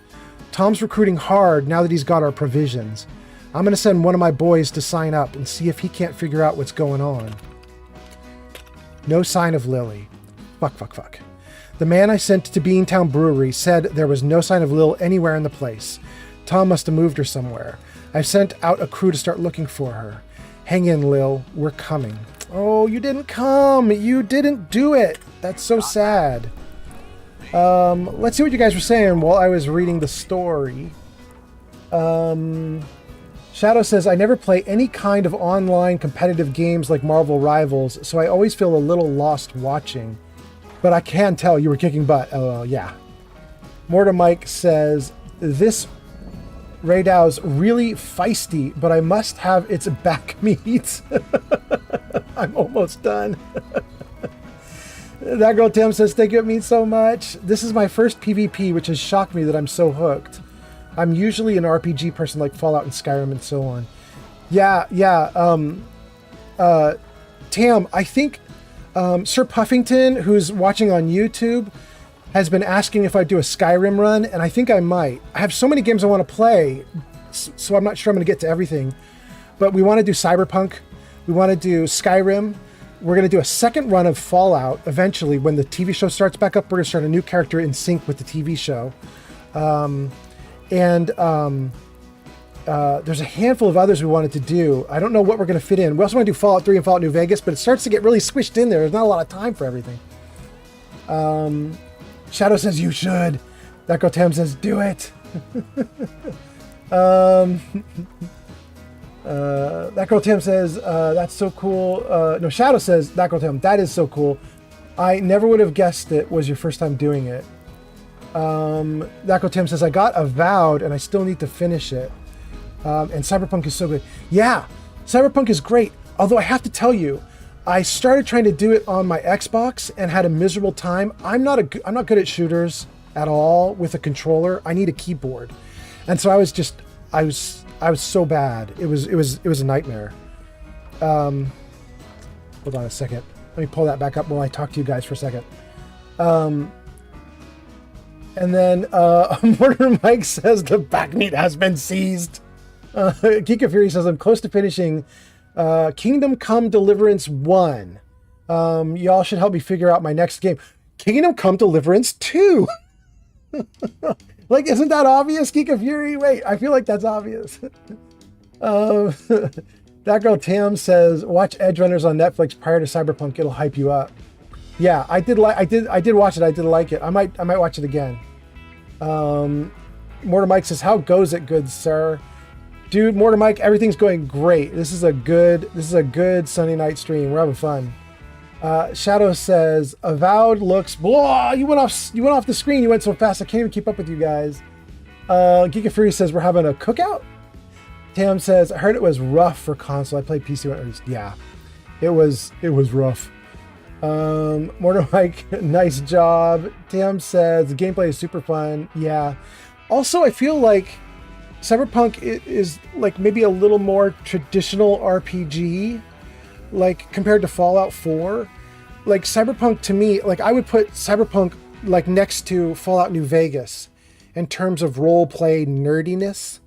Tom's recruiting hard now that he's got our provisions. I'm going to send one of my boys to sign up and see if he can't figure out what's going on. No sign of Lily. Fuck. The man I sent to Beantown Brewery said there was no sign of Lil anywhere in the place. Tom must have moved her somewhere. I've sent out a crew to start looking for her. Hang in, Lil. We're coming. Oh, you didn't come. You didn't do it. That's so sad. Let's see what you guys were saying while I was reading the story. Shadow says, I never play any kind of online competitive games like Marvel Rivals, so I always feel a little lost watching. But I can tell you were kicking butt. LOL, yeah. Mortar Mike says, this Raydow's really feisty, but I must have its back meat. I'm almost done. That girl Tim says, thank you, it means so much. This is my first PvP, which has shocked me that I'm so hooked. I'm usually an RPG person like Fallout and Skyrim and so on. Yeah. Tam, I think Sir Puffington, who's watching on YouTube, has been asking if I do a Skyrim run, and I think I might. I have so many games I want to play, so I'm not sure I'm going to get to everything. But we want to do Cyberpunk. We want to do Skyrim. We're going to do a second run of Fallout eventually. When the TV show starts back up, we're going to start a new character in sync with the TV show. There's a handful of others we wanted to do. I don't know what we're going to fit in. We also want to do Fallout 3 and Fallout New Vegas, but it starts to get really squished in there. There's not a lot of time for everything. Shadow says you should. That girl Tam says do it. That girl Tim says, that's so cool. No, Shadow says, that girl Tim, that is so cool. I never would have guessed it was your first time doing it. That girl Tim says, I got Avowed and I still need to finish it. And Cyberpunk is so good. Yeah, Cyberpunk is great. Although I have to tell you, I started trying to do it on my Xbox and had a miserable time. I'm not good at shooters at all with a controller. I need a keyboard. And so I was so bad. It was a nightmare. Hold on a second. Let me pull that back up while I talk to you guys for a second. And then Murder Mike says the back meat has been seized. Geek of Fury says I'm close to finishing Kingdom Come Deliverance 1. Y'all should help me figure out my next game. Kingdom Come Deliverance 2. Like, isn't that obvious, Geek of Fury? Wait, I feel like that's obvious. That girl Tam says, watch Edge Runners on Netflix prior to Cyberpunk. It'll hype you up. Yeah, I did watch it. I did like it. I might watch it again. Mortar Mike says, how goes it, good sir? Dude, Mortar Mike, everything's going great. This is a good Sunday night stream. We're having fun. Shadow says, Avowed looks, blah, you went off the screen. You went so fast. I can't even keep up with you guys. Geek of Fury says, we're having a cookout. Tam says, I heard it was rough for console. I played PC when yeah, it was rough. Mortar Mike, nice job. Tam says, the gameplay is super fun. Yeah. Also, I feel like Cyberpunk is like maybe a little more traditional RPG, like compared to Fallout 4. Like Cyberpunk to me, like I would put Cyberpunk like next to Fallout New Vegas in terms of role play nerdiness.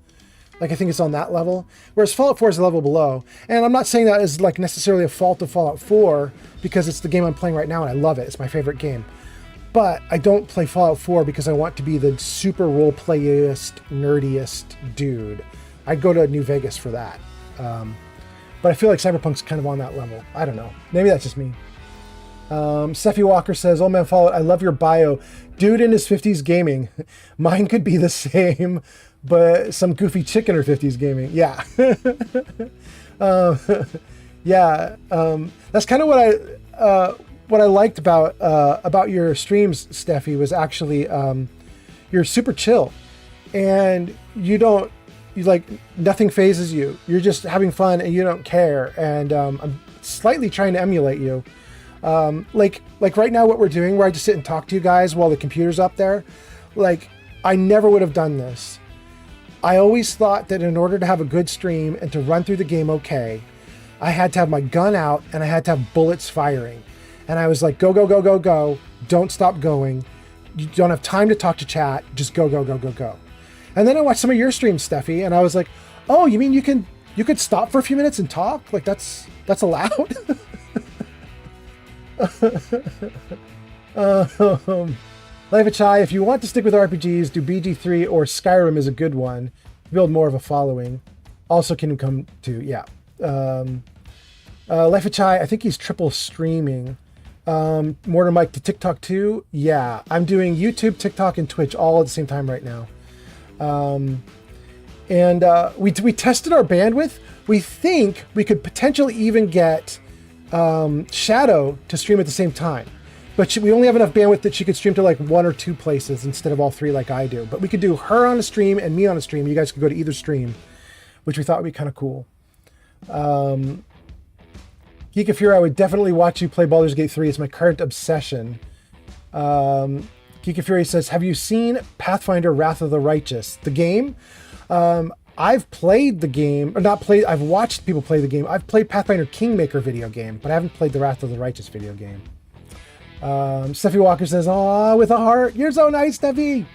Like I think it's on that level, whereas Fallout 4 is a level below. And I'm not saying that is like necessarily a fault of Fallout 4 because it's the game I'm playing right now and I love it. It's my favorite game. But I don't play Fallout 4 because I want to be the super role playist, nerdiest dude. I'd go to New Vegas for that. But I feel like Cyberpunk's kind of on that level. I don't know. Maybe that's just me. Steffi Walker says, oh man, Fallout, I love your bio. Dude in his 50s gaming. Mine could be the same, but some goofy chick in her 50s gaming. Yeah. Yeah. That's kind of what I liked about your streams, Steffi, was actually you're super chill. And you like nothing phases you. You're just having fun and you don't care. And I'm slightly trying to emulate you. Like right now what we're doing where I just sit and talk to you guys while the computer's up there, like I never would have done this. I always thought that in order to have a good stream and to run through the game okay, I had to have my gun out and I had to have bullets firing. And I was like, go, go, go, go, go. Don't stop going. You don't have time to talk to chat. Just go, go, go, go, go. And then I watched some of your streams, Steffi, and I was like, oh, you mean you could stop for a few minutes and talk? Like that's allowed? Life of Chai, if you want to stick with RPGs, do BG3 or Skyrim is a good one. Build more of a following. Also Kingdom Come 2, yeah. Life of Chai, I think he's triple streaming. Mortar Mike to TikTok too. Yeah, I'm doing YouTube, TikTok, and Twitch all at the same time right now. We tested our bandwidth. We think we could potentially even get Shadow to stream at the same time. But we only have enough bandwidth that she could stream to like 1 or 2 places instead of all 3 like I do. But we could do her on a stream and me on a stream. You guys could go to either stream, which we thought would be kind of cool. Geek of Fury, I would definitely watch you play Baldur's Gate 3. It's my current obsession. Geek of Fury says, have you seen Pathfinder Wrath of the Righteous? The game? I've played the game, or not played, I've watched people play the game. I've played Pathfinder Kingmaker video game, but I haven't played the Wrath of the Righteous video game. Steffi Walker says, aw, with a heart. You're so nice, Steffi.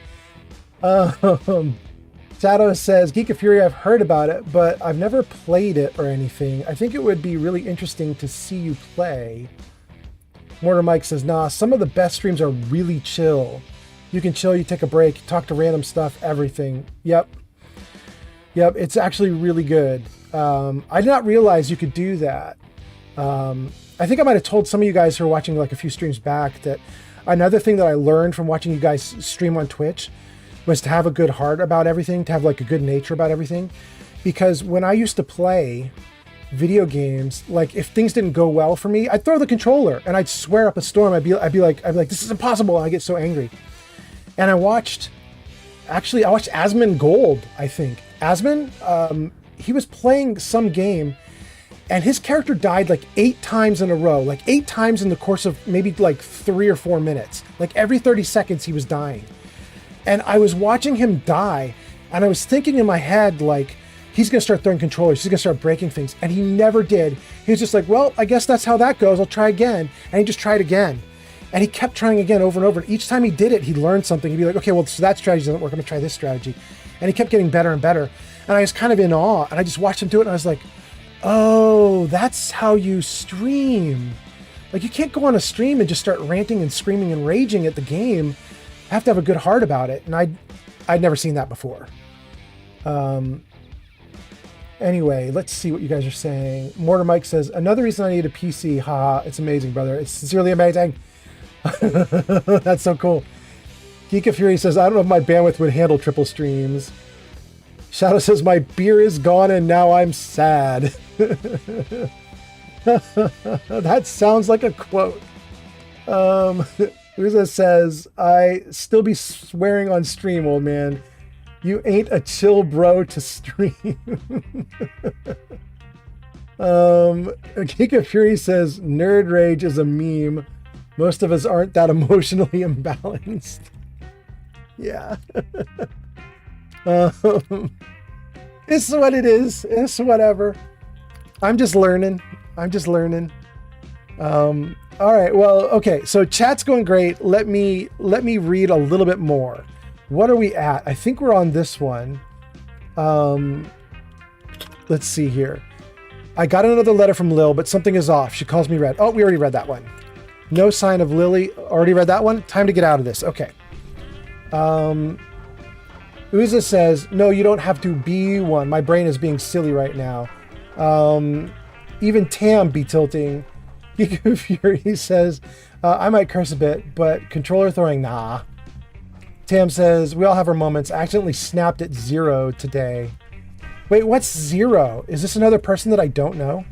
Shadow says, Geek of Fury, I've heard about it, but I've never played it or anything. I think it would be really interesting to see you play. Mortar Mike says, nah, some of the best streams are really chill. You can chill, you take a break, talk to random stuff, everything. Yep, it's actually really good. I did not realize you could do that. I think I might have told some of you guys who are watching like a few streams back that another thing that I learned from watching you guys stream on Twitch was to have a good heart about everything, to have like a good nature about everything. Because when I used to play video games, like if things didn't go well for me, I'd throw the controller and I'd swear up a storm. I'd be like, this is impossible. And I get so angry. And I watched Asmongold, I think. Asmon, he was playing some game and his character died like 8 times in a row, like 8 times in the course of maybe like 3 or 4 minutes. Like every 30 seconds he was dying. And I was watching him die and I was thinking in my head, like, he's going to start throwing controllers. He's going to start breaking things. And he never did. He was just like, well, I guess that's how that goes. I'll try again. And he just tried again. And he kept trying again over and over. And each time he did it, he learned something. He'd be like, okay, well, so that strategy doesn't work. I'm going to try this strategy. And he kept getting better and better. And I was kind of in awe. And I just watched him do it. And I was like, oh, that's how you stream. Like, you can't go on a stream and just start ranting and screaming and raging at the game. I have to have a good heart about it. And I'd never seen that before. Anyway, let's see what you guys are saying. Mortar Mike says, another reason I need a PC. Haha, it's amazing, brother. It's sincerely amazing. That's so cool. Geek of Fury says, I don't know if my bandwidth would handle triple streams. Shadow says, my beer is gone and now I'm sad. That sounds like a quote. Uza says, I still be swearing on stream, old man. You ain't a chill bro to stream. Geek of Fury says, nerd rage is a meme. Most of us aren't that emotionally imbalanced. Yeah. It's what it is. It's whatever. I'm just learning. All right. Well, okay. So chat's going great. Let me read a little bit more. What are we at? I think we're on this one. Let's see here. I got another letter from Lil, but something is off. She calls me red. Oh, we already read that one. No sign of Lily. Already read that one. Time to get out of this. Okay. Uza says, no, you don't have to be one. My brain is being silly right now. Even Tam be tilting. Geek of Fury says, I might curse a bit, but controller throwing, nah. Tam says, we all have our moments. I accidentally snapped at 0 today. Wait, what's 0? Is this another person that I don't know?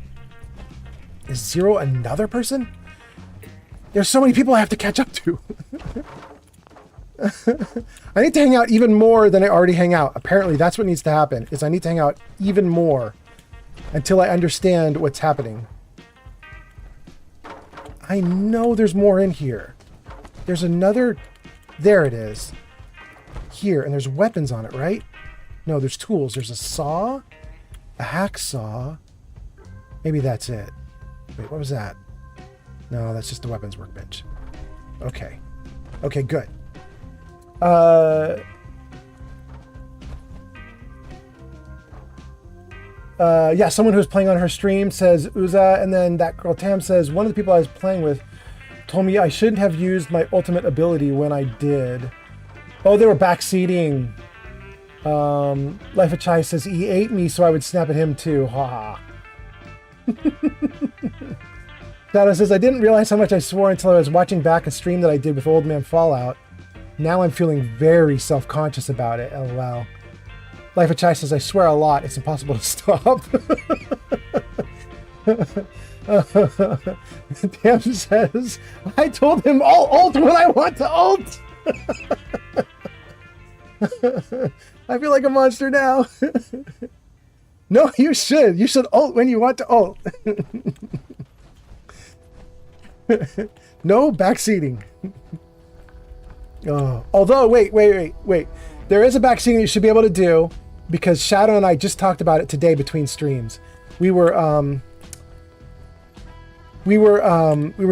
Is 0 another person? There's so many people I have to catch up to. I need to hang out even more than I already hang out. Apparently, that's what needs to happen, is I need to hang out even more until I understand what's happening. I know there's more in here. There's another... There it is. Here, and there's weapons on it, right? No, there's tools. There's a saw, a hacksaw, Maybe that's it. Wait, what was that? No, that's just the weapons workbench. Okay. Okay, good. Yeah, someone who was playing on her stream says Uza, and then that girl Tam says, one of the people I was playing with told me I shouldn't have used my ultimate ability when I did. Oh, they were backseating. Life of Chai says he ate me, so I would snap at him too. Ha ha. Shadow says, I didn't realize how much I swore until I was watching back a stream that I did with Old Man Fallout. Now I'm feeling very self-conscious about it. LOL. Life of Chai says, I swear a lot. It's impossible to stop. Tam says, I told him I'll ult when I want to ult. I feel like a monster now. No, you should. You should ult when you want to ult. No backseating. Oh, although, wait. There is a backseating you should be able to do, because Shadow and I just talked about it today between streams. We were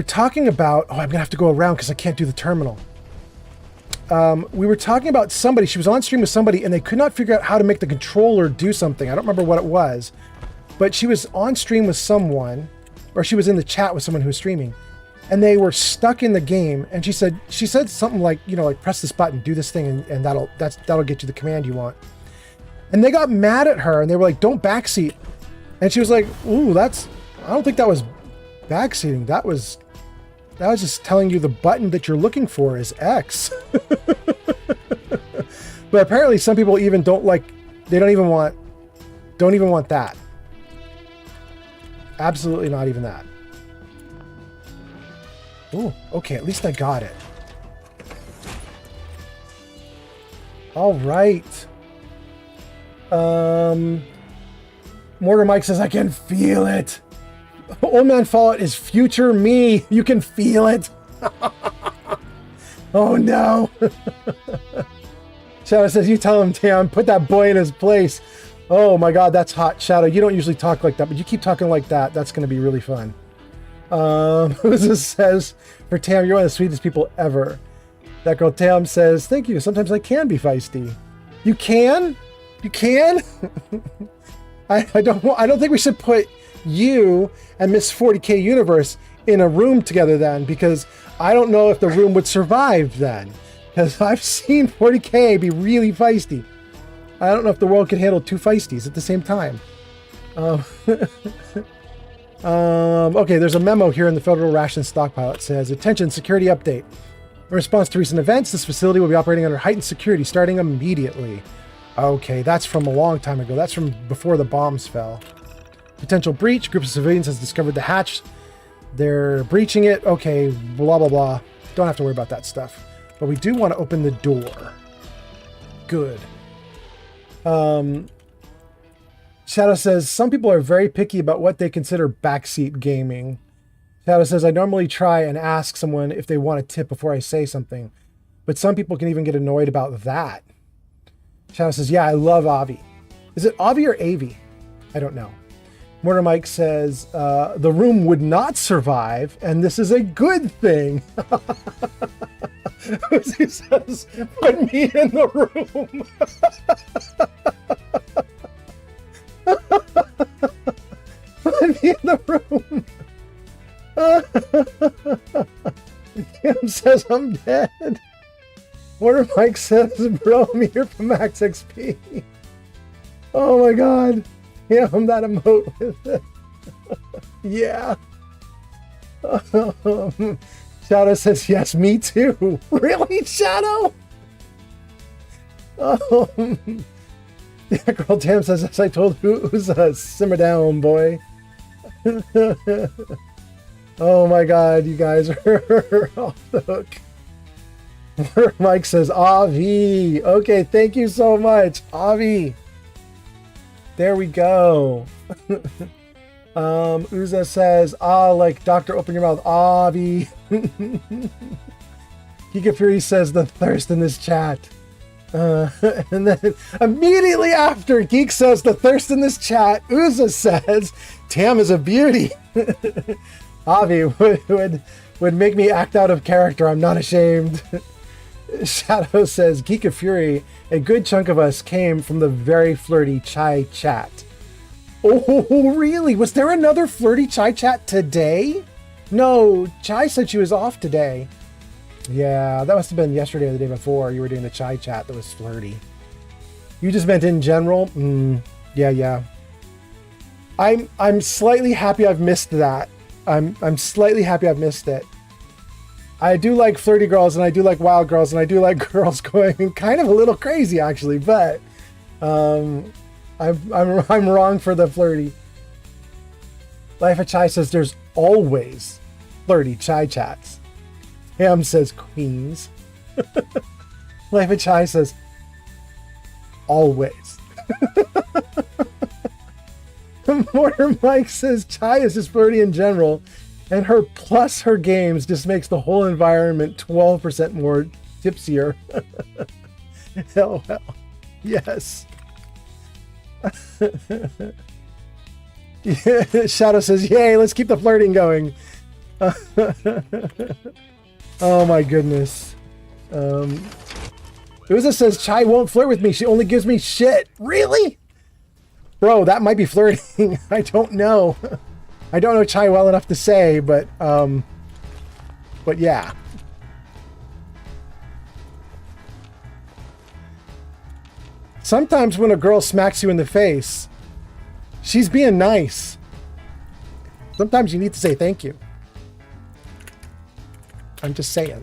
talking about. Oh, I'm gonna have to go around because I can't do the terminal. We were talking about somebody. She was on stream with somebody, and they could not figure out how to make the controller do something. I don't remember what it was, but she was on stream with someone, or she was in the chat with someone who was streaming, and they were stuck in the game. And she said something like, you know, like press this button, do this thing, and that'll get you the command you want. And they got mad at her, and they were like, "Don't backseat." And she was like, "Ooh, I don't think that was backseating. That was just telling you the button that you're looking for is X." But apparently some people even don't even want that. Absolutely not even that. Ooh, okay, at least I got it. All right. Mortar Mike says, I can feel it. Old Man Fallout is future me. You can feel it. Oh no. Shadow says, you tell him, Tam, put that boy in his place. Oh my god, that's hot. Shadow, you don't usually talk like that, but you keep talking like that. That's going to be really fun. This says, for Tam, you're one of the sweetest people ever. That girl Tam says, thank you. Sometimes I can be feisty. You can? You can? I don't think we should put you and Miss 40K Universe in a room together then, because I don't know if the room would survive then. Because I've seen 40K be really feisty. I don't know if the world can handle two feisties at the same time. Okay, there's a memo here in the Federal Ration Stockpile. It says, attention, security update. In response to recent events, this facility will be operating under heightened security starting immediately. Okay, that's from a long time ago. That's from before the bombs fell. Potential breach. Group of civilians has discovered the hatch. They're breaching it. Okay, blah, blah, blah. Don't have to worry about that stuff. But we do want to open the door. Good. Shadow says, some people are very picky about what they consider backseat gaming. Shadow says, I normally try and ask someone if they want a tip before I say something. But some people can even get annoyed about that. Shadow says, yeah, I love Avi. Is it Avi or Avi? I don't know. Mortar Mike says, the room would not survive, and this is a good thing. He says, put me in the room. Put me in the room. Kim says, I'm dead. Mortar Mike says, bro, I'm here for max XP. Oh my god. Yeah, I'm that emote with it. Yeah. Shadow says, yes, me too. Really, Shadow? Yeah, girl Tam says, as I told who's simmer down, boy. Oh my god, you guys are off the hook. Mike says, Avi. Okay, thank you so much, Avi. There we go. Uza says, like Doctor, open your mouth, Avi. Giga Fury says, the thirst in this chat. And then immediately after Geek says the thirst in this chat, Uza says, Tam is a beauty. Avi would make me act out of character. I'm not ashamed. Shadow says, Geek of Fury, a good chunk of us came from the very flirty Chai chat. Oh, really? Was there another flirty Chai chat today? No, Chai said she was off today. Yeah, that must have been yesterday or the day before. You were doing the Chai chat that was flirty. You just meant in general? Yeah. I'm slightly happy I've missed that. I'm slightly happy I've missed it. I do like flirty girls, and I do like wild girls, and I do like girls going kind of a little crazy, actually. But I'm wrong for the flirty. Life of Chai says there's always flirty Chai chats. Ham says queens. Life of Chai says always. Mortar Mike says Chai is just flirty in general, and her plus her games just makes the whole environment 12% more tipsier. Hell, yes. Shadow says, yay, let's keep the flirting going. Oh my goodness. Uza says Chai won't flirt with me. She only gives me shit. Really? Bro, that might be flirting. I don't know. I don't know Chai well enough to say, but yeah. Sometimes when a girl smacks you in the face, she's being nice. Sometimes you need to say thank you. I'm just saying.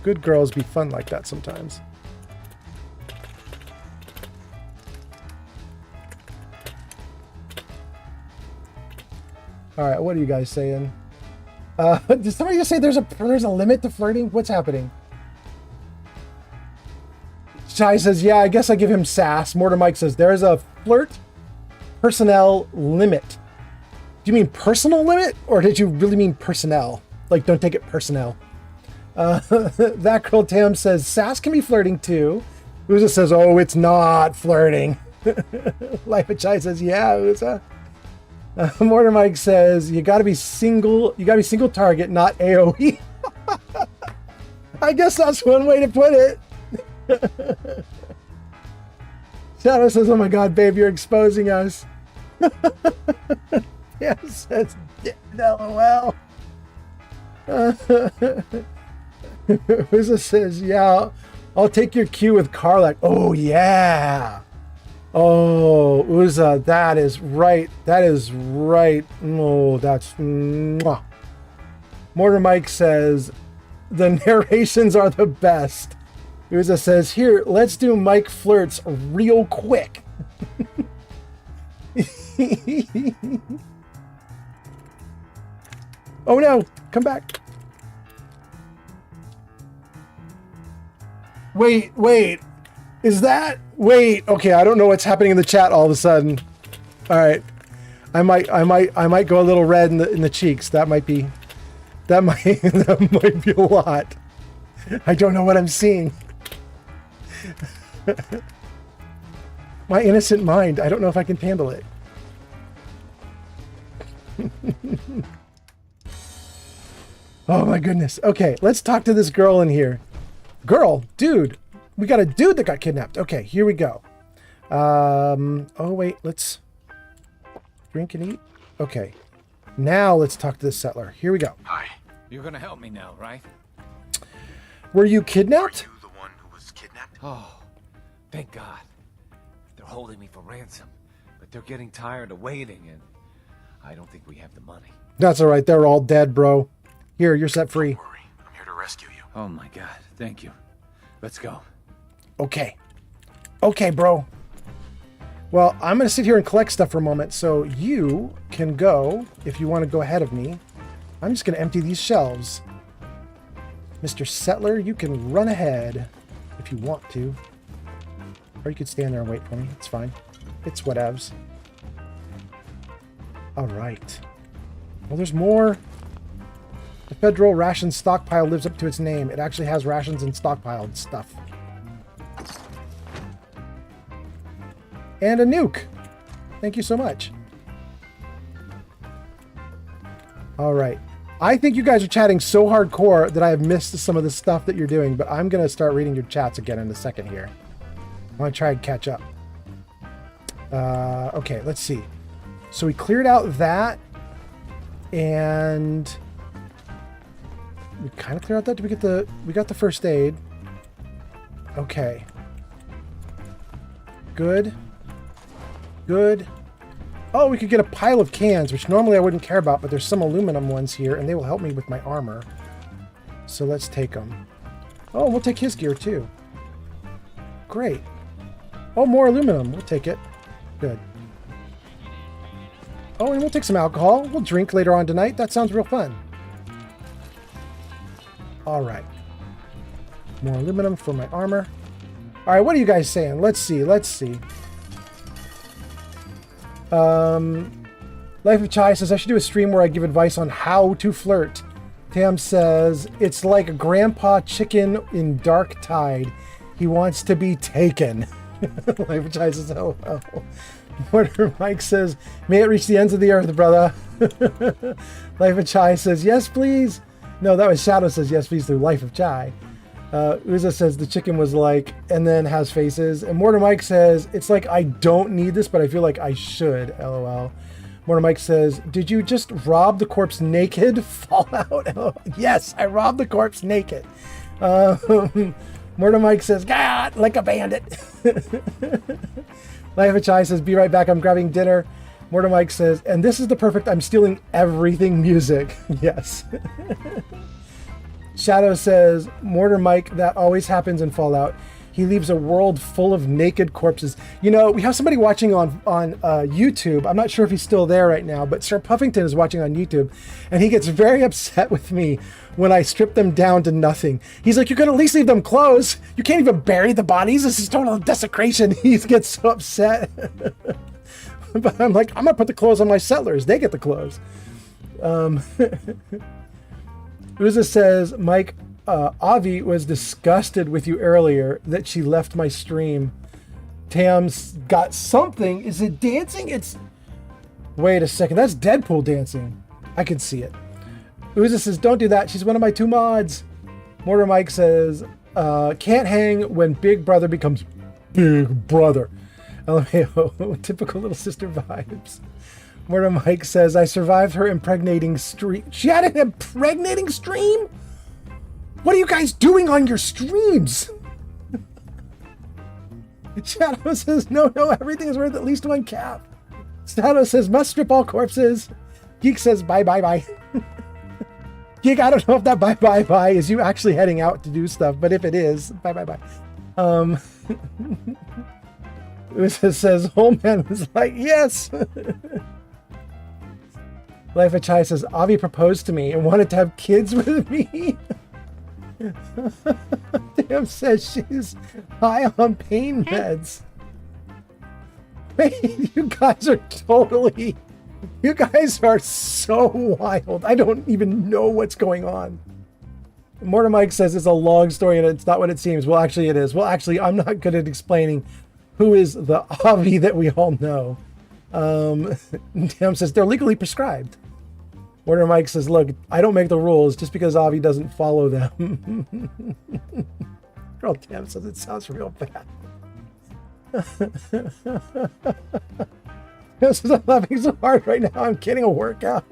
Good girls be fun like that sometimes. All right, what are you guys saying? Did somebody just say there's a limit to flirting? What's happening? Chai says, yeah, I guess I give him sass. Mortar Mike says, there's a flirt personnel limit. Do you mean personal limit? Or did you really mean personnel? Like, don't take it personnel. That girl Tam says, sass can be flirting too. Uza says, oh, it's not flirting. Life of Chai says, yeah, Uza. Mortar Mike says, you gotta be single target, not AoE. I guess that's one way to put it. Shadow says, oh my god, babe, you're exposing us. Yeah, says, LOL. Uza says, yeah, I'll take your cue with Karlak. Oh, yeah. Oh, Uza, that is right. That is right. Oh, that's... Mwah. Mortar Mike says, the narrations are the best. Uza says, here, let's do Mike flirts real quick. Oh no, come back. Wait. Is that... Wait, okay, I don't know what's happening in the chat all of a sudden. All right. I might go a little red in the cheeks. That might be a lot. I don't know what I'm seeing. My innocent mind, I don't know if I can handle it. Oh my goodness. Okay, let's talk to this girl in here. Girl, dude. We got a dude that got kidnapped. Okay, here we go. Oh wait, let's drink and eat. Okay. Now let's talk to the settler. Here we go. Hi. You're gonna help me now, right? Were you kidnapped? Are you the one who was kidnapped? Oh, thank God. They're holding me for ransom, but they're getting tired of waiting, and I don't think we have the money. That's all right. They're all dead, bro. Here, you're set free. Don't worry. I'm here to rescue you. Oh my God, thank you. Let's go. Okay. Okay, bro. Well, I'm going to sit here and collect stuff for a moment, so you can go if you want to go ahead of me. I'm just going to empty these shelves. Mr. Settler, you can run ahead if you want to. Or you could stand there and wait for me. It's fine. It's whatevs. All right. Well, there's more The federal ration stockpile lives up to its name. It actually has rations and stockpiled stuff. And a nuke. Thank you so much. All right. I think you guys are chatting so hardcore that I have missed some of the stuff that you're doing, but I'm going to start reading your chats again in a second here. I want to try and catch up. Okay, let's see. So we cleared out that, and we kind of cleared out that. Did we get the? We got the first aid. Okay. Good. Good. Oh, we could get a pile of cans, which normally I wouldn't care about, but there's some aluminum ones here, and they will help me with my armor. So let's take them. Oh, we'll take his gear, too. Great. Oh, more aluminum. We'll take it. Good. Oh, and we'll take some alcohol. We'll drink later on tonight. That sounds real fun. All right. More aluminum for my armor. All right, what are you guys saying? Let's see. Let's see. Life of Chai says, I should do a stream where I give advice on how to flirt. Tam says, it's like a grandpa chicken in dark tide. He wants to be taken. Life of Chai says, oh, oh. Mortar Mike says, may it reach the ends of the earth, brother. Life of Chai says, yes, please. No, that was Shadow says, yes, please, through Life of Chai. Uza says the chicken was like, and then has faces. And Mortar Mike says, it's like, I don't need this, but I feel like I should. LOL. Mortar Mike says, did you just rob the corpse naked? Fallout. LOL. Yes, I robbed the corpse naked. Mortar Mike says, God, like a bandit. Life of Chai says, be right back, I'm grabbing dinner. Mortar Mike says, and this is the perfect I'm stealing everything music. Yes. Shadow says, Mortar Mike, that always happens in Fallout. He leaves a world full of naked corpses. You know, we have somebody watching on YouTube. I'm not sure if he's still there right now, but Sir Puffington is watching on YouTube, and he gets very upset with me when I strip them down to nothing. He's like, you could at least leave them clothes. You can't even bury the bodies. This is total desecration. He gets so upset. But I'm like, I'm going to put the clothes on my settlers. They get the clothes. Uza says, Mike, Avi was disgusted with you earlier that she left my stream. Tam's got something. Is it dancing? Wait a second. That's Deadpool dancing. I can see it. Uza says, don't do that. She's one of my 2 mods. Mortar Mike says, can't hang when Big Brother becomes Big Brother. LMAO, typical little sister vibes. Mortar Mike says, I survived her impregnating stream. She had an impregnating stream? What are you guys doing on your streams? Shadow says, no, everything is worth at least 1 cap. Shadow says, must strip all corpses. Geek says, bye. Geek, I don't know if that bye is you actually heading out to do stuff, but if it is, bye. Usa says, Holman was like, yes. Life of Chai says, Avi proposed to me and wanted to have kids with me. Damn says she's high on pain meds. Wait, you guys are so wild. I don't even know what's going on. Mortar Mike says it's a long story and it's not what it seems. Well, actually it is. Well, actually, I'm not good at explaining who is the Avi that we all know. Tam says they're legally prescribed. Mortar Mike says, look, I don't make the rules just because Avi doesn't follow them. Girl Tam says it sounds real bad. I'm laughing so hard right now. I'm getting a workout.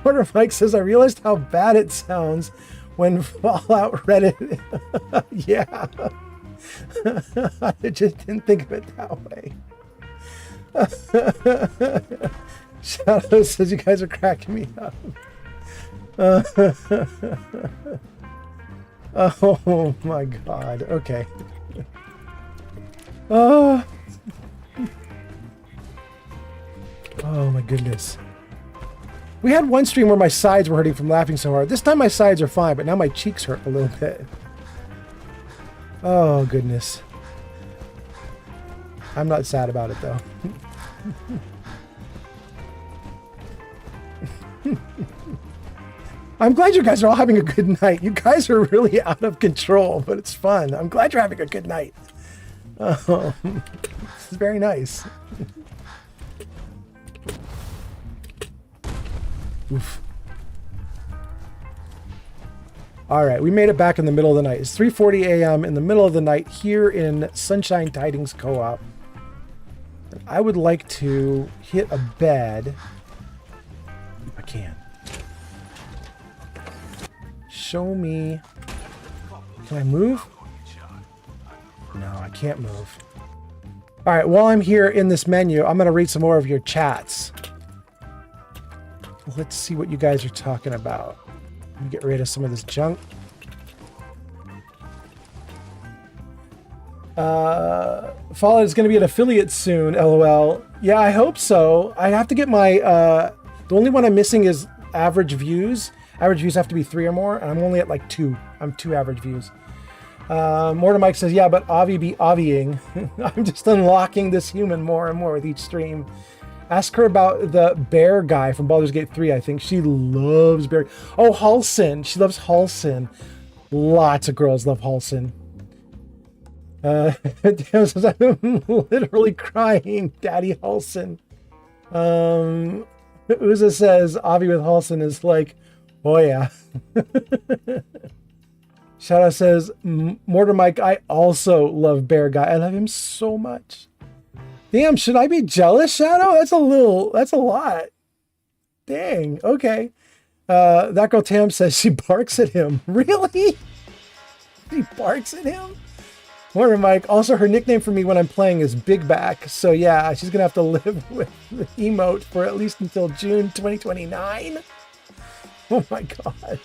Mortar Mike says, I realized how bad it sounds when Fallout read it. Yeah. I just didn't think of it that way. Shadow says you guys are cracking me up. Oh my god. Okay. Oh my goodness. We had one stream where my sides were hurting from laughing so hard. This time my sides are fine, but now my cheeks hurt a little bit. Oh goodness. I'm not sad about it though. I'm glad you guys are all having a good night. You guys are really out of control, but it's fun. I'm glad you're having a good night. This is very nice. Oof. All right, we made it back in the middle of the night. It's 3:40 a.m. in the middle of the night here in Sunshine Tidings Co-op. I would like to hit a bed if I can. Show me. Can I move? No, I can't move. All right, while I'm here in this menu, I'm going to read some more of your chats. Let's see what you guys are talking about. Let me get rid of some of this junk. Fallout is going to be an affiliate soon, LOL. Yeah, I hope so. I have to get my... the only one I'm missing is average views. Average views have to be 3 or more, and I'm only at like 2. I'm 2 average views. Mortar Mike says, yeah, but Avi be Aviing. I'm just unlocking this human more and more with each stream. Ask her about the bear guy from Baldur's Gate 3, I think. She loves bear. Oh, Halsin. She loves Halsin. Lots of girls love Halsin. Dan says, I'm literally crying, Daddy Halsin. Uza says, Avi with Halsin is like, oh yeah. Shadow says, Mortar Mike, I also love Bear Guy. I love him so much. Damn, should I be jealous, Shadow? That's a lot. Dang, okay. That girl Tam says she barks at him. Really? She barks at him? Mortar Mike, also her nickname for me when I'm playing is Big Back. So yeah, she's gonna have to live with the emote for at least until June 2029. Oh my god.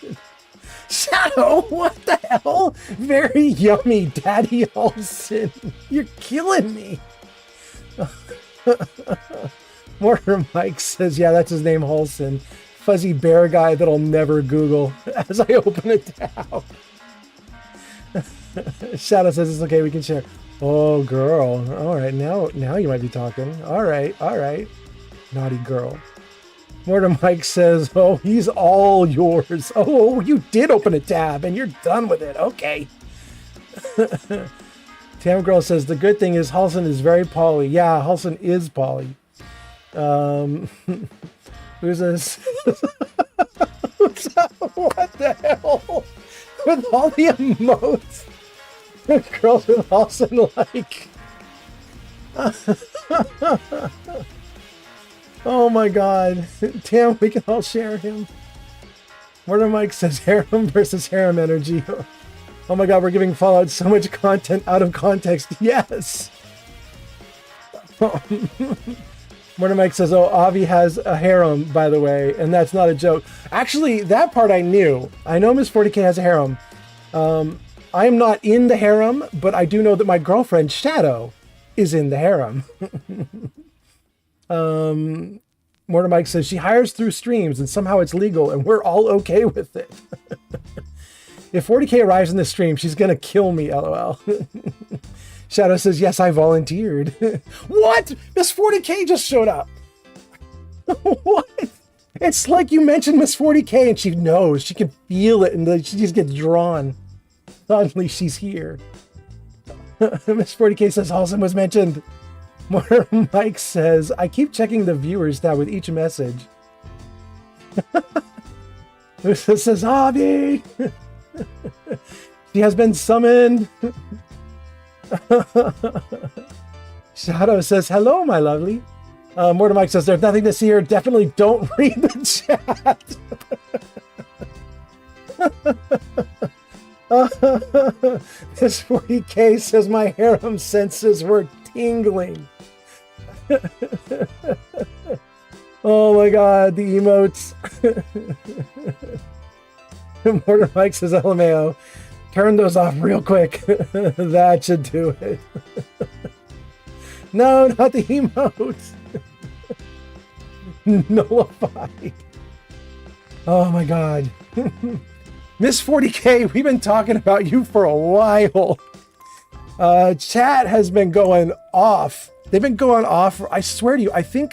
Shadow, what the hell? Very yummy, Daddy Olsen. You're killing me. Mortar Mike says, yeah, that's his name, Holson. Fuzzy bear guy that'll never Google as I open it down. Shadow says it's okay, we can share. Oh, girl. All right, now you might be talking. All right. Naughty girl. Mortar Mike says, oh, he's all yours. Oh, you did open a tab and you're done with it. Okay. Tam Girl says, the good thing is Halson is very poly. Yeah, Halson is poly. Who's this? What the hell? With all the emotes. Girls with Halson like. Oh my god. Tam, we can all share him. Mortar Mike says harem versus harem energy. Oh my god, we're giving Fallout so much content out of context. Yes! Mortar Mike says, oh, Avi has a harem, by the way, and that's not a joke. Actually, that part I knew. I know Miss 40K has a harem. I am not in the harem, but I do know that my girlfriend, Shadow, is in the harem. Mortar Mike says she hires through streams and somehow it's legal and we're all okay with it. If 40K arrives in the stream, she's gonna kill me, LOL. Shadow says, yes, I volunteered. What? Miss 40K just showed up. What? It's like you mentioned Miss 40K and she knows. She can feel it and she just gets drawn. Suddenly she's here. Miss 40K says Halson was mentioned. Mortar Mike says, I keep checking the viewers tab with each message. Usa says, Avi! She has been summoned. Shadow says, hello, my lovely. Mortar Mike says, there's nothing to see here. Definitely don't read the chat. This 40K says my harem senses were tingling. Oh my god, the emotes. Mortar Mike says, LMAO, turn those off real quick. That should do it. No, not the emotes. Nullified. Oh my god. Miss 40K, we've been talking about you for a while. Chat has been going off. They've been going off. I swear to you, I think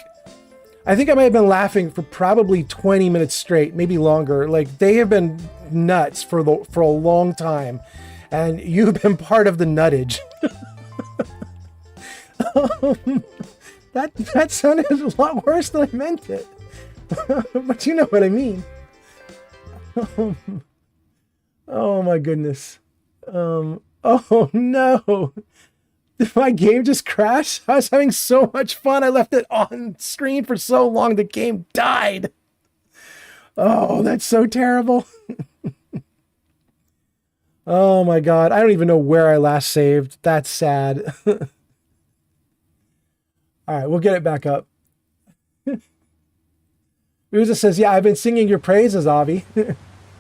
I think I might have been laughing for probably 20 minutes straight, maybe longer. Like, they have been nuts for a long time, and you've been part of the nuttage. That sounded a lot worse than I meant it. But you know what I mean. Oh my goodness. Oh no. Did my game just crash? I was having so much fun. I left it on screen for so long the game died. Oh, that's so terrible. Oh my god. I don't even know where I last saved. That's sad. Alright, we'll get it back up. Uza says, yeah, I've been singing your praises, Avi.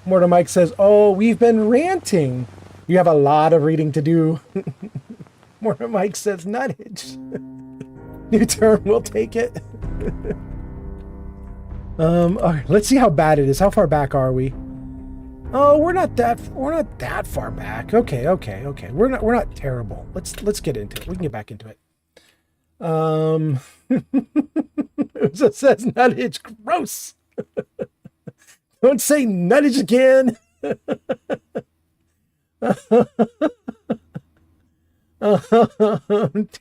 Mortar Mike says, oh, we've been ranting. You have a lot of reading to do. Mortar Mike says, nuttage. New term, we'll take it. All right, let's see how bad it is. How far back are we? Oh, we're not that far back. Okay. We're not terrible. Let's get into it. We can get back into it. It says nuttage. Gross. Don't say nuttage again.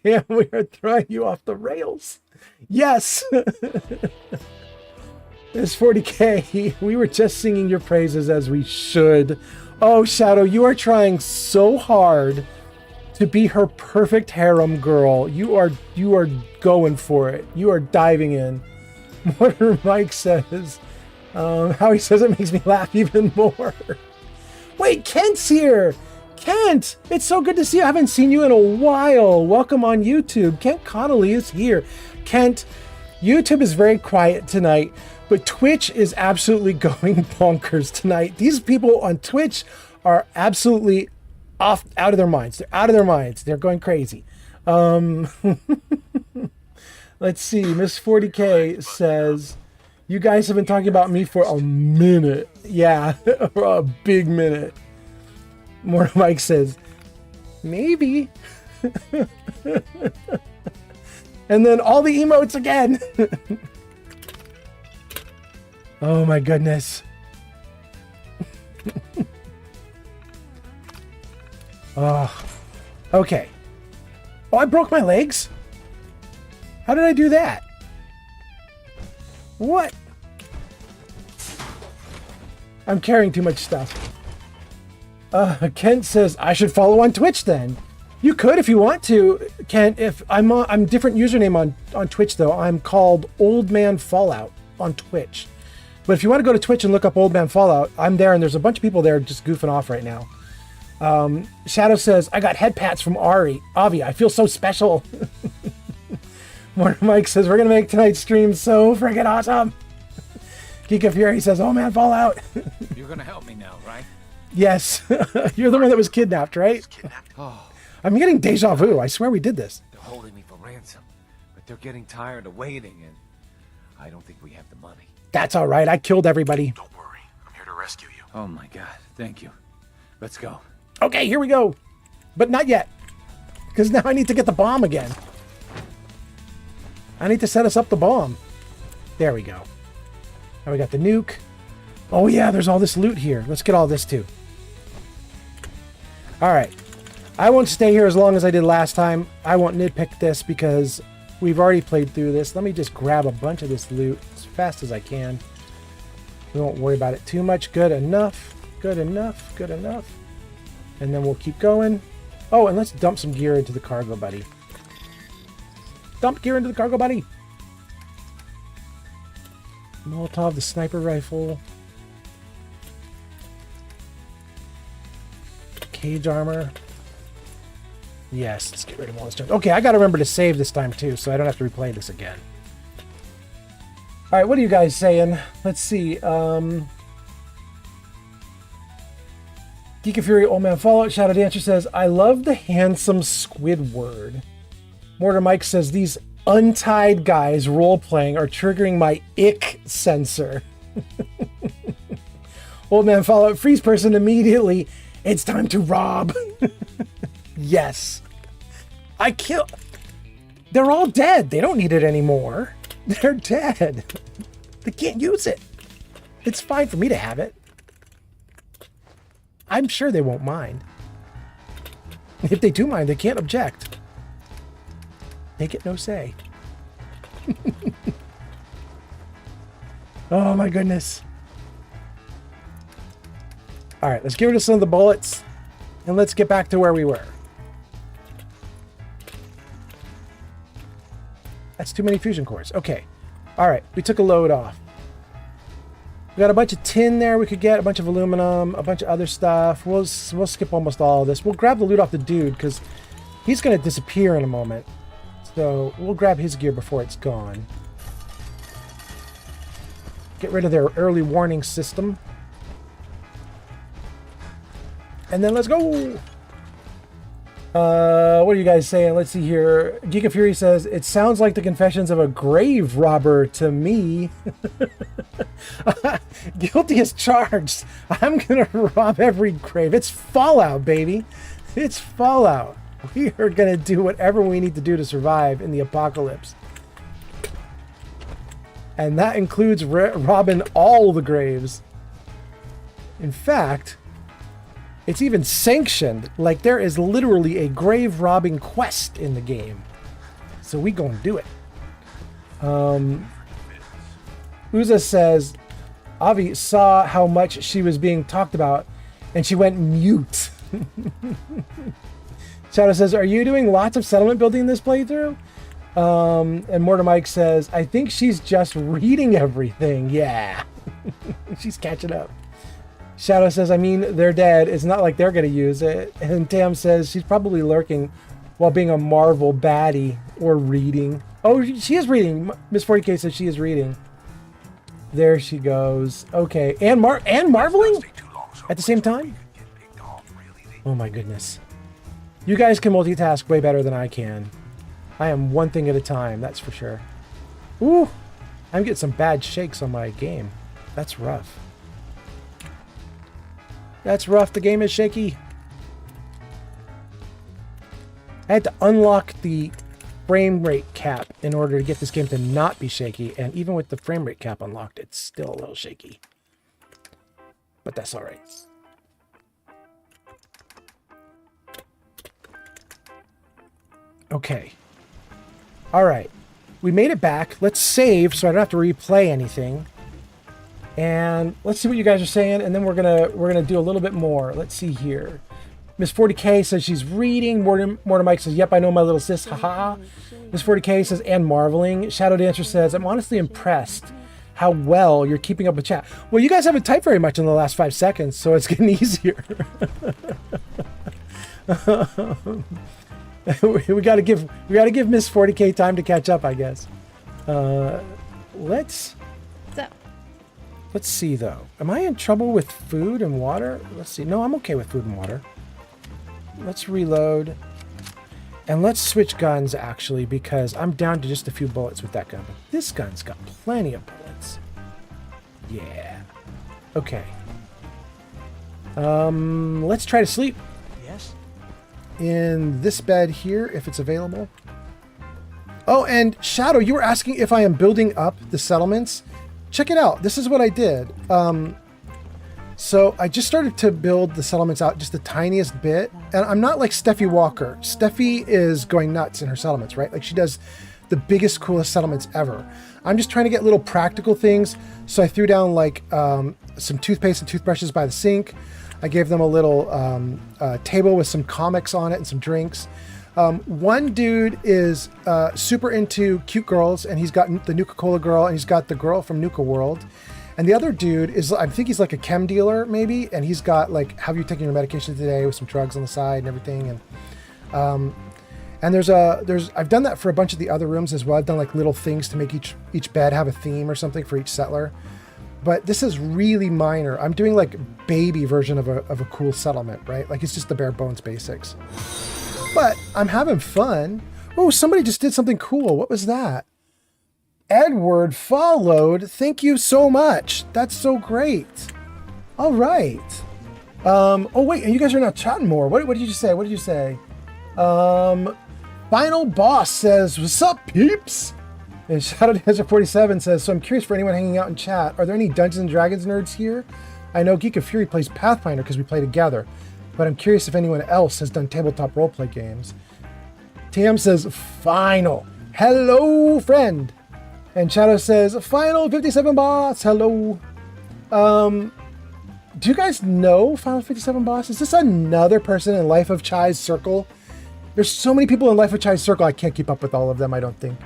Damn, we are throwing you off the rails. Yes. It's 40K. We were just singing your praises as we should. Oh, Shadow, you are trying so hard to be her perfect harem girl. You are going for it. You are diving in. Mortar Mike says, how he says it makes me laugh even more. Wait, Kent's here. Kent, it's so good to see you. I haven't seen you in a while. Welcome on YouTube. Kent Connolly is here. Kent, YouTube is very quiet tonight, but Twitch is absolutely going bonkers tonight. These people on Twitch are absolutely out of their minds. They're out of their minds. They're going crazy. Let's see. Miss 40K says, you guys have been talking about me for a minute. Yeah, for a big minute. Mortar Mike says, maybe. And then all the emotes again. Oh my goodness. Oh, okay. Oh, I broke my legs? How did I do that? What? I'm carrying too much stuff. Kent says, I should follow on Twitch then. You could if you want to, Kent. If I'm different username on Twitch though. I'm called Old Man Fallout on Twitch. But if you want to go to Twitch and look up Old Man Fallout, I'm there, and there's a bunch of people there just goofing off right now. Shadow says, I got head pats from Avi, I feel so special. Mortar Mike says, we're gonna make tonight's stream so friggin' awesome. Geeka Fury says, oh man, Fallout. You're gonna help me now, right? Yes. You're the one that was kidnapped, right? Oh, I'm getting deja vu. I swear we did this. they're holding me for ransom, but they're getting tired of waiting, and I don't think we have the money. That's all right. I killed everybody. Don't worry. I'm here to rescue you. Oh my god, thank you. Let's go. Okay, here we go. But not yet. Because now I need to get the bomb again. I need to set us up the bomb. There we go. Now we got the nuke. Oh yeah, there's all this loot here. Let's get all this too. Alright. I won't stay here as long as I did last time. I won't nitpick this because we've already played through this. Let me just grab a bunch of this loot as fast as I can. We won't worry about it too much. Good enough. Good enough. Good enough. And then we'll keep going. Oh, and let's dump some gear into the cargo, buddy. Dump gear into the cargo, buddy. Molotov, the sniper rifle. Cage armor. Yes, let's get rid of all this stuff. Okay, I gotta remember to save this time too, so I don't have to replay this again. Alright, what are you guys saying? Let's see. Geeka Fury, Old Man Fallout, Shadow Dancer says, I love the handsome Squidward. Mortar Mike says, these untied guys role-playing are triggering my ick sensor. Old Man Fallout, freeze person immediately. It's time to rob. Yes. They're all dead. They don't need it anymore. They're dead. They can't use it. It's fine for me to have it. I'm sure they won't mind. If they do mind, they can't object. They get no say. Oh my goodness. All right, let's get rid of some of the bullets and let's get back to where we were. That's too many fusion cores. Okay. All right, we took a load off. We got a bunch of tin there we could get, a bunch of aluminum, a bunch of other stuff. We'll skip almost all of this. We'll grab the loot off the dude because he's going to disappear in a moment. So we'll grab his gear before it's gone. Get rid of their early warning system. And then let's go! What are you guys saying? Let's see here. Geek of Fury says, it sounds like the confessions of a grave robber to me. Guilty as charged. I'm gonna rob every grave. It's Fallout, baby. It's Fallout. We are gonna do whatever we need to do to survive in the apocalypse. And that includes robbing all the graves. In fact, it's even sanctioned. Like, there is literally a grave robbing quest in the game. So we gonna do it. Uza says, Avi saw how much she was being talked about and she went mute. Shadow says, are you doing lots of settlement building in this playthrough? And Mortar Mike says, I think she's just reading everything. Yeah. She's catching up. Shadow says, I mean, they're dead. It's not like they're going to use it. And Tam says she's probably lurking while being a Marvel baddie or reading. Oh, she is reading. Miss 40K says she is reading. There she goes. Okay. And marveling at the same time? Oh my goodness. You guys can multitask way better than I can. I am one thing at a time, that's for sure. Ooh, I'm getting some bad shakes on my game. That's rough. That's rough. The game is shaky. I had to unlock the frame rate cap in order to get this game to not be shaky. And even with the frame rate cap unlocked, it's still a little shaky. But that's all right. Okay. All right. We made it back. Let's save so I don't have to replay anything. And let's see what you guys are saying, and then we're gonna do a little bit more. Let's see here. Miss 40K says she's reading. Mortar Mike says, yep, I know my little sis, haha. Miss 40K says, and marveling. Shadow Dancer says, I'm honestly impressed how well you're keeping up with chat. Well, you guys haven't typed very much in the last 5 seconds, so it's getting easier. we gotta give Miss 40K time to catch up, I guess. Let's see, though. Am I in trouble with food and water? Let's see. No, I'm okay with food and water. Let's reload. And let's switch guns, actually, because I'm down to just a few bullets with that gun. But this gun's got plenty of bullets. Yeah. Okay. Let's try to sleep. Yes? In this bed here, if it's available. Oh, and Shadow, you were asking if I am building up the settlements. Check it out. This is what I did. So I just started to build the settlements out just the tiniest bit. And I'm not like Steffi Walker. Steffi is going nuts in her settlements, right? Like she does the biggest, coolest settlements ever. I'm just trying to get little practical things. So I threw down like some toothpaste and toothbrushes by the sink. I gave them a little table with some comics on it and some drinks. One dude is super into cute girls, and he's got the Nuka-Cola girl, and he's got the girl from Nuka World. And the other dude is, I think he's like a chem dealer, maybe, and he's got like, have you taken your medication today, with some drugs on the side and everything. And I've done that for a bunch of the other rooms as well. I've done like little things to make each bed have a theme or something for each settler. But this is really minor. I'm doing like baby version of a cool settlement, right? Like it's just the bare bones basics. But I'm having fun. Oh, somebody just did something cool. What was that? Edward followed. Thank you so much. That's so great. All right. Oh, wait. And you guys are now chatting more. What did you say? What did you say? Final Boss says, what's up, peeps? And Shadow Dancer 47 says, so I'm curious for anyone hanging out in chat, are there any Dungeons and Dragons nerds here? I know Geek of Fury plays Pathfinder because we play together, but I'm curious if anyone else has done tabletop roleplay games. Tam says, final. Hello, friend. And Shadow says, final 57 boss. Hello. Do you guys know Final 57 boss? Is this another person in Life of Chai's circle? There's so many people in Life of Chai's circle, I can't keep up with all of them, I don't think.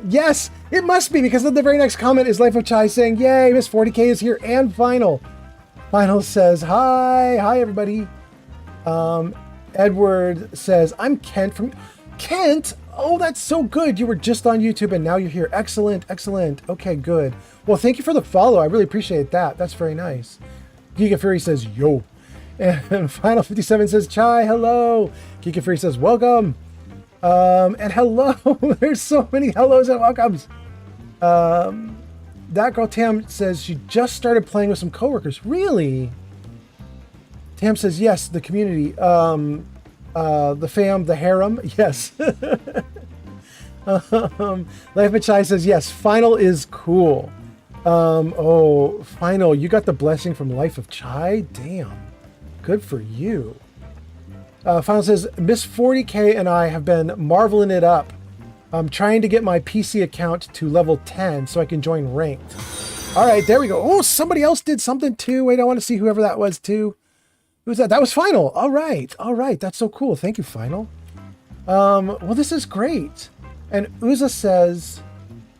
Yes, it must be, because the very next comment is Life of Chai saying, yay, Miss 40K is here, and Final. Final says, hi everybody. Edward says, I'm Kent from... Kent? Oh, that's so good. You were just on YouTube and now you're here. Excellent. Okay, good. Well, thank you for the follow. I really appreciate that. That's very nice. Giga Fury says, yo. And Final 57 says, Chai, hello. Giga Fury says, welcome. And hello. There's so many hellos and welcomes. That girl Tam says she just started playing with some coworkers. Really? Tam says, yes, the community. The fam, the harem. Yes. Life of Chai says, yes, Final is cool. Oh, Final, you got the blessing from Life of Chai? Damn. Good for you. Final says, Miss 40K and I have been marveling it up. I'm trying to get my PC account to level 10 so I can join ranked. All right, there we go. Oh, somebody else did something too. Wait, I want to see whoever that was too. Who's that? That was Final. All right. That's so cool. Thank you, Final. Well, this is great. And Uza says,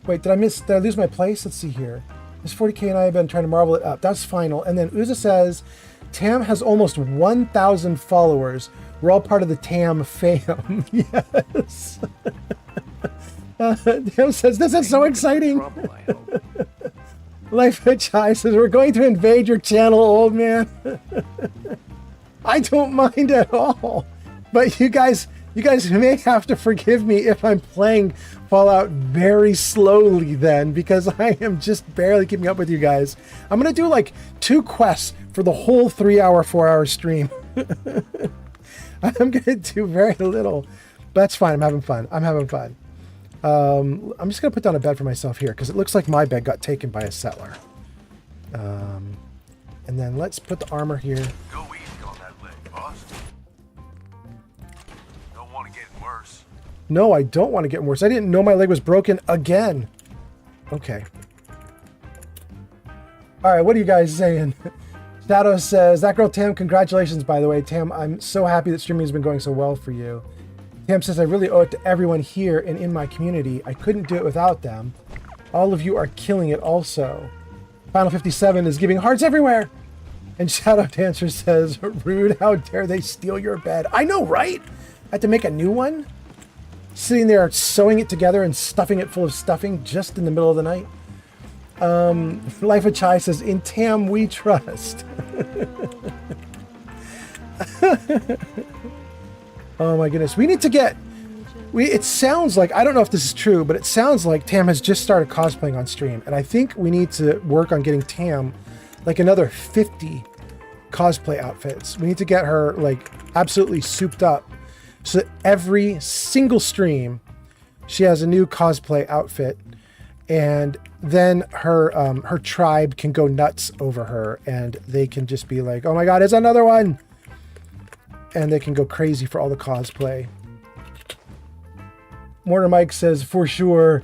wait, did I lose my place? Let's see here. Miss 40K and I have been trying to marvel it up. That's Final. And then Uza says, Tam has almost 1,000 followers. We're all part of the Tam fam. Yes. Tam says, this is so exciting. Life of Chai says, we're going to invade your channel, old man. I don't mind at all. But you guys may have to forgive me if I'm playing Fallout very slowly then, because I am just barely keeping up with you guys. I'm going to do like 2 quests for the whole 3-hour, 4-hour stream. I'm going to do very little. But that's fine. I'm having fun. I'm just going to put down a bed for myself here because it looks like my bed got taken by a settler. And then let's put the armor here. Go easy on that leg, boss. Don't want to get worse. No, I don't want to get worse. I didn't know my leg was broken again. Okay. All right, what are you guys saying? Shadow says, that girl Tam, congratulations, by the way. Tam, I'm so happy that streaming has been going so well for you. Tam says, I really owe it to everyone here and in my community. I couldn't do it without them. All of you are killing it also. Final 57 is giving hearts everywhere. And Shadow Dancer says, rude, how dare they steal your bed? I know, right? I had to make a new one? Sitting there sewing it together and stuffing it full of stuffing just in the middle of the night. Life of Chai says, in Tam we trust. Oh my goodness. We need to get... it sounds like, I don't know if this is true, but it sounds like Tam has just started cosplaying on stream. And I think we need to work on getting Tam like another 50 cosplay outfits. We need to get her like absolutely souped up so that every single stream she has a new cosplay outfit, and then her tribe can go nuts over her and they can just be like, oh my god, it's another one, and they can go crazy for all the cosplay. Mortar Mike says, for sure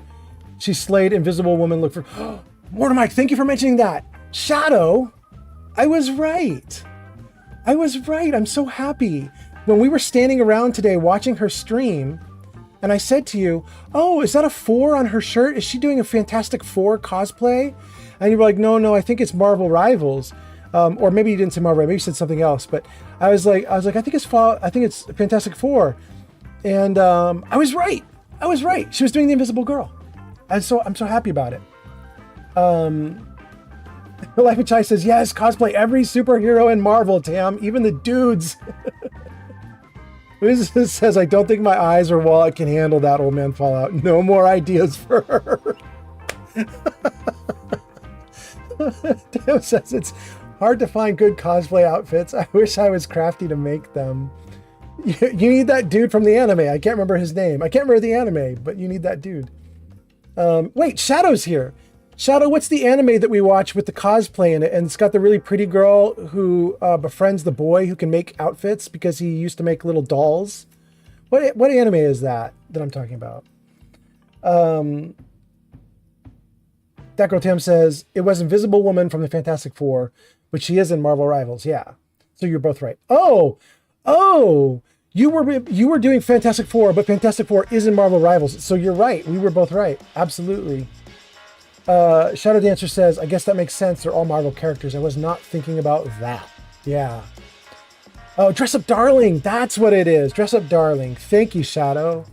she slayed Invisible Woman. Look for Mortar Mike, thank you for mentioning that. Shadow, I was right. I'm so happy. When we were standing around today watching her stream, and I said to you, oh, is that a 4 on her shirt? Is she doing a Fantastic Four cosplay? And you were like, no, I think it's Marvel Rivals. Or maybe you didn't say Marvel, maybe you said something else. But I was like, I think it's Fantastic Four. And I was right. She was doing the Invisible Girl. And so I'm so happy about it. Life of Chai says, yes, cosplay every superhero in Marvel, Tam, even the dudes. This says, I don't think my eyes or wallet can handle that, old man Fallout. No more ideas for her. Tam says, it's hard to find good cosplay outfits. I wish I was crafty to make them. You need that dude from the anime. I can't remember his name. I can't remember the anime, but you need that dude. Wait, Shadow's here. Shadow, what's the anime that we watch with the cosplay in it? And it's got the really pretty girl who befriends the boy who can make outfits because he used to make little dolls. What anime is that I'm talking about? That girl Tim says, it was Invisible Woman from the Fantastic Four, but she is in Marvel Rivals. Yeah. So you're both right. Oh, you were doing Fantastic Four, but Fantastic Four is in Marvel Rivals. So you're right. We were both right. Absolutely. Shadow Dancer says, I guess that makes sense. They're all Marvel characters. I was not thinking about that. Yeah. Oh, Dress Up Darling. That's what it is. Dress Up Darling. Thank you, Shadow.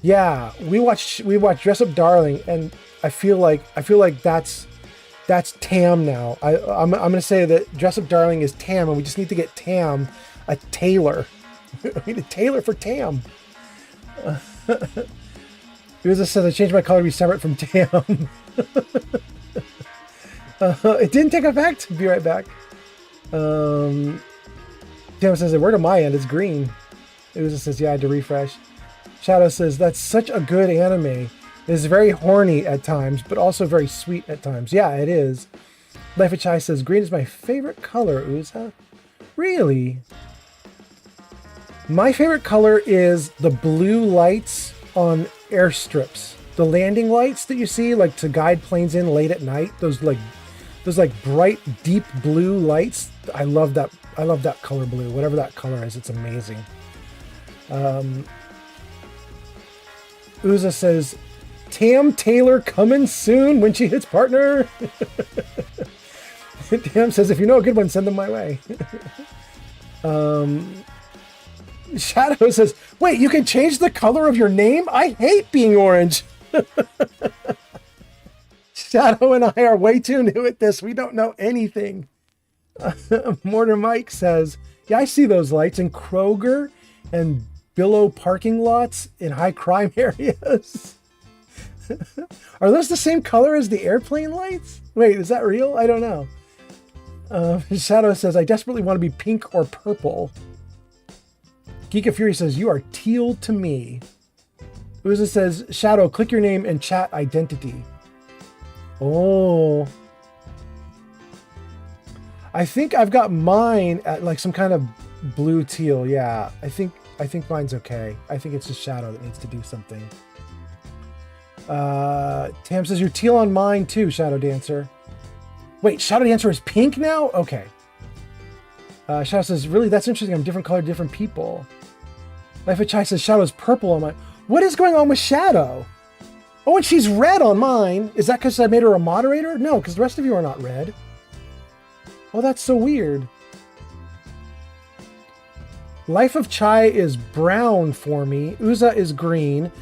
Yeah, we watched Dress Up Darling, and I feel like that's Tam now. I'm gonna say that Dress Up Darling is Tam, and we just need to get Tam a tailor. We need a tailor for Tam. Uza says I changed my color to be separate from Tam. It didn't take effect. Be right back. Tam says, where to my end? It's green. Uza says, yeah, I had to refresh. Shadow says, that's such a good anime. It is very horny at times, but also very sweet at times. Yeah, it is. Life of Chai says, green is my favorite color, Uza. Really? My favorite color is the blue lights on airstrips. The landing lights that you see, like to guide planes in late at night. Those bright, deep blue lights. I love that. I love that color blue. Whatever that color is, it's amazing. Uza says, Tam Taylor coming soon when she hits partner. Tam says, if you know a good one, send them my way. Shadow says, wait, you can change the color of your name? I hate being orange. Shadow and I are way too new at this. We don't know anything. Mortar Mike says, yeah, I see those lights in Kroger and Billow parking lots in high crime areas. Are those the same color as the airplane lights? Wait, is that real? I don't know. Shadow says, I desperately want to be pink or purple. Geek of Fury says, you are teal to me. Uza says, Shadow, click your name and chat identity. Oh. I think I've got mine at like some kind of blue teal. Yeah, I think mine's okay. I think it's just Shadow that needs to do something. Tam says, you're teal on mine too, Shadow Dancer. Wait, Shadow Dancer is pink now? Okay. Shadow says, really, that's interesting. I'm different color, different people. Life of Chai says, Shadow's purple on mine. What is going on with Shadow? Oh, and she's red on mine. Is that because I made her a moderator? No, because the rest of you are not red. Oh, that's so weird. Life of Chai is brown for me. Uza is green.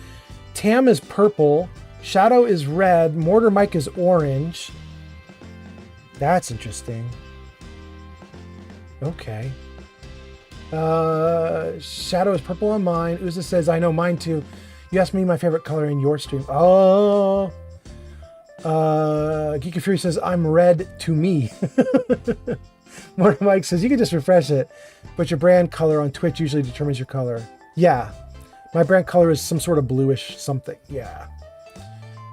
Tam is purple. Shadow is red. Mortar Mike is orange. That's interesting. Okay. Shadow is purple on mine. Uza says, I know mine too. You asked me my favorite color in your stream. Oh. Geeky Fury says, I'm red to me. Mortar Mike says, you can just refresh it, but your brand color on Twitch usually determines your color. Yeah. My brand color is some sort of bluish something. Yeah.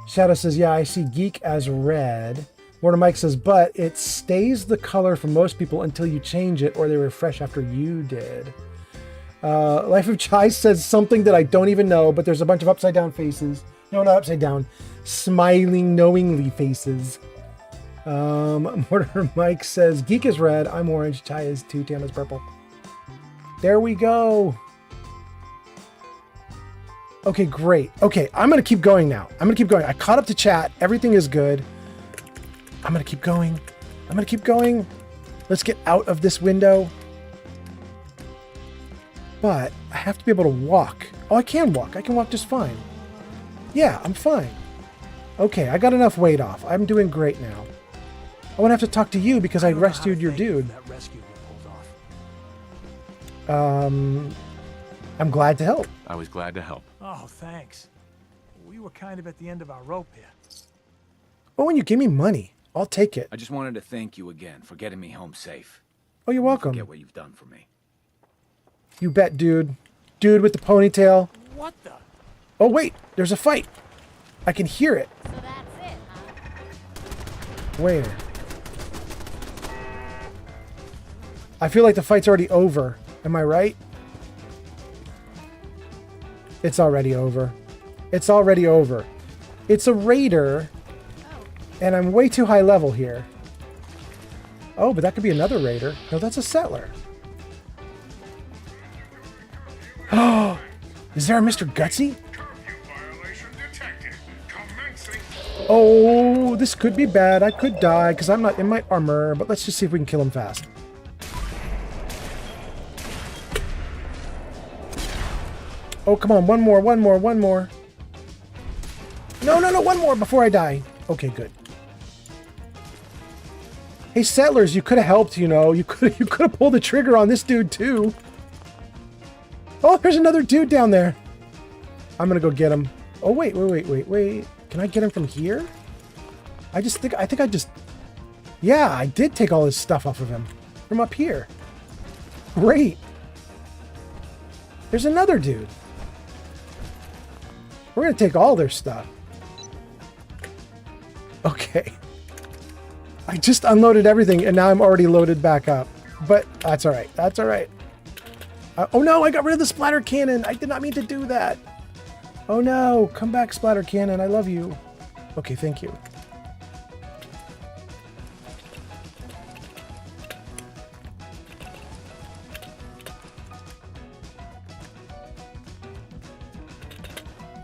Shadow says, yeah, I see geek as red. Mortar Mike says, but it stays the color for most people until you change it or they refresh after you did. Life of Chai says something that I don't even know, but there's a bunch of upside down faces. No, not upside down. Smiling knowingly faces. Mortar Mike says, geek is red, I'm orange, Chai is too, Tam is purple. There we go. Okay, great. Okay, I'm going to keep going now. I'm going to keep going. I caught up to chat. Everything is good. I'm going to keep going. I'm going to keep going. Let's get out of this window. But I have to be able to walk. Oh, I can walk. I can walk just fine. Yeah, I'm fine. Okay, I got enough weight off. I'm doing great now. I won't have to talk to you because I rescued your dude. That rescue you pulled off. I'm glad to help. I was glad to help. Oh, thanks. We were kind of at the end of our rope here. Oh, when you give me money, I'll take it. I just wanted to thank you again for getting me home safe. Oh, you're Won't welcome. forget what you've done for me. You bet, dude. Dude with the ponytail. What the? Oh, wait. There's a fight. I can hear it. So that's it, huh? Where? I feel like the fight's already over. Am I right? It's already over. It's already over. It's a raider, and I'm way too high level here. Oh, but that could be another raider. No, that's a settler. Oh, is there a Mr. Gutsy? Oh, this could be bad. I could die because I'm not in my armor, but let's just see if we can kill him fast. Oh, come on. One more, one more, one more. No, no, no, one more before I die. Okay, good. Hey, settlers, you could have helped, you know. You could have pulled the trigger on this dude, too. Oh, there's another dude down there. I'm going to go get him. Oh, wait. Can I get him from here? I think I just... Yeah, I did take all his stuff off of him. From up here. Great. There's another dude. We're going to take all their stuff. Okay. I just unloaded everything, and now I'm already loaded back up. But that's all right. That's all right. Oh, no, I got rid of the splatter cannon. I did not mean to do that. Oh, no. Come back, splatter cannon. I love you. Okay, thank you.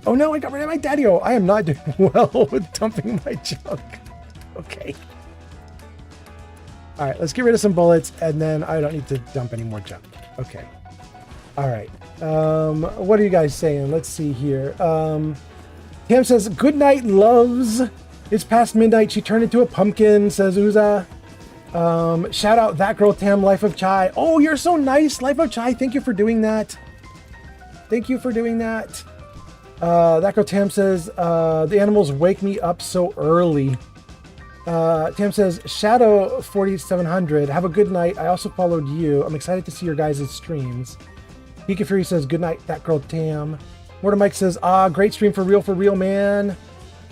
Oh, no, I got rid of my daddy-o. I am not doing well with dumping my junk. Okay. All right, let's get rid of some bullets, and then I don't need to dump any more junk. Okay. All right. What are you guys saying? Let's see here. Tam says, good night, loves. It's past midnight. She turned into a pumpkin, says Uza. Shout out that girl, Tam, Life of Chai. Oh, you're so nice, Life of Chai. Thank you for doing that. Thank you for doing that. That girl, Tam, says, the animals wake me up so early. Tam says, Shadow 4700, have a good night. I also followed you. I'm excited to see your guys' streams. Pika Fury says, good night, that girl, Tam. Mortar Mike says, great stream for real, man.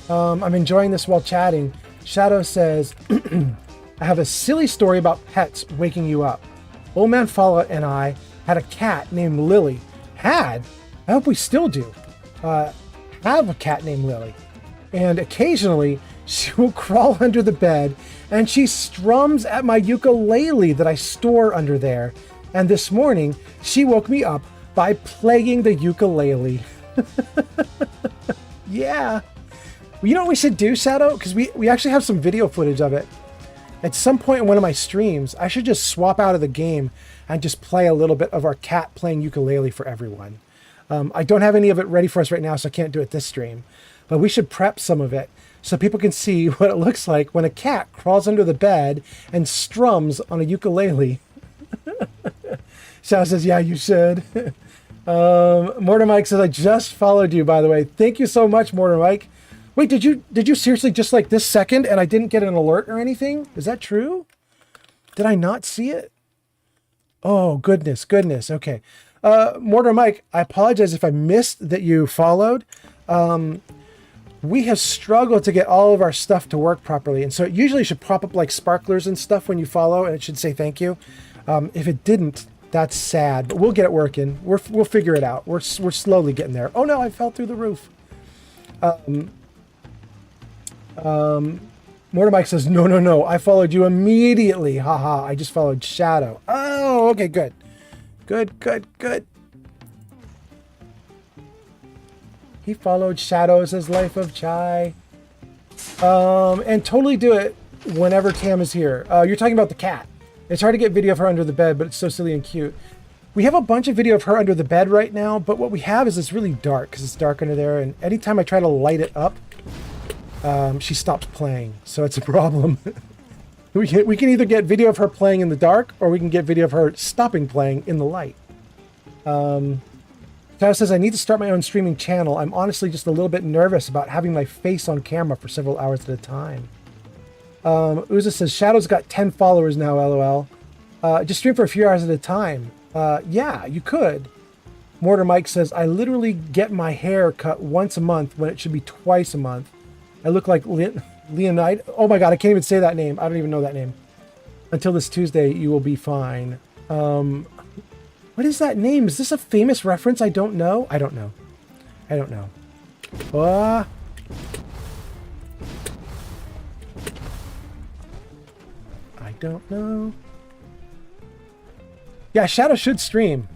I'm enjoying this while chatting. Shadow says, I have a silly story about pets waking you up. Old Man Fala and I had a cat named Lily. Had? I hope we still do. Have a cat named Lily. And occasionally, she will crawl under the bed and she strums at my ukulele that I store under there. And this morning, she woke me up by playing the ukulele. Yeah. You know what we should do, Shadow? Because we actually have some video footage of it. At some point in one of my streams, I should just swap out of the game and just play a little bit of our cat playing ukulele for everyone. I don't have any of it ready for us right now, so I can't do it this stream. But we should prep some of it so people can see what it looks like when a cat crawls under the bed and strums on a ukulele. Shadow says, yeah, you should. Mortar Mike says, I just followed you, by the way. Thank you so much, Mortar Mike. Wait, did you seriously just like this second and I didn't get an alert or anything? Is that true? Did I not see it? Oh, goodness. Okay. Mortar Mike, I apologize if I missed that you followed. We have struggled to get all of our stuff to work properly. And so it usually should pop up like sparklers and stuff when you follow, and it should say thank you. If it didn't, that's sad, but we'll get it working. We'll figure it out. We're slowly getting there. Oh no, I fell through the roof. Mortar Mike says, no, I followed you immediately. Haha, I just followed Shadow. Oh, okay, good. Good. He followed Shadows as Life of Chai. And totally do it whenever Tam is here. You're talking about the cat. It's hard to get video of her under the bed, but it's so silly and cute. We have a bunch of video of her under the bed right now, but what we have is it's really dark because it's dark under there. And anytime I try to light it up, she stops playing. So it's a problem. We can either get video of her playing in the dark or we can get video of her stopping playing in the light. Shadow says, I need to start my own streaming channel. I'm honestly just a little bit nervous about having my face on camera for several hours at a time. Uza says, Shadow's got 10 followers now, lol. Just stream for a few hours at a time. Yeah, you could. Mortar Mike says, I literally get my hair cut once a month when it should be twice a month. I look like Leonide. Oh my God, I can't even say that name. I don't even know that name. Until this Tuesday, you will be fine. What is that name? Is this a famous reference I don't know? I don't know. I don't know. I don't know. Yeah, Shadow should stream.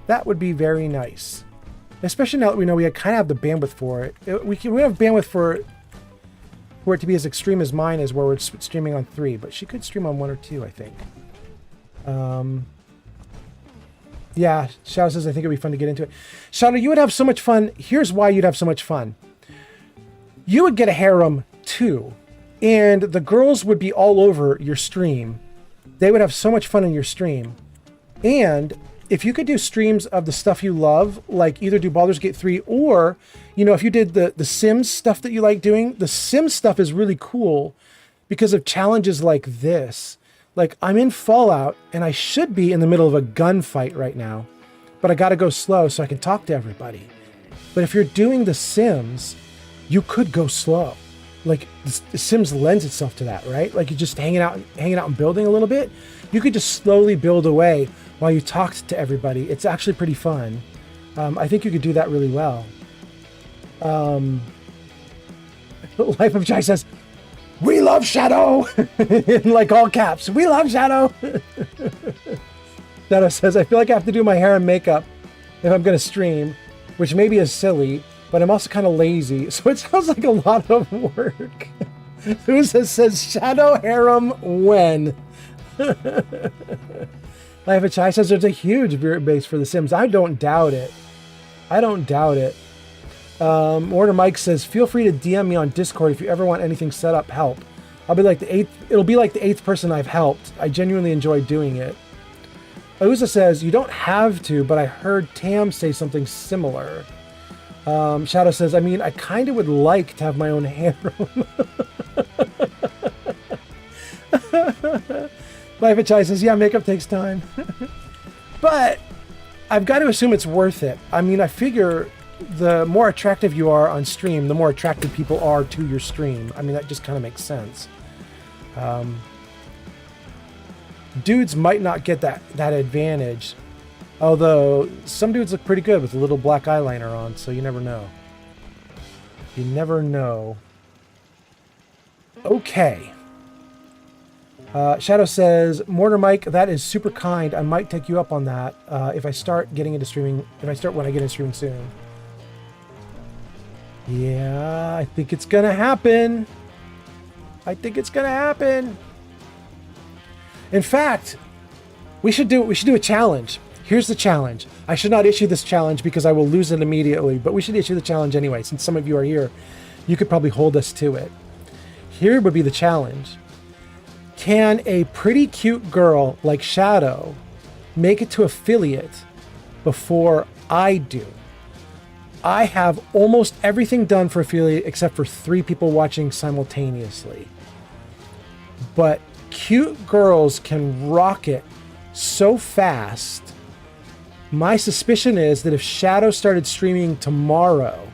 That would be very nice. Especially now that we know we kind of have the bandwidth for it. We have bandwidth for it to be as extreme as mine is, where we're streaming on 3. But she could stream on 1 or 2, I think. Yeah, Shadow says, I think it'd be fun to get into it. Shadow, you would have so much fun. Here's why you'd have so much fun. You would get a harem too. And the girls would be all over your stream. They would have so much fun in your stream. And if you could do streams of the stuff you love, like either do Baldur's Gate 3 or, you know, if you did the Sims stuff that you like doing, the Sims stuff is really cool because of challenges like this. Like, I'm in Fallout and I should be in the middle of a gunfight right now, but I got to go slow so I can talk to everybody. But if you're doing the Sims, you could go slow. Like, the Sims lends itself to that, right? Like, you're just hanging out and building a little bit. You could just slowly build away while you talked to everybody. It's actually pretty fun. I think you could do that really well. Life of Chai says, we love Shadow! In like all caps, we love Shadow! Shadow says, I feel like I have to do my hair and makeup if I'm going to stream, which maybe is silly, but I'm also kind of lazy, so it sounds like a lot of work. Uza says, Shadow harem when? Life of Chai says, there's a huge viewer base for The Sims. I don't doubt it. I don't doubt it. Mortar Mike says, feel free to DM me on Discord if you ever want anything set up, help. I'll be like the 8th, it'll be like the 8th person I've helped. I genuinely enjoy doing it. Uza says, you don't have to, but I heard Tam say something similar. Shadow says, I mean, I kind of would like to have my own harem. Life of Chai says, yeah, makeup takes time. But I've got to assume it's worth it. I mean, I figure the more attractive you are on stream, the more attracted people are to your stream. I mean, that just kind of makes sense. Dudes might not get that advantage, although some dudes look pretty good with a little black eyeliner on, so you never know. You never know. Okay. Shadow says, Mortar Mike, that is super kind. I might take you up on that if I start getting into streaming, when I get into streaming soon. Yeah, I think it's gonna happen. I think it's gonna happen. In fact, we should do a challenge. Here's the challenge. I should not issue this challenge because I will lose it immediately, but we should issue the challenge anyway. Since some of you are here, you could probably hold us to it. Here would be the challenge. Can a pretty cute girl like Shadow make it to affiliate before I do? I have almost everything done for affiliate except for 3 people watching simultaneously. But cute girls can rock it so fast. My suspicion is that if Shadow started streaming tomorrow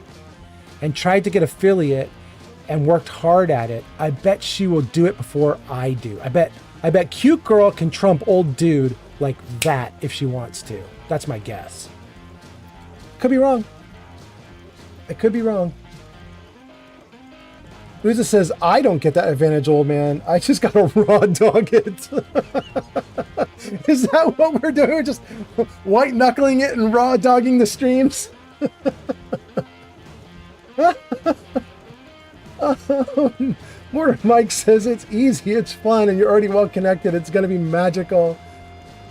and tried to get affiliate and worked hard at it, I bet she will do it before I do. I bet cute girl can trump old dude like that if she wants to. That's my guess. Could be wrong. I could be wrong. Uza says, I don't get that advantage, old man. I just gotta raw dog it. Is that what we're doing? We're just white knuckling it and raw dogging the streams? More Mike says it's easy, it's fun, and you're already well connected. It's gonna be magical.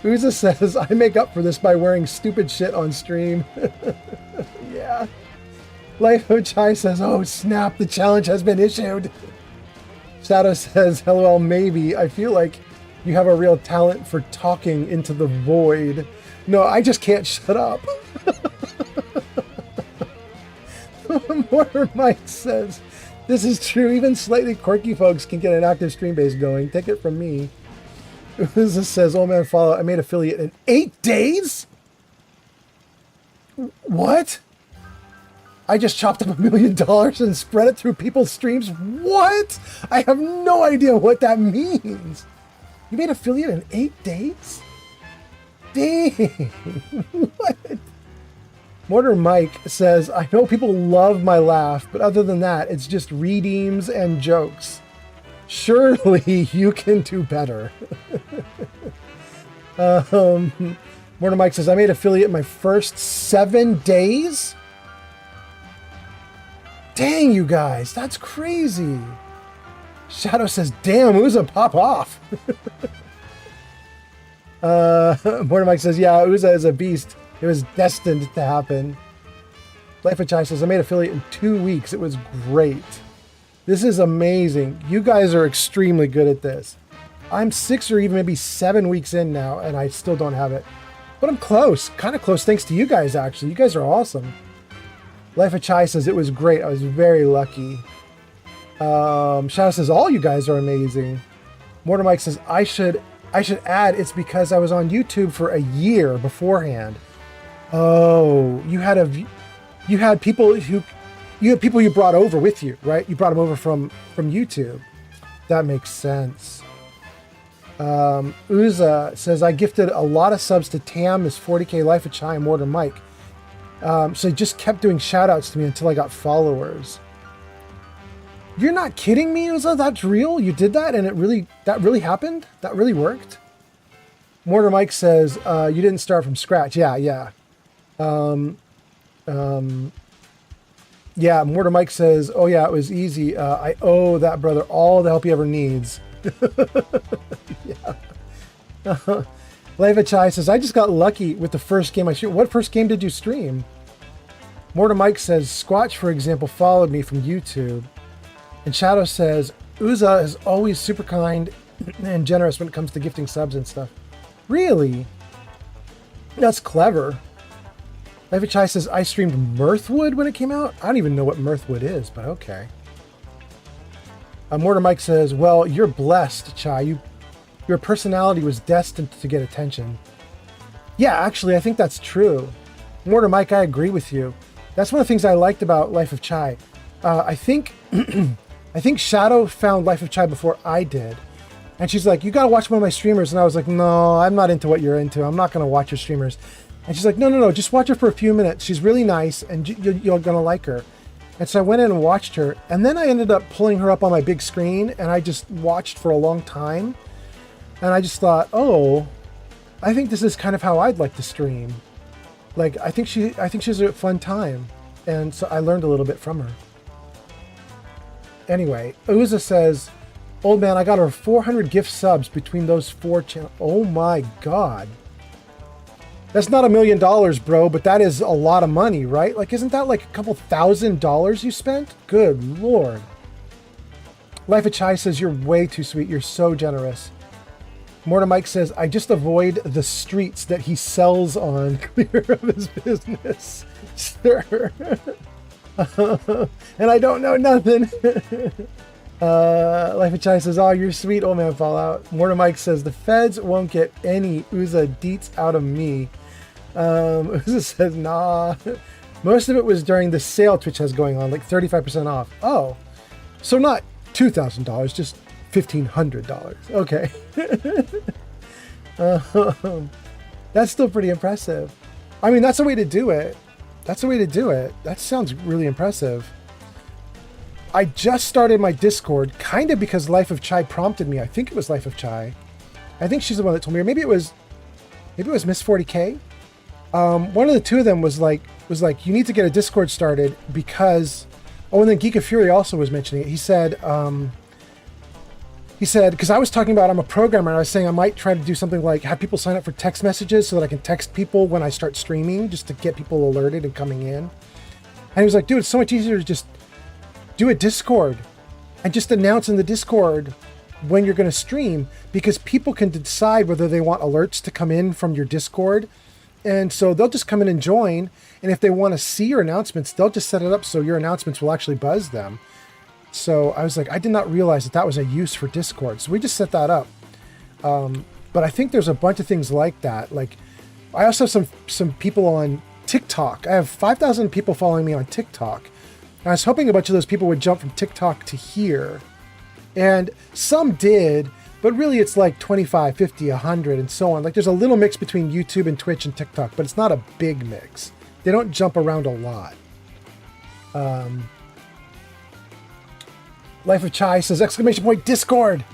Uza says, I make up for this by wearing stupid shit on stream. Yeah. Life of Chai says, oh snap, the challenge has been issued. Shadow says, LOL, maybe. I feel like you have a real talent for talking into the void. No, I just can't shut up. More Mike says, this is true. Even slightly quirky folks can get an active stream base going. Take it from me. This says, "Oh man, follow. I made affiliate in 8 days. What? I just chopped up $1 million and spread it through people's streams. What? I have no idea what that means. You made affiliate in 8 days? Dang. What? Mortar Mike says, I know people love my laugh, but other than that, it's just redeems and jokes. Surely you can do better. Mortar Mike says, I made affiliate in my first 7 days? Dang, you guys, that's crazy. Shadow says, damn, Uza, pop off. Mortar Mike says, yeah, Uza is a beast. It was destined to happen. Life of Chai says, I made affiliate in 2 weeks. It was great. This is amazing. You guys are extremely good at this. I'm 6 or even maybe 7 weeks in now, and I still don't have it. But I'm close. Kind of close thanks to you guys, actually. You guys are awesome. Life of Chai says, it was great. I was very lucky. Shadow says, all you guys are amazing. Mortar Mike says, I should add, it's because I was on YouTube for a year beforehand. Oh, you had people you brought over with you, right? You brought them over from YouTube. That makes sense. Uza says, I gifted a lot of subs to Tam, Miss 40K, Life of Chai, and Mortar Mike. So he just kept doing shout outs to me until I got followers. You're not kidding me, Uza? That's real? You did that and that really happened? That really worked? Mortar Mike says, you didn't start from scratch. Yeah. Yeah, Mortar Mike says, oh yeah, it was easy. I owe that brother all the help he ever needs. Yeah. Leva Chai says, I just got lucky with the first game I streamed. What first game did you stream? Mortar Mike says, Squatch, for example, followed me from YouTube. And Shadow says, Uza is always super kind and generous when it comes to gifting subs and stuff. Really? That's clever. Leva Chai says, I streamed Mirthwood when it came out. I don't even know what Mirthwood is, but okay. Mortar Mike says, well, you're blessed, Chai. Your personality was destined to get attention. Yeah, actually, I think that's true. Mortar Mike, I agree with you. That's one of the things I liked about Life of Chai. I think Shadow found Life of Chai before I did. And she's like, you gotta watch one of my streamers. And I was like, no, I'm not into what you're into. I'm not gonna watch your streamers. And she's like, no, just watch her for a few minutes. She's really nice and you're gonna like her. And so I went in and watched her. And then I ended up pulling her up on my big screen and I just watched for a long time. And I just thought, oh, I think this is kind of how I'd like to stream. Like, I think she's a fun time. And so I learned a little bit from her. Anyway, Uza says, old man, I got over 400 gift subs between those 4 channels. Oh my God. That's not $1 million, bro, but that is a lot of money, right? Like, isn't that like a couple $1,000 you spent? Good Lord. Life of Chai says, you're way too sweet. You're so generous. Mortar Mike says, I just avoid the streets that he sells on, clear of his business. Sure. And I don't know nothing. Life of Chai says, oh, you're sweet, old man Fallout. Mortar Mike says, the feds won't get any Uza deets out of me. Uza says, nah. Most of it was during the sale Twitch has going on, like 35% off. Oh, so not $2,000, just $1,500. Okay. That's still pretty impressive. I mean, that's a way to do it. That's the way to do it. That sounds really impressive. I just started my Discord, kind of because Life of Chai prompted me. I think it was Life of Chai. I think she's the one that told me, or maybe it was Miss 40K. One of the two of them was like, you need to get a Discord started because, oh, and then Geek of Fury also was mentioning it. He said, because I was talking about I'm a programmer and I was saying I might try to do something like have people sign up for text messages so that I can text people when I start streaming just to get people alerted and coming in. And he was like, dude, it's so much easier to just do a Discord and just announce in the Discord when you're going to stream because people can decide whether they want alerts to come in from your Discord. And so they'll just come in and join. And if they want to see your announcements, they'll just set it up so your announcements will actually buzz them. So I was like, I did not realize that was a use for Discord. So we just set that up. But I think there's a bunch of things like that. Like, I also have some people on TikTok. I have 5,000 people following me on TikTok. And I was hoping a bunch of those people would jump from TikTok to here. And some did, but really it's like 25, 50, 100, and so on. Like, there's a little mix between YouTube and Twitch and TikTok, but it's not a big mix. They don't jump around a lot. Life of Chai says, exclamation point, Discord.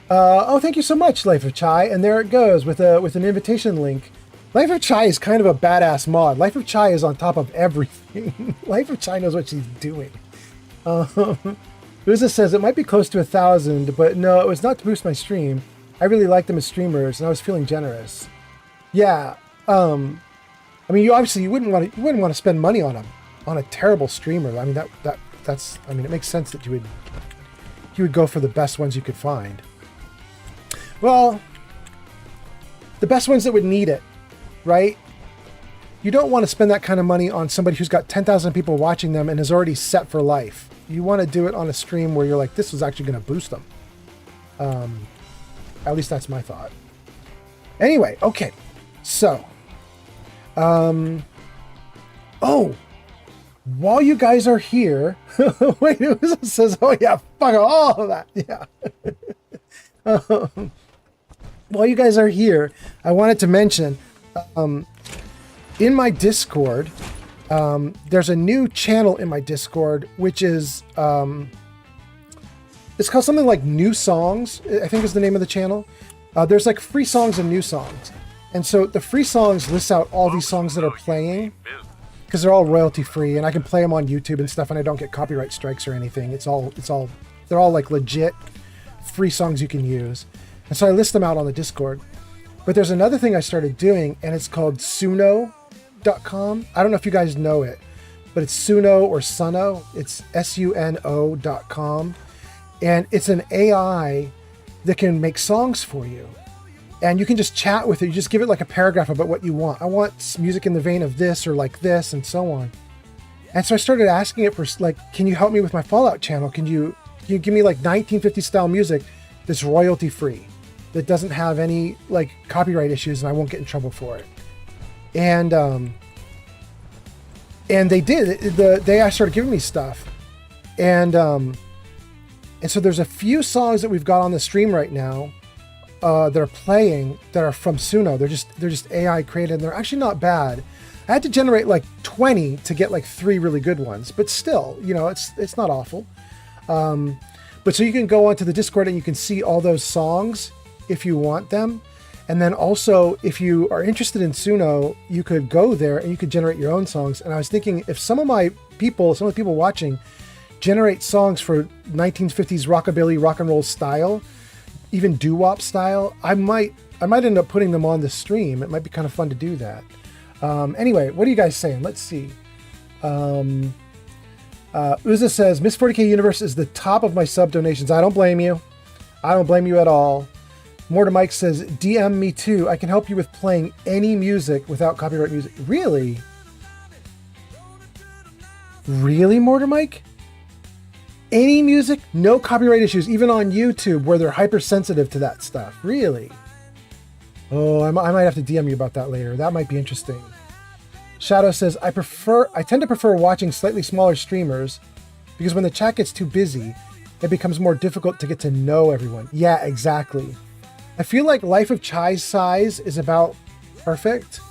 Oh, thank you so much, Life of Chai. And there it goes with an invitation link. Life of Chai is kind of a badass mod. Life of Chai is on top of everything. Life of Chai knows what she's doing. Uza says, it might be close to 1,000, but no, it was not to boost my stream. I really like them as streamers, and I was feeling generous. Yeah, I mean, you wouldn't want to spend money on a terrible streamer. I mean, that's I mean, it makes sense that you would go for the best ones you could find. Well, the best ones that would need it, right? You don't want to spend that kind of money on somebody who's got 10,000 people watching them and is already set for life. You want to do it on a stream where you're like, this is actually going to boost them. At least that's my thought. Anyway, okay. So, oh, while you guys are here, wait, it says, oh yeah, fuck all of that. Yeah. While you guys are here, I wanted to mention, in my Discord, there's a new channel in my Discord, which is, it's called something like New Songs, I think is the name of the channel. There's like free songs and new songs. And so the free songs lists out all these songs that are playing, because they're all royalty free, and I can play them on YouTube and stuff, and I don't get copyright strikes or anything. They're all like legit free songs you can use. And so I list them out on the Discord. But there's another thing I started doing, and it's called Suno.com. I don't know if you guys know it, but it's Suno or Suno. It's Suno.com. And it's an AI that can make songs for you. And you can just chat with it. You just give it like a paragraph about what you want. I want music in the vein of this or like this and so on. And so I started asking it for like, can you help me with my Fallout channel? Can you give me like 1950 style music that's royalty free, that doesn't have any like copyright issues, and I won't get in trouble for it? And they did. The AI started giving me stuff, and so there's a few songs that we've got on the stream right now that are playing that are from Suno. They're just AI created, and they're actually not bad. I had to generate like 20 to get like 3 really good ones, but still, you know, it's not awful. But so you can go onto the Discord and you can see all those songs if you want them. And then also, if you are interested in Suno, you could go there and you could generate your own songs. And I was thinking, if some of the people watching generate songs for 1950s rockabilly, rock and roll style, even doo-wop style, I might end up putting them on the stream. It might be kind of fun to do that. Anyway, what are you guys saying? Let's see. Uza says, Miss 40K Universe is the top of my sub donations. I don't blame you. I don't blame you at all. Mortar Mike says, DM me too. I can help you with playing any music without copyright music. Really? Really, Mortar Mike? Any music? No copyright issues, even on YouTube where they're hypersensitive to that stuff. Really? Oh, I might have to DM you about that later. That might be interesting. Shadow says, I tend to prefer watching slightly smaller streamers because when the chat gets too busy, it becomes more difficult to get to know everyone. Yeah, exactly. I feel like Life of Chai's size is about perfect.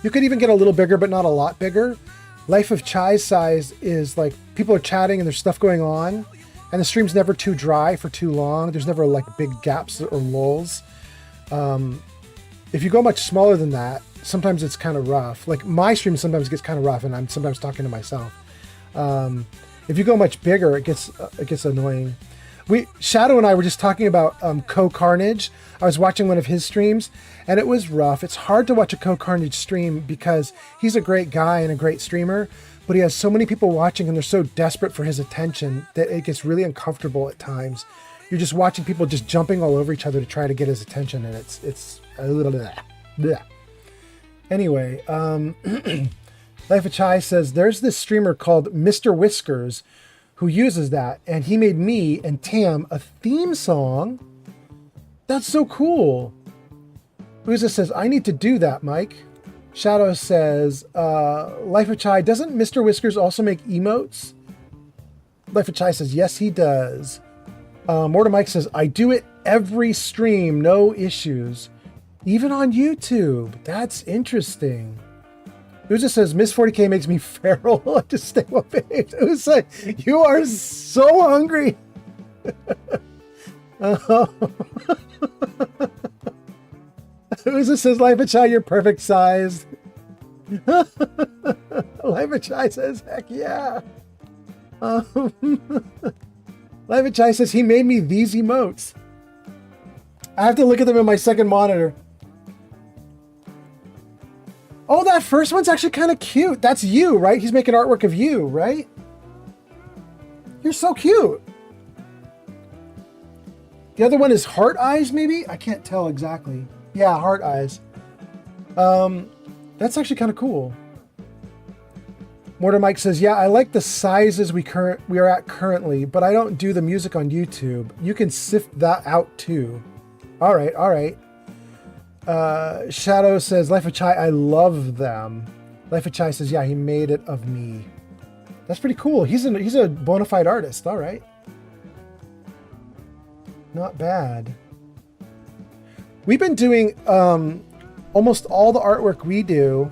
You could even get a little bigger, but not a lot bigger. Life of Chai's size is like people are chatting and there's stuff going on, and the stream's never too dry for too long. There's never like big gaps or lulls. If you go much smaller than that, sometimes it's kind of rough. Like my stream sometimes gets kind of rough, and I'm sometimes talking to myself. If you go much bigger, it gets annoying. Shadow and I were just talking about Co-Carnage. I was watching one of his streams, and it was rough. It's hard to watch a Co-Carnage stream because he's a great guy and a great streamer, but he has so many people watching, and they're so desperate for his attention that it gets really uncomfortable at times. You're just watching people just jumping all over each other to try to get his attention, and it's a little bleh. Anyway, Life of Chai says, there's this streamer called Mr. Whiskers who uses that, and he made me and Tam a theme song. That's so cool. Uza says, I need to do that, Mike. Shadow says, Life of Chai, doesn't Mr. Whiskers also make emotes? Life of Chai says, yes, he does. Mortar Mike says, I do it every stream, no issues. Even on YouTube. That's interesting. Uza says, Miss 40K makes me feral. Just stay well behaved. Uza, you are so hungry. Uza says, Life of Chai, you're perfect sized. Life of Chai says, heck yeah. Life of Chai says, he made me these emotes. I have to look at them in my second monitor. Oh, that first one's actually kind of cute. That's you, right? He's making artwork of you, right? You're so cute. The other one is heart eyes, maybe? I can't tell exactly. Yeah, heart eyes. That's actually kind of cool. Mortar Mike says, yeah, I like the sizes we are at currently, but I don't do the music on YouTube. You can sift that out too. All right, all right. Shadow says, Life of Chai, I love them. Life of Chai says, yeah, he made it of me. That's pretty cool. He's a bona fide artist. All right. Not bad. We've been doing almost all the artwork we do.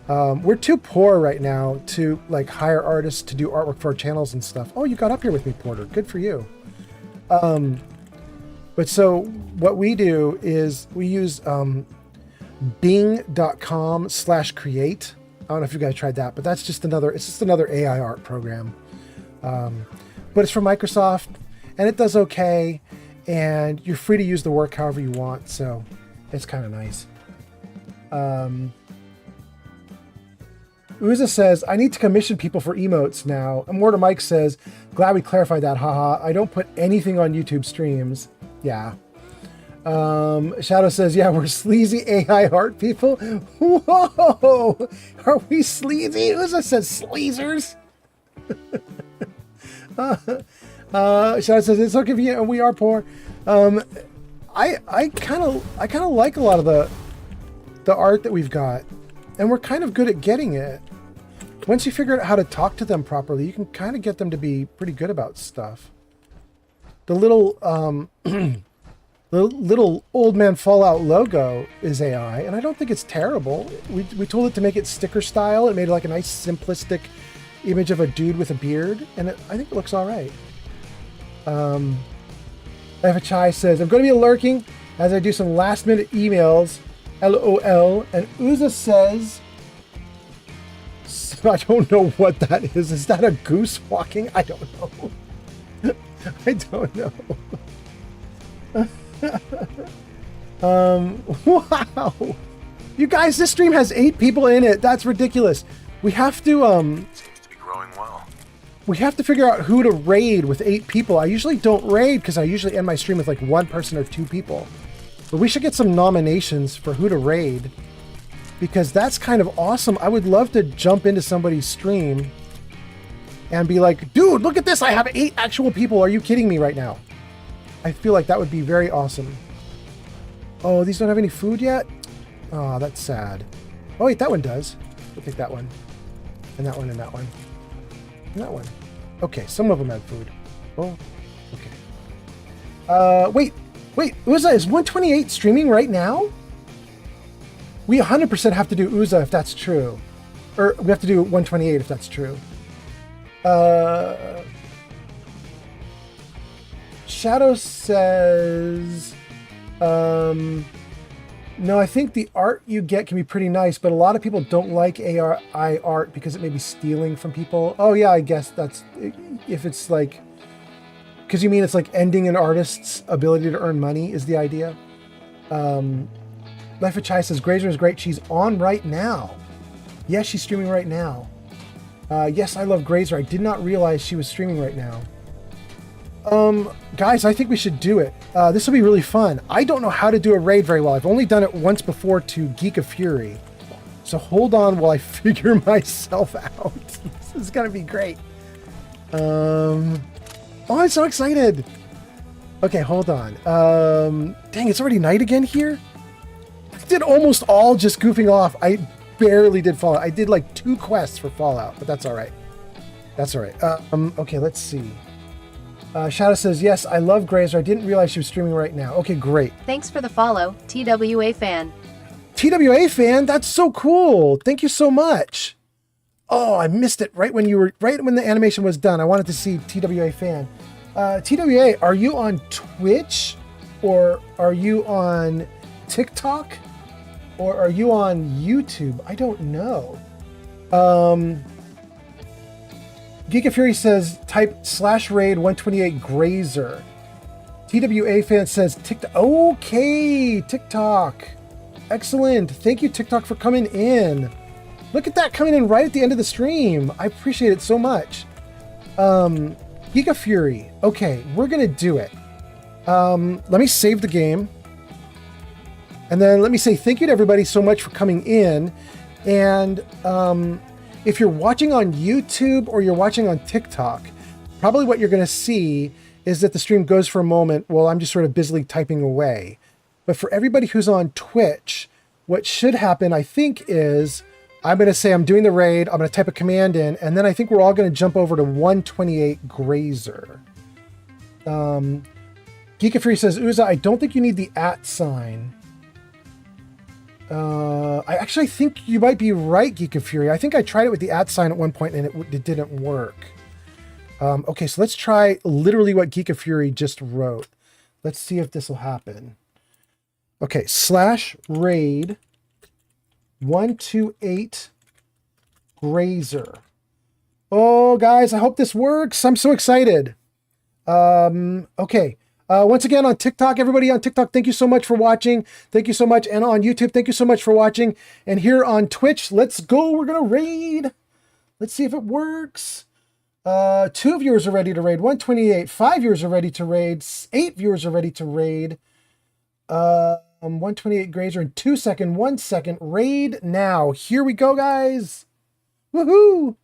We're too poor right now to like hire artists to do artwork for our channels and stuff. Oh, you got up here with me, Porter. Good for you. But so what we do is we use bing.com/create. I don't know if you guys tried that, but it's just another AI art program. But it's from Microsoft and it does okay. And you're free to use the work however you want. So it's kind of nice. Uza says, I need to commission people for emotes now. And Mortar Mike says, glad we clarified that. Haha. I don't put anything on YouTube streams. Yeah. Shadow says, yeah, we're sleazy AI art people. Whoa. Are we sleazy? Uza says sleazers. Shadow says, it's so convenient. We are poor. I kind of like a lot of the art that we've got. And we're kind of good at getting it. Once you figure out how to talk to them properly, you can kind of get them to be pretty good about stuff. The little little old man Fallout logo is AI, and I don't think it's terrible. We told it to make it sticker style. It made like a nice simplistic image of a dude with a beard, and I think it looks all right. Life of Chai says, I'm going to be lurking as I do some last minute emails. LOL. And Uza says, so I don't know what that is. Is that a goose walking? I don't know. I don't know. Wow. You guys, this stream has 8 people in it. That's ridiculous. We have to, Seems to be growing well. we have to figure out who to raid with 8 people. I usually don't raid because I usually end my stream with like 1 person or 2 people. But we should get some nominations for who to raid because that's kind of awesome. I would love to jump into somebody's stream and be like, dude, look at this. I have 8 actual people. Are you kidding me right now? I feel like that would be very awesome. Oh, these don't have any food yet? Oh, that's sad. Oh, wait, that one does. We'll take that one. And that one and that one. And that one. Okay, some of them have food. Oh, okay. Wait, Uza, is 128 streaming right now? We 100% have to do Uza if that's true. Or we have to do 128 if that's true. Shadow says, no, I think the art you get can be pretty nice, but a lot of people don't like AI art because it may be stealing from people. Oh yeah, I guess that's, if it's like, because you mean it's like ending an artist's ability to earn money is the idea. Life of Chai says, Grazer is great. She's on right now. Yes, she's streaming right now. Yes, I love Grazer. I did not realize she was streaming right now. Guys, I think we should do it. This will be really fun. I don't know how to do a raid very well. I've only done it once before to Geek of Fury. So hold on while I figure myself out. This is going to be great. Oh, I'm so excited. Okay, hold on. Dang, it's already night again here? did almost all just goofing off. I barely did Fallout. I did like 2 quests for Fallout, but that's all right. That's all right. Okay, let's see. Shadow says, yes, I love Grazer. I didn't realize she was streaming right now. Okay, great. Thanks for the follow, TWA fan. TWA fan, that's so cool. Thank you so much. Oh, I missed it right when the animation was done. I wanted to see TWA fan. TWA, are you on Twitch or are you on TikTok or are you on YouTube? I don't know. Geek of Fury says type /raid 128 Grazer. TWA fan says TikTok. Okay, TikTok. Excellent. Thank you, TikTok, for coming in. Look at that coming in right at the end of the stream. I appreciate it so much. Geek of Fury. Okay, we're gonna do it. Let me save the game. And then let me say thank you to everybody so much for coming in. And if you're watching on YouTube or you're watching on TikTok, probably what you're going to see is that the stream goes for a moment while I'm just sort of busily typing away. But for everybody who's on Twitch, what should happen, I think, is I'm going to say I'm doing the raid, I'm going to type a command in, and then I think we're all going to jump over to 128 Grazer. Geek of Fury says, Uza, I don't think you need the @ sign. I actually think you might be right, Geek of Fury. I think I tried it with the @ sign at one point and it didn't work. Okay, so let's try literally what Geek of Fury just wrote. Let's see if this will happen. Okay, /raid 128 Grazer. Oh, guys, I hope this works. I'm so excited. Okay. Once again, on TikTok, everybody on TikTok, thank you so much for watching. Thank you so much. And on YouTube, thank you so much for watching. And here on Twitch, let's go. We're going to raid. Let's see if it works. 2 viewers are ready to raid. 128. 5 viewers are ready to raid. 8 viewers are ready to raid. 128 Grazer in 2 seconds. 1 second. Raid now. Here we go, guys. Woohoo!